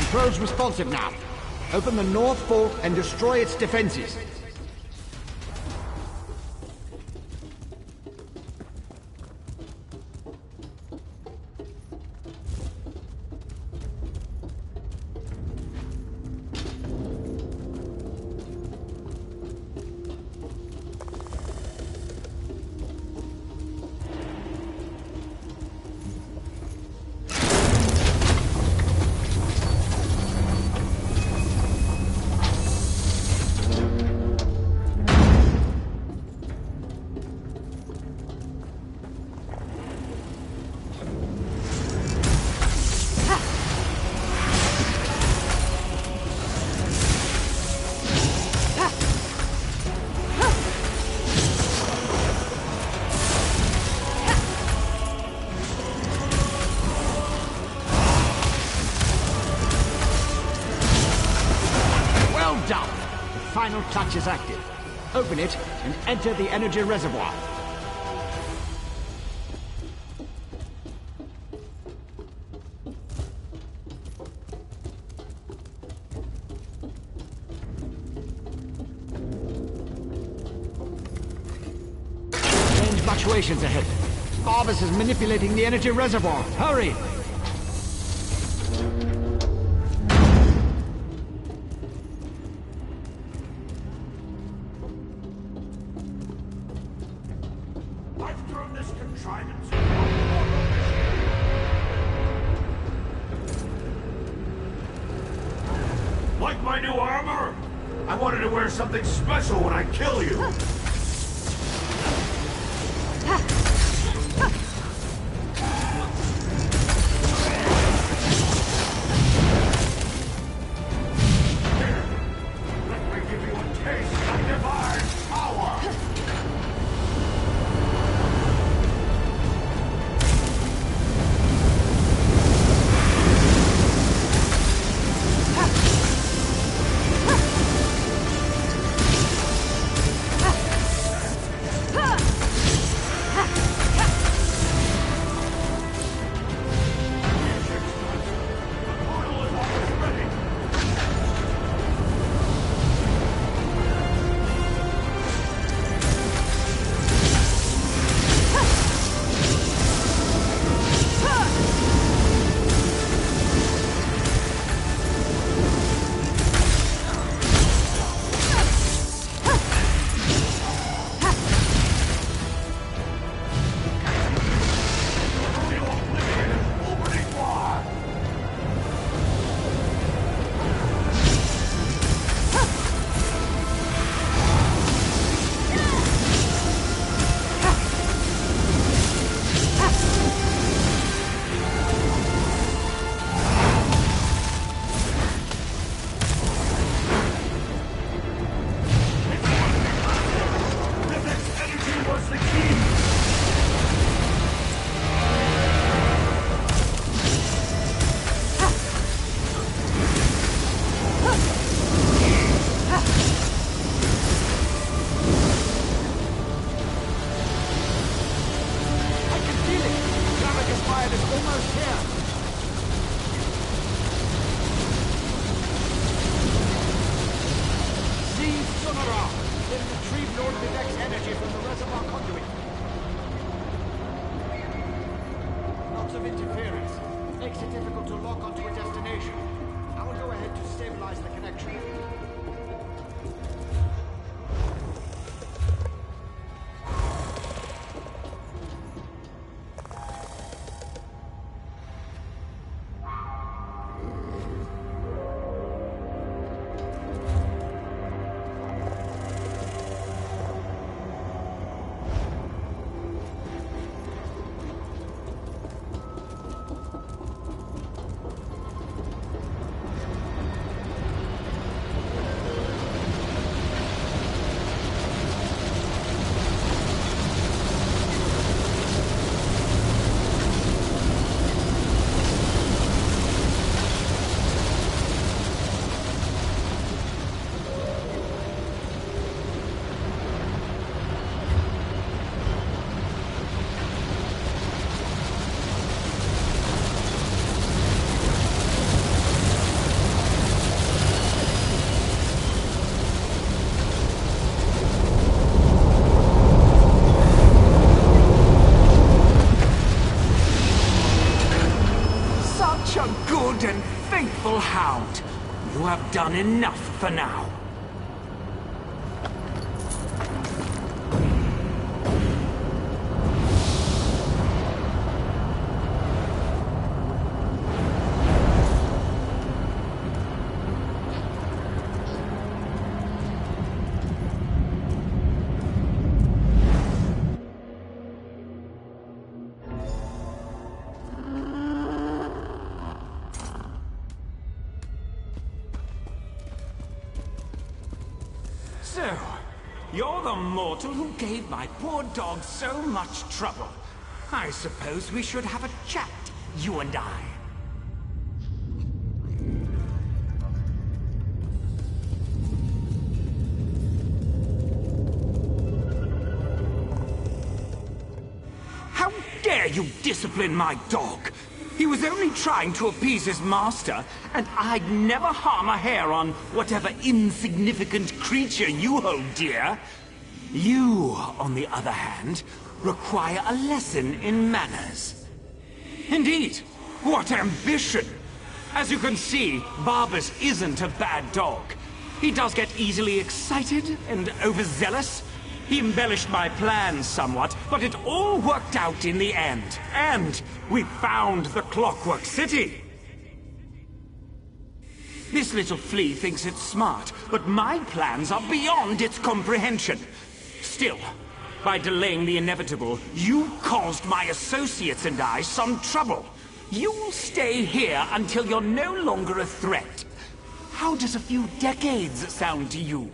Control's responsive now. Open the north vault and destroy its defenses. clutch is active. Open it and enter the energy reservoir. Strange fluctuations ahead. Barbas is manipulating the energy reservoir. Hurry! I've thrown this contrivance. Like my new armor? I wanted to wear something special when I kill you. Lord Vivek's energy from the reservoir conduit. Lots of interference. Makes it difficult to lock onto a destination. I will go ahead to stabilize the connection. And faithful hound. You have done enough for now. So, you're the mortal who gave my poor dog so much trouble. I suppose we should have a chat, you and I. dare you discipline my dog? He was only trying to appease his master, and I'd never harm a hair on whatever insignificant creature you hold dear. You, on the other hand, require a lesson in manners. Indeed, what ambition! As you can see, Barbas isn't a bad dog. He does get easily excited and overzealous. He embellished my plans somewhat, but it all worked out in the end. And we found the Clockwork City. This little flea thinks it's smart, but my plans are beyond its comprehension. Still, by delaying the inevitable, you caused my associates and I some trouble. You'll stay here until you're no longer a threat. How does a few decades sound to you?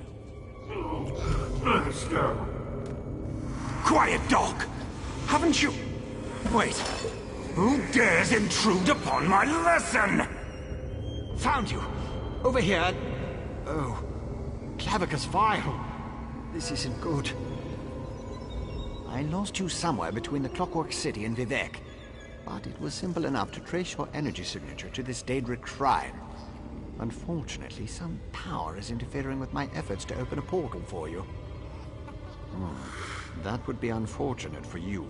Quiet, dog! Haven't you... Wait. Who dares intrude upon my lesson? Found you. Over here. Oh. Clavicus Vile. This isn't good. I lost you somewhere between the Clockwork City and Vivec. But it was simple enough to trace your energy signature to this Daedric shrine. Unfortunately, some power is interfering with my efforts to open a portal for you. That would be unfortunate for you.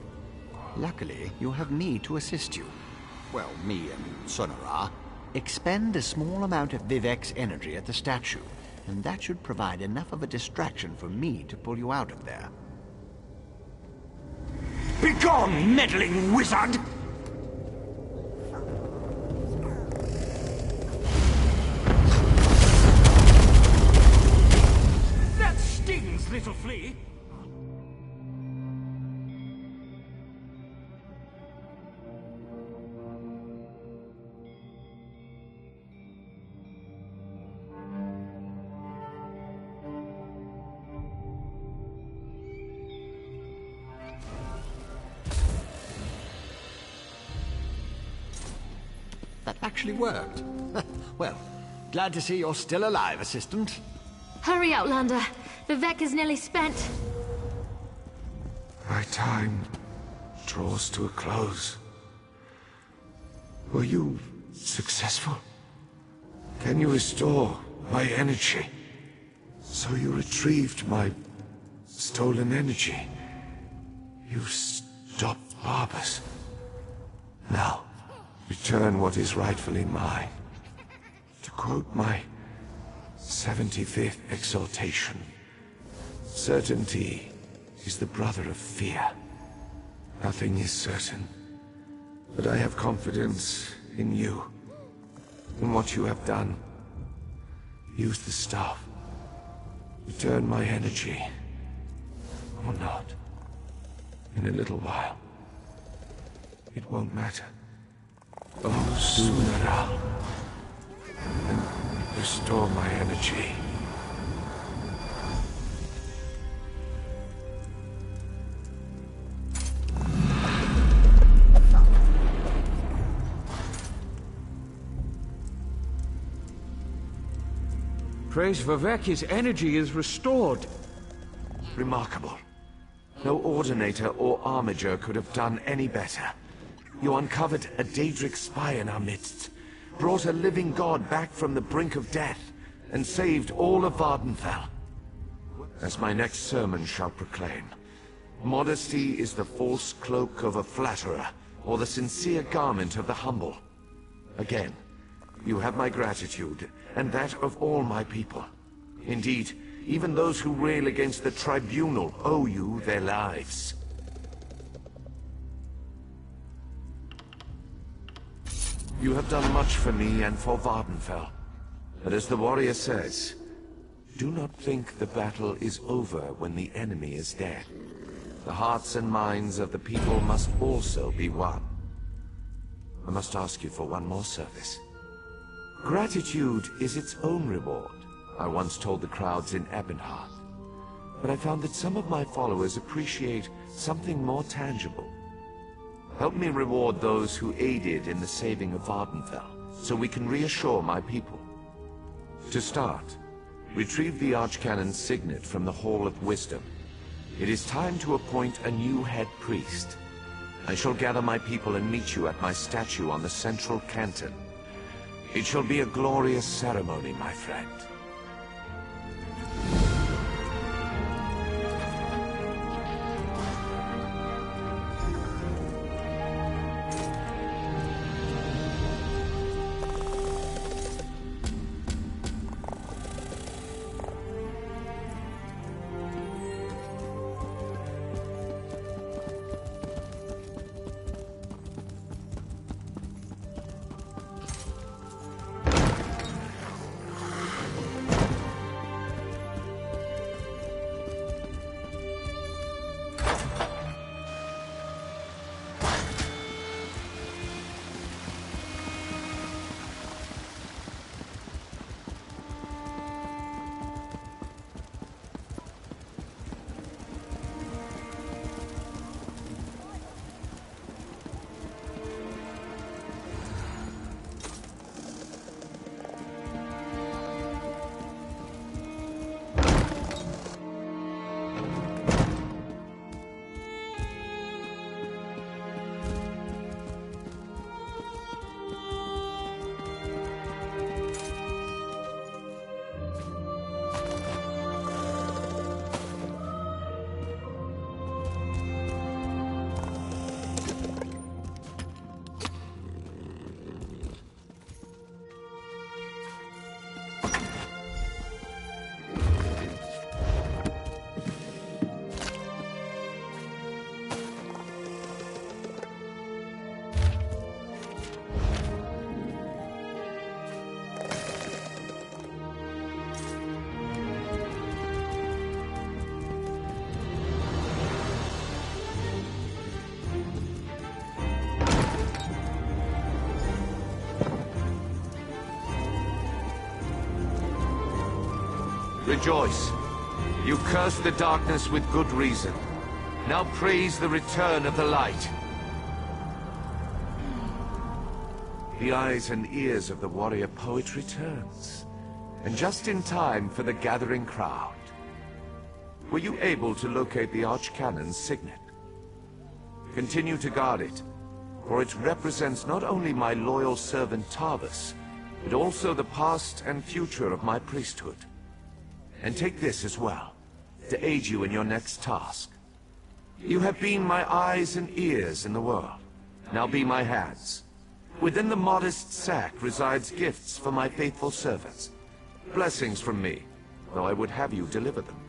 Luckily, you have me to assist you. Well, me and Sonora. Expend a small amount of Vivec's energy at the statue, and that should provide enough of a distraction for me to pull you out of there. Begone, meddling wizard! That stings, little flea! That actually worked. Well, glad to see you're still alive, Assistant. Hurry, Outlander. Vivec is nearly spent. My time draws to a close. Were you successful? Can you restore my energy? So you retrieved my stolen energy. You stopped Barbas. Now, return what is rightfully mine. To quote my 75th exhortation, certainty is the brother of fear. Nothing is certain, but I have confidence in you, in what you have done. Use the staff. Return my energy, or not. In a little while. It won't matter. Oh, Sunara, and restore my energy. Praise Vivec, his energy is restored. Remarkable. No Ordinator or Armiger could have done any better. You uncovered a Daedric spy in our midst, brought a living god back from the brink of death, and saved all of Vardenfell. As my next sermon shall proclaim, modesty is the false cloak of a flatterer, or the sincere garment of the humble. Again, you have my gratitude, and that of all my people. Indeed, even those who rail against the Tribunal owe you their lives. You have done much for me and for Vardenfell. But as the warrior says, do not think the battle is over when the enemy is dead. The hearts and minds of the people must also be won. I must ask you for one more service. Gratitude is its own reward, I once told the crowds in Ebonheart. But I found that some of my followers appreciate something more tangible. Help me reward those who aided in the saving of Vardenfell, so we can reassure my people. To start, retrieve the Archcanon's signet from the Hall of Wisdom. It is time to appoint a new head priest. I shall gather my people and meet you at my statue on the central canton. It shall be a glorious ceremony, my friend. Rejoice. You curse the darkness with good reason. Now praise the return of the light. The eyes and ears of the warrior poet returns, and just in time for the gathering crowd. Were you able to locate the Archcannon's signet? Continue to guard it, for it represents not only my loyal servant Tarvis, but also the past and future of my priesthood. And take this as well, to aid you in your next task. You have been my eyes and ears in the world. Now be my hands. Within the modest sack resides gifts for my faithful servants. Blessings from me, though I would have you deliver them.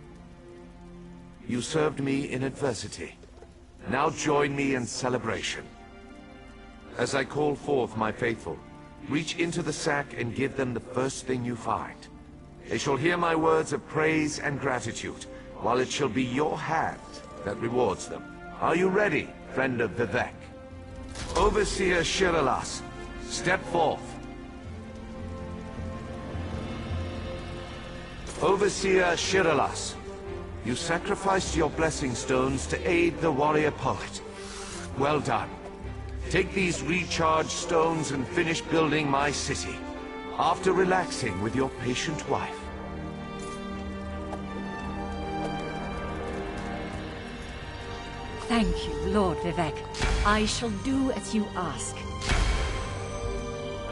You served me in adversity. Now join me in celebration. As I call forth my faithful, reach into the sack and give them the first thing you find. They shall hear my words of praise and gratitude, while it shall be your hand that rewards them. Are you ready, friend of Vivek? Overseer Shiralas, step forth. Overseer Shiralas, you sacrificed your blessing stones to aid the warrior poet. Well done. Take these recharged stones and finish building my city, after relaxing with your patient wife. Thank you, Lord Vivek. I shall do as you ask.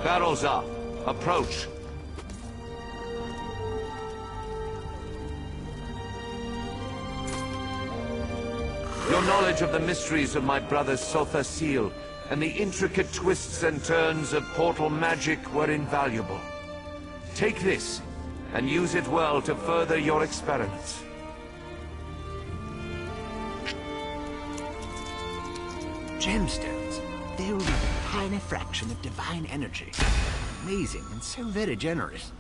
Barrels up. Approach. Your knowledge of the mysteries of my brother's Sotha seal and the intricate twists and turns of portal magic were invaluable. Take this, and use it well to further your experiments. Gemstones, filled with a tiny fraction of divine energy. Amazing and so very generous.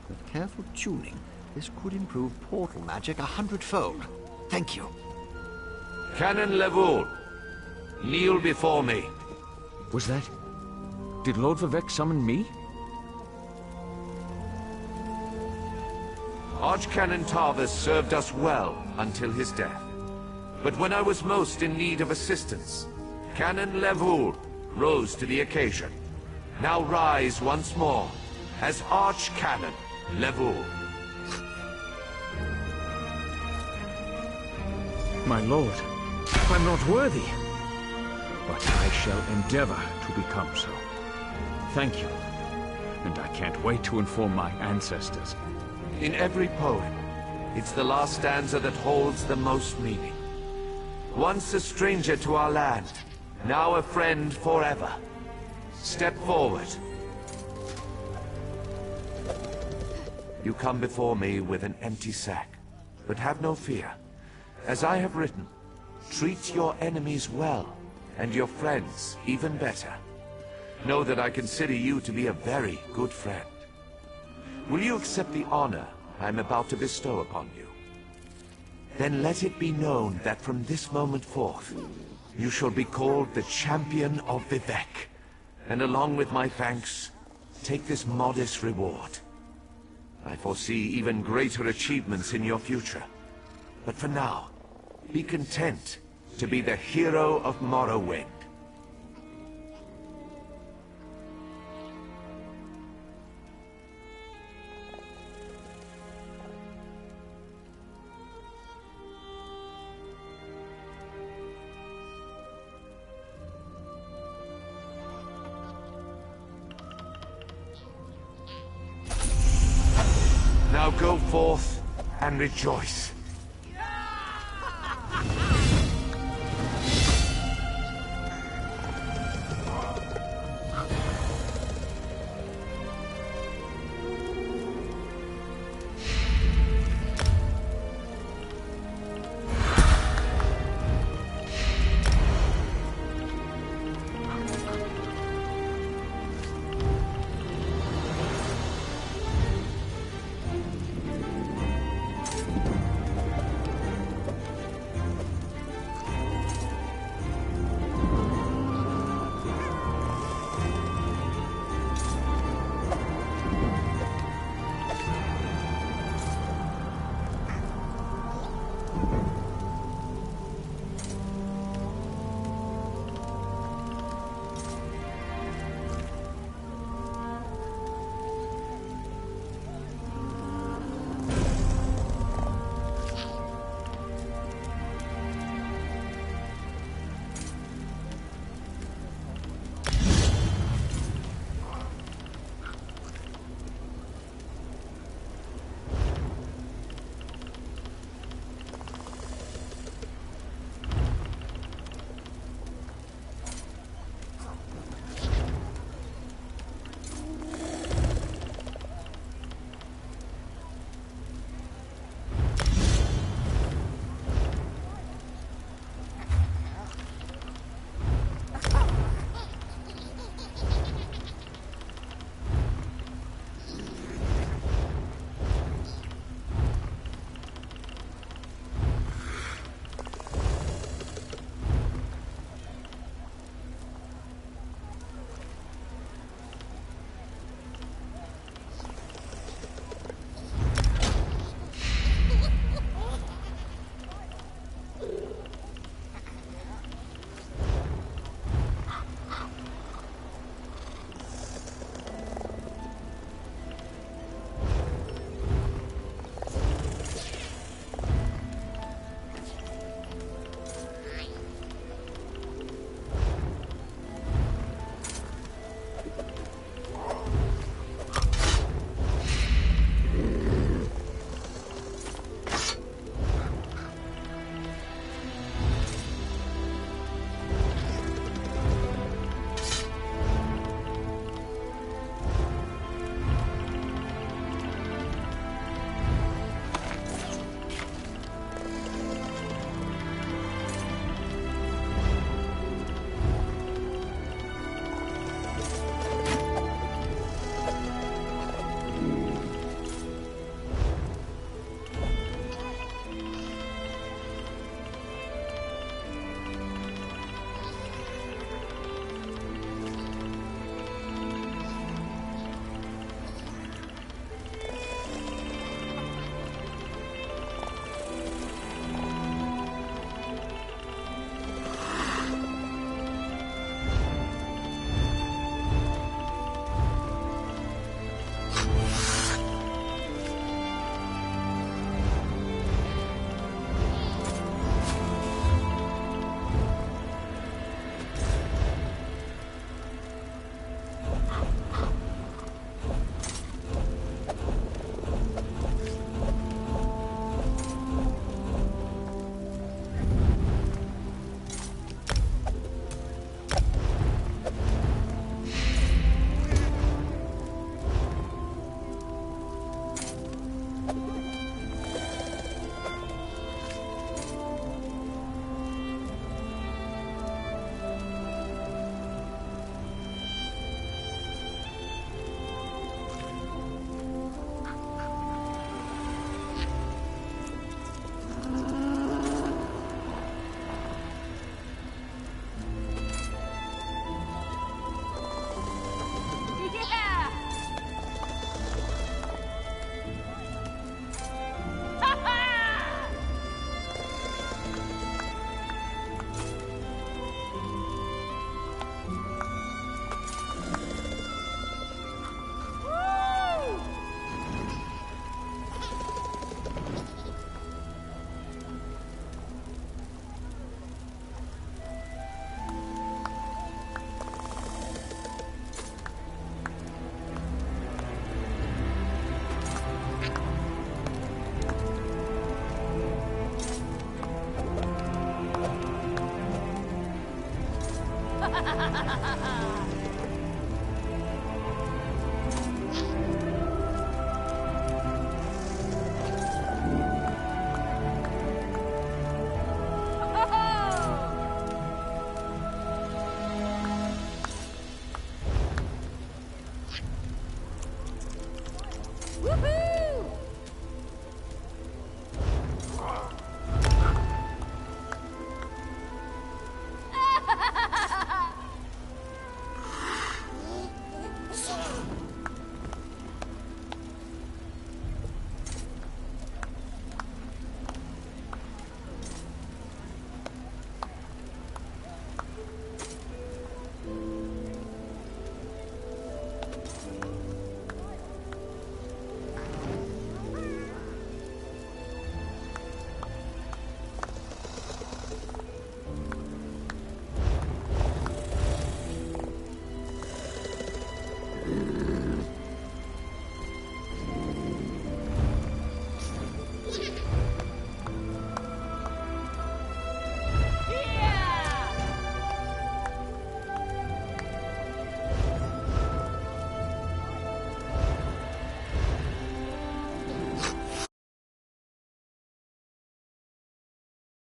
With careful tuning, this could improve portal magic 100-fold. Thank you. Canon Levoul, kneel before me. Was that... Did Lord Vivek summon me? Archcanon Tarvis served us well until his death. But when I was most in need of assistance, Canon Levoul rose to the occasion. Now rise once more as Archcanon Levoul. My lord, I'm not worthy. but I shall endeavor to become so. Thank you, and I can't wait to inform my ancestors. In every poem, it's the last stanza that holds the most meaning. Once a stranger to our land, now a friend forever. Step forward. You come before me with an empty sack, but have no fear. As I have written, treat your enemies well, and your friends even better. Know that I consider you to be a very good friend. Will you accept the honor I'm about to bestow upon you? Then let it be known that from this moment forth, you shall be called the Champion of Vivec, and along with my thanks, take this modest reward. I foresee even greater achievements in your future. But for now, be content to be the hero of Morrowind. Now go forth and rejoice.